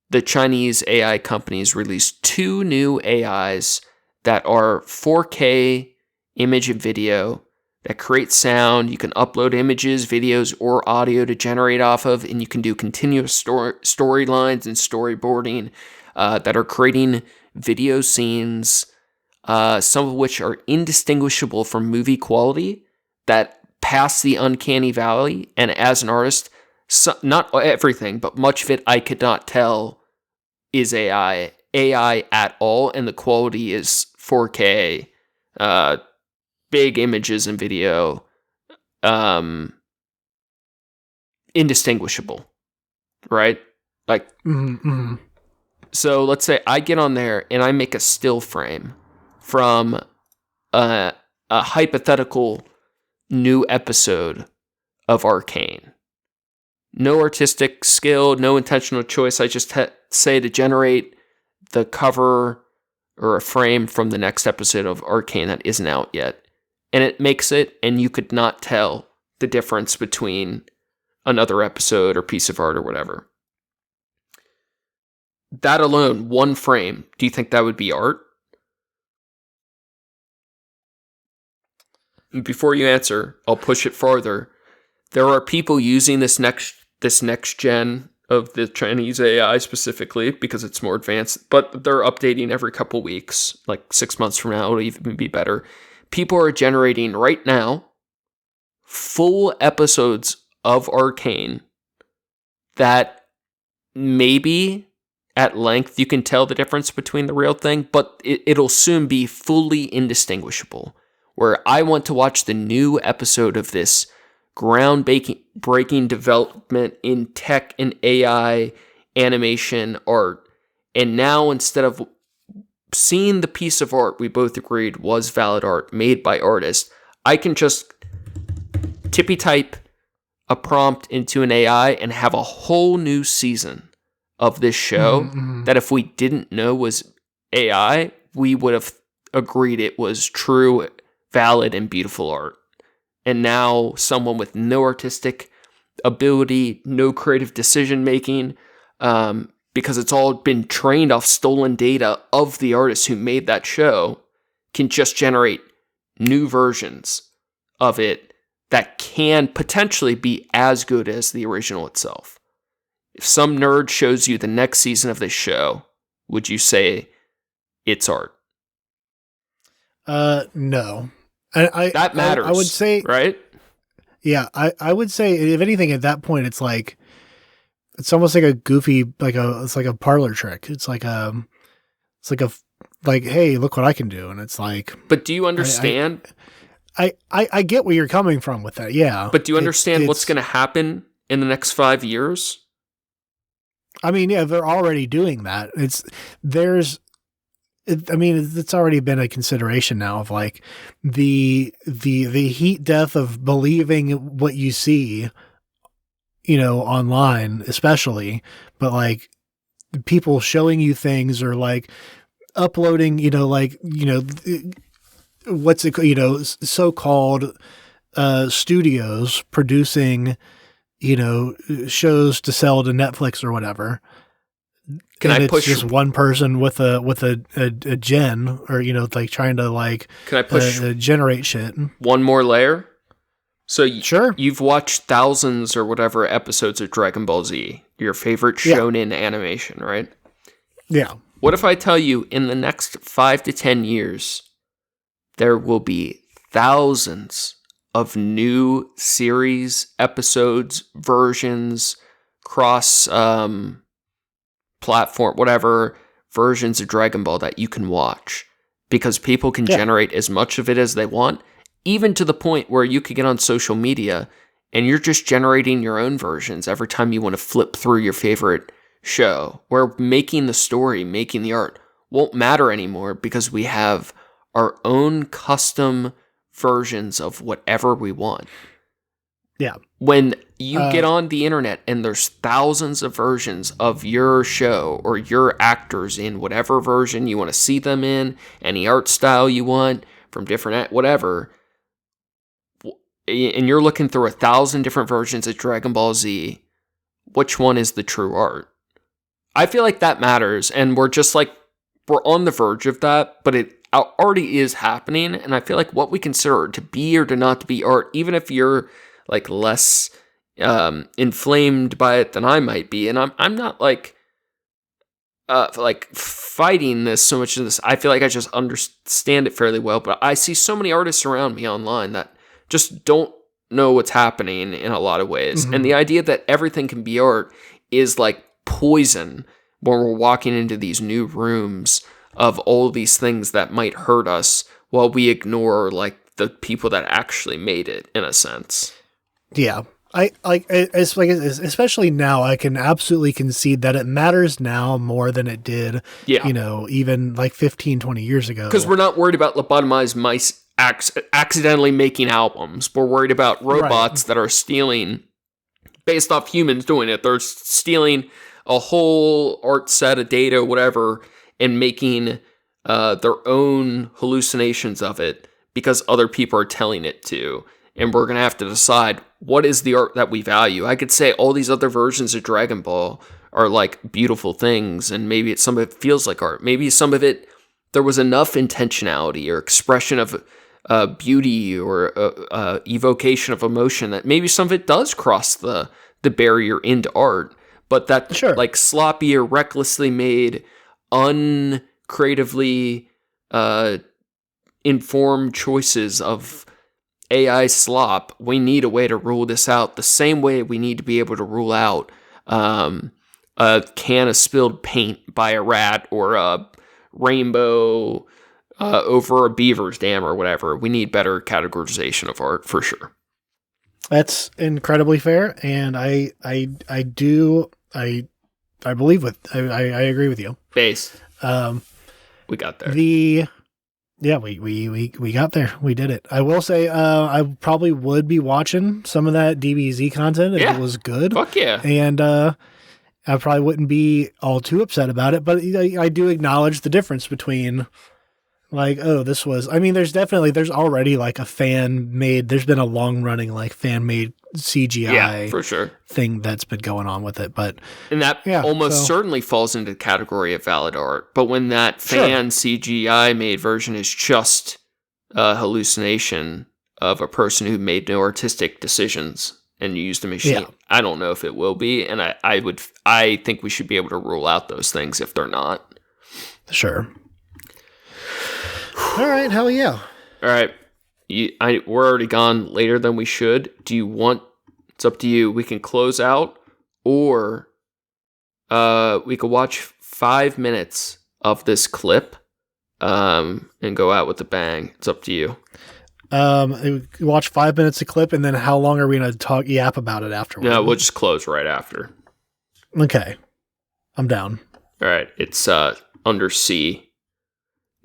the Chinese AI companies released two new AIs that are 4K image and video that create sound. You can upload images, videos, or audio to generate off of, and you can do continuous storylines and storyboarding that are creating video scenes, some of which are indistinguishable from movie quality, that pass the uncanny valley. And as an artist, not everything, but much of it I could not tell is AI at all, and the quality is 4K, big images and video, indistinguishable, right? Like, So let's say I get on there and I make a still frame from a hypothetical new episode of Arcane. No artistic skill, no intentional choice. I just say to generate the cover or a frame from the next episode of Arcane that isn't out yet. And it makes it, and you could not tell the difference between another episode or piece of art or whatever. That alone, one frame, do you think that would be art? Before you answer, I'll push it farther. There are people using this next gen of the Chinese AI specifically because it's more advanced, but they're updating every couple weeks. Like 6 months from now, it'll even be better. People are generating right now full episodes of Arcane that maybe at length you can tell the difference between the real thing, but it'll soon be fully indistinguishable. where I want to watch the new episode of this groundbreaking development in tech and AI animation art. And now, instead of seeing the piece of art we both agreed was valid art made by artists, I can just tippy type a prompt into an AI and have a whole new season of this show that if we didn't know was AI, we would have agreed it was true, valid, and beautiful art. And now someone with no artistic ability, no creative decision making, because it's all been trained off stolen data of the artists who made that show, can just generate new versions of it that can potentially be as good as the original itself. If some nerd shows you the next season of this show, would you say it's art? No. That matters. I would say, right? Yeah, I would say if anything at that point, it's like, it's almost like a goofy, it's like a parlor trick. It's like hey, look what I can do. And it's like, but do you understand? I get where you're coming from with that. Yeah. But do you understand what's going to happen in the next 5 years? I mean, yeah, they're already doing that. It's already been a consideration now of like the heat death of believing what you see, online, especially, but like people showing you things or like uploading, what's it, so-called studios producing, shows to sell to Netflix or whatever. Can and I it's push just one person with a gen or, like trying to like, can I push generate shit? One more layer? So sure. You've watched thousands or whatever episodes of Dragon Ball Z, your favorite shonen animation, right? Yeah. What if I tell you in the next 5 to 10 years, there will be thousands of new series, episodes, versions, cross platform, whatever versions of Dragon Ball that you can watch, because people can generate as much of it as they want, even to the point where you could get on social media and you're just generating your own versions every time you want to flip through your favorite show, where making the story, making the art won't matter anymore because we have our own custom versions of whatever we want. Yeah. When you get on the internet and there's thousands of versions of your show or your actors in whatever version you want to see them in, any art style you want from different whatever, and you're looking through 1,000 different versions of Dragon Ball Z, which one is the true art? I feel like that matters, and we're on the verge of that, but it already is happening, and I feel like what we consider to be or to not to be art, even if you're like less inflamed by it than I might be, and I'm not like fighting this so much of this. I feel like I just understand it fairly well, but I see so many artists around me online that just don't know what's happening in a lot of ways, and the idea that everything can be art is like poison when we're walking into these new rooms of all these things that might hurt us while we ignore like the people that actually made it, in a sense. Yeah. Especially now, I can absolutely concede that it matters now more than it did, even like 15, 20 years ago. Because we're not worried about lobotomized mice accidentally making albums. We're worried about robots that are stealing, based off humans doing it. They're stealing a whole art set of data or whatever and making their own hallucinations of it because other people are telling it to. And we're going to have to decide what is the art that we value. I could say all these other versions of Dragon Ball are like beautiful things, and maybe some of it feels like art. Maybe some of it, there was enough intentionality or expression of beauty or evocation of emotion that maybe some of it does cross the barrier into art. But that like sloppy or recklessly made, uncreatively informed choices of AI slop, we need a way to rule this out the same way we need to be able to rule out a can of spilled paint by a rat or a rainbow over a beaver's dam or whatever. We need better categorization of art for sure. That's incredibly fair, and I believe with I agree with you. Base. We got there. We got there. We did it. I will say I probably would be watching some of that DBZ content if it was good. Fuck yeah. And I probably wouldn't be all too upset about it, but I do acknowledge the difference between like, oh, this was, I mean, there's already like a there's been a long running like fan made CGI for sure thing that's been going on with it. But and that almost certainly falls into the category of valid art. But when that fan CGI made version is just a hallucination of a person who made no artistic decisions and used a machine, I don't know if it will be. And I think we should be able to rule out those things if they're not. Sure. All right, hell yeah. All right. We're already gone later than we should. Do you want... It's up to you. We can close out, or we could watch 5 minutes of this clip and go out with a bang. It's up to you. Watch 5 minutes of clip, and then how long are we going to yap about it afterwards? No, we'll just close right after. Okay. I'm down. All right. It's under C.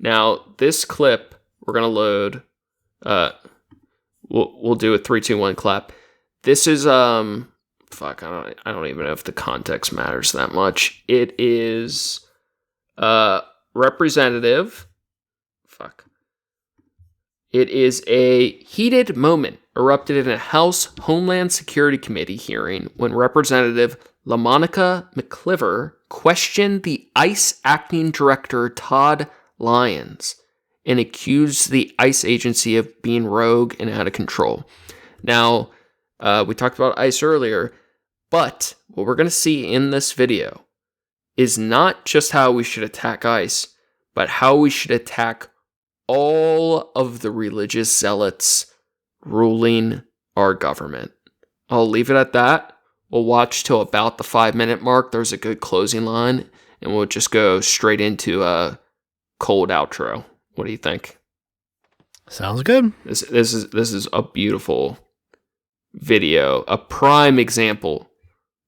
Now, this clip, we're going to load. We'll do a 3, 2, 1 clap. This is, fuck, I don't even know if the context matters that much. It is, representative. Fuck. It is a heated moment erupted in a House Homeland Security Committee hearing when Representative LaMonica McCliver questioned the ICE acting director Todd Lyons and accused the ICE agency of being rogue and out of control. Now, we talked about ICE earlier, but what we're going to see in this video is not just how we should attack ICE, but how we should attack all of the religious zealots ruling our government. I'll leave it at that. We'll watch till about the 5-minute mark. There's a good closing line, and we'll just go straight into a cold outro. What do you think? Sounds good. This is a beautiful video, a prime example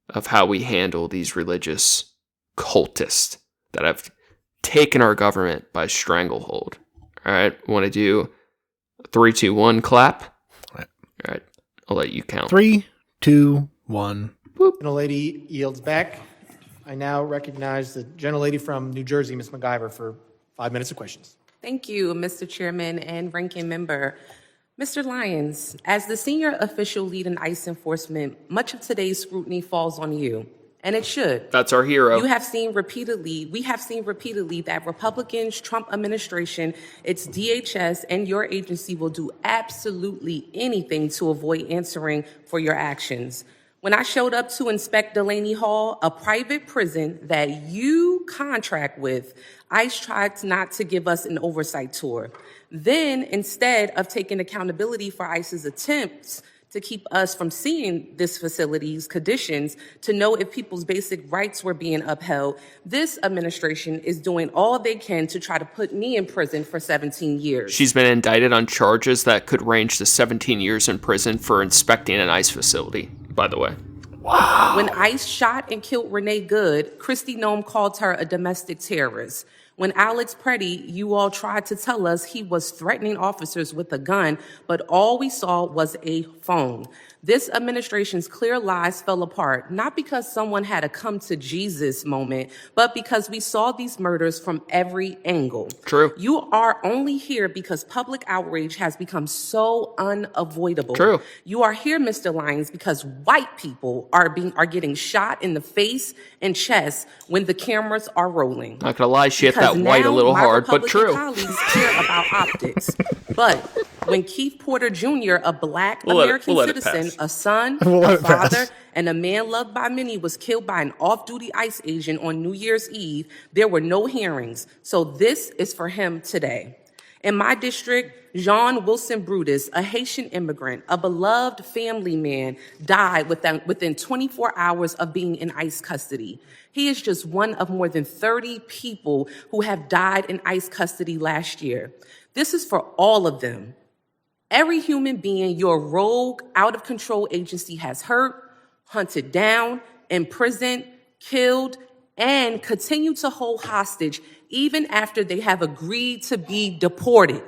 of how we handle these religious cultists that have taken our government by stranglehold. All right, want to do 3, 2, 1 clap? All right, I'll let you count. 3, 2, 1. Boop. Gentlelady yields back. I now recognize the gentlelady from New Jersey, Ms. MacGyver, for 5 minutes of questions. Thank you, Mr. Chairman and Ranking Member. Mr. Lyons, as the senior official lead in ICE enforcement, much of today's scrutiny falls on you, and it should. That's our hero. We have seen repeatedly that Republicans, Trump administration, its DHS, and your agency will do absolutely anything to avoid answering for your actions. When I showed up to inspect Delaney Hall, a private prison that you contract with, ICE tried not to give us an oversight tour. Then, instead of taking accountability for ICE's attempts to keep us from seeing this facility's conditions to know if people's basic rights were being upheld, this administration is doing all they can to try to put me in prison for 17 years. She's been indicted on charges that could range to 17 years in prison for inspecting an ICE facility, by the way. Wow. When ICE shot and killed Renee Good, Kristi Noem called her a domestic terrorist. When Alex Preddy, you all tried to tell us he was threatening officers with a gun, but all we saw was a phone. This administration's clear lies fell apart, not because someone had a come to Jesus moment, but because we saw these murders from every angle. True. You are only here because public outrage has become so unavoidable. True. You are here, Mr. Lyons, because white people are getting shot in the face and chest when the cameras are rolling. Not gonna lie, she hit Because that white a now little my hard, but Republican true. colleagues care about optics. But when Keith Porter Jr., a black American we'll let it citizen, pass. a son, We'll let a it pass. father, and a man loved by many was killed by an off-duty ICE agent on New Year's Eve, there were no hearings. So this is for him today. In my district, Jean Wilson Brutus, a Haitian immigrant, a beloved family man, died within 24 hours of being in ICE custody. He is just one of more than 30 people who have died in ICE custody last year. This is for all of them. Every human being your rogue, out-of-control agency has hurt, hunted down, imprisoned, killed, and continue to hold hostage even after they have agreed to be deported.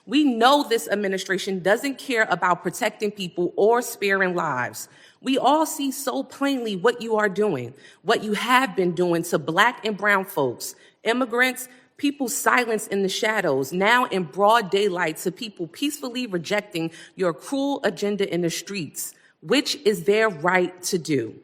We know this administration doesn't care about protecting people or sparing lives. We all see so plainly what you are doing, what you have been doing to Black and brown folks, immigrants, people silenced in the shadows, now in broad daylight to people peacefully rejecting your cruel agenda in the streets, which is their right to do.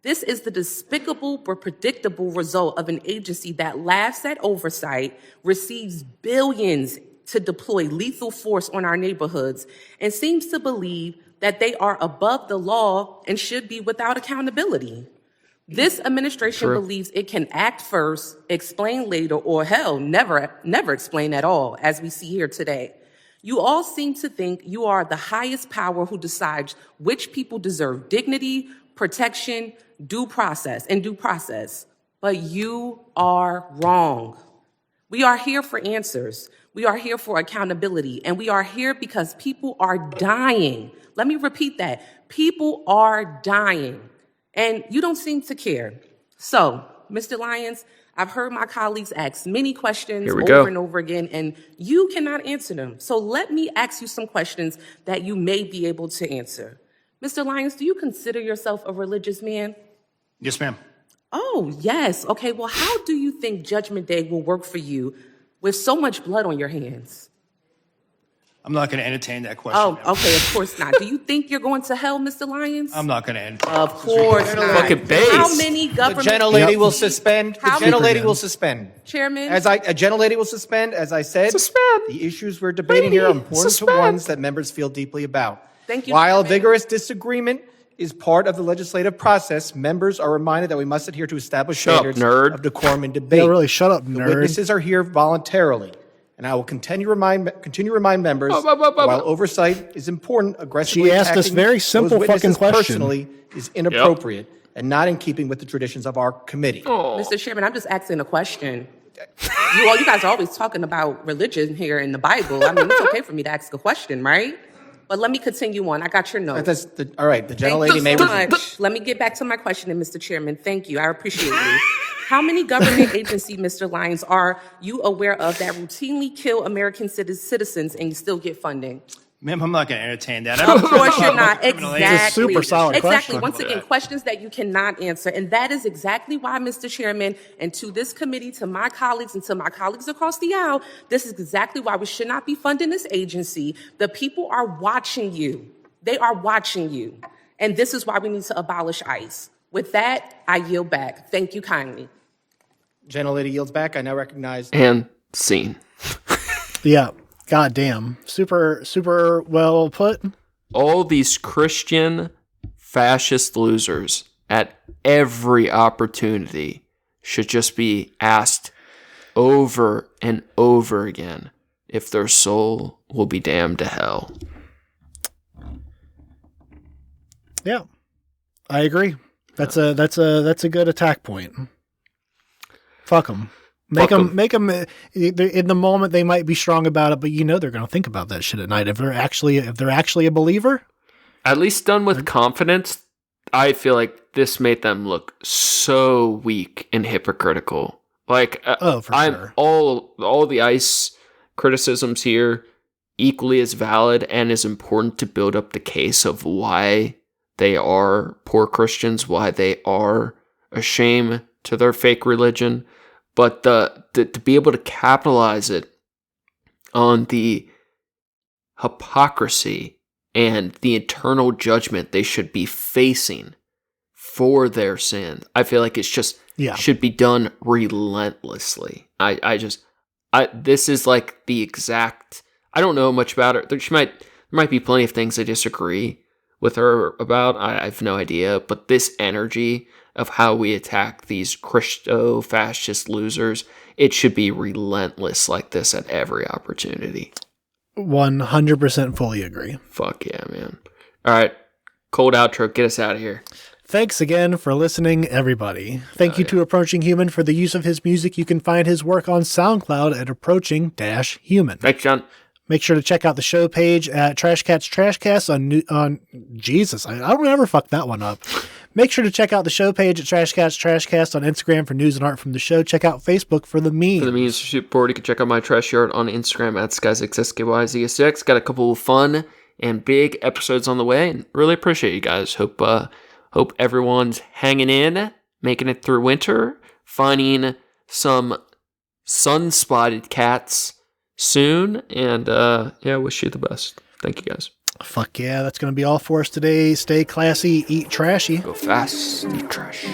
This is the despicable but predictable result of an agency that laughs at oversight, receives billions to deploy lethal force on our neighborhoods, and seems to believe that they are above the law and should be without accountability. This administration believes it can act first, explain later, or hell, never explain at all, as we see here today. You all seem to think you are the highest power who decides which people deserve dignity, protection, due process. But you are wrong. We are here for answers. We are here for accountability, and we are here because people are dying. Let me repeat that. People are dying, and you don't seem to care. So, Mr. Lyons, I've heard my colleagues ask many questions over and over again, and you cannot answer them. So let me ask you some questions that you may be able to answer. Mr. Lyons, do you consider yourself a religious man? Yes, ma'am. Oh, yes. Okay, well, how do you think Judgment Day will work for you with so much blood on your hands? I'm not going to entertain that question. Oh, ma'am. okay, of course not. Do you think you're going to hell, Mr. Lyons? I'm not going to entertain. Of course not. Fucking base. How many The government... gentlelady will suspend. The How- gentlelady will suspend. Chairman? A gentlelady will suspend. As I said, Suspend. the issues we're debating here are important Suspend. to ones that members feel deeply about. Thank you, While Chairman. vigorous disagreement is part of the legislative process, members are reminded that we must adhere to established Shut up, standards nerd. of decorum and debate. Yeah, really, shut up, The nerd. witnesses are here voluntarily, and I will continue to remind members that while oversight is important, aggressively She asked us attacking very those simple witnesses fucking question. personally is inappropriate and not in keeping with the traditions of our committee. Mr. Chairman, I'm just asking a question. You guys are always talking about religion here in the Bible. I mean, it's okay for me to ask a question, right? But let me continue on. I got your note. All right, the Thank gentlelady you may so resume. much. Let me get back to my question, Mr. Chairman. Thank you. I appreciate you. How many government agencies, Mr. Lyons, are you aware of that routinely kill American citizens and you still get funding? Ma'am, I'm not going to entertain that. Of course you're not. Exactly. It's a super solid Exactly. question. Once again, questions that you cannot answer. And that is exactly why, Mr. Chairman, and to this committee, to my colleagues, and to my colleagues across the aisle, this is exactly why we should not be funding this agency. The people are watching you. They are watching you. And this is why we need to abolish ICE. With that, I yield back. Thank you kindly. Gentlelady yields back. I now recognize. And scene. Yeah. God damn. Super, super well put. All these Christian fascist losers at every opportunity should just be asked over and over again if their soul will be damned to hell. Yeah. I agree. That's a good attack point. Fuck them. Make them. In the moment, they might be strong about it, but you know they're going to think about that shit at night. If they're actually a believer, At least done with confidence, I feel like this made them look so weak and hypocritical. Like, for sure. all the ICE criticisms here equally as valid and as important to build up the case of why they are poor Christians, why they are a shame to their fake religion. But to be able to capitalize it on the hypocrisy and the eternal judgment they should be facing for their sins, I feel like it's just should be done relentlessly. This is like the exact. I don't know much about her. There might be plenty of things I disagree with her about. I have no idea, but this energy of how we attack these Christo-fascist losers. It should be relentless like this at every opportunity. 100% fully agree. Fuck yeah, man. All right, cold outro. Get us out of here. Thanks again for listening, everybody. Thank you to Approaching Human for the use of his music. You can find his work on SoundCloud at Approaching-Human. Thanks, John. Make sure to check out the show page at Trash Cats Trashcast on Jesus. I don't ever fuck that one up. Make sure to check out the show page at Trash Cats Trashcast on Instagram for news and art from the show. Check out Facebook for the memes. For the memes support, you can check out my trash yard on Instagram at SkySXSKYZ6. Got a couple of fun and big episodes on the way, and really appreciate you guys. Hope everyone's hanging in, making it through winter, finding some sun-spotted cats soon, and wish you the best. Thank you guys. Fuck yeah, that's going to be all for us today. Stay classy, eat trashy. Go fast, eat trash.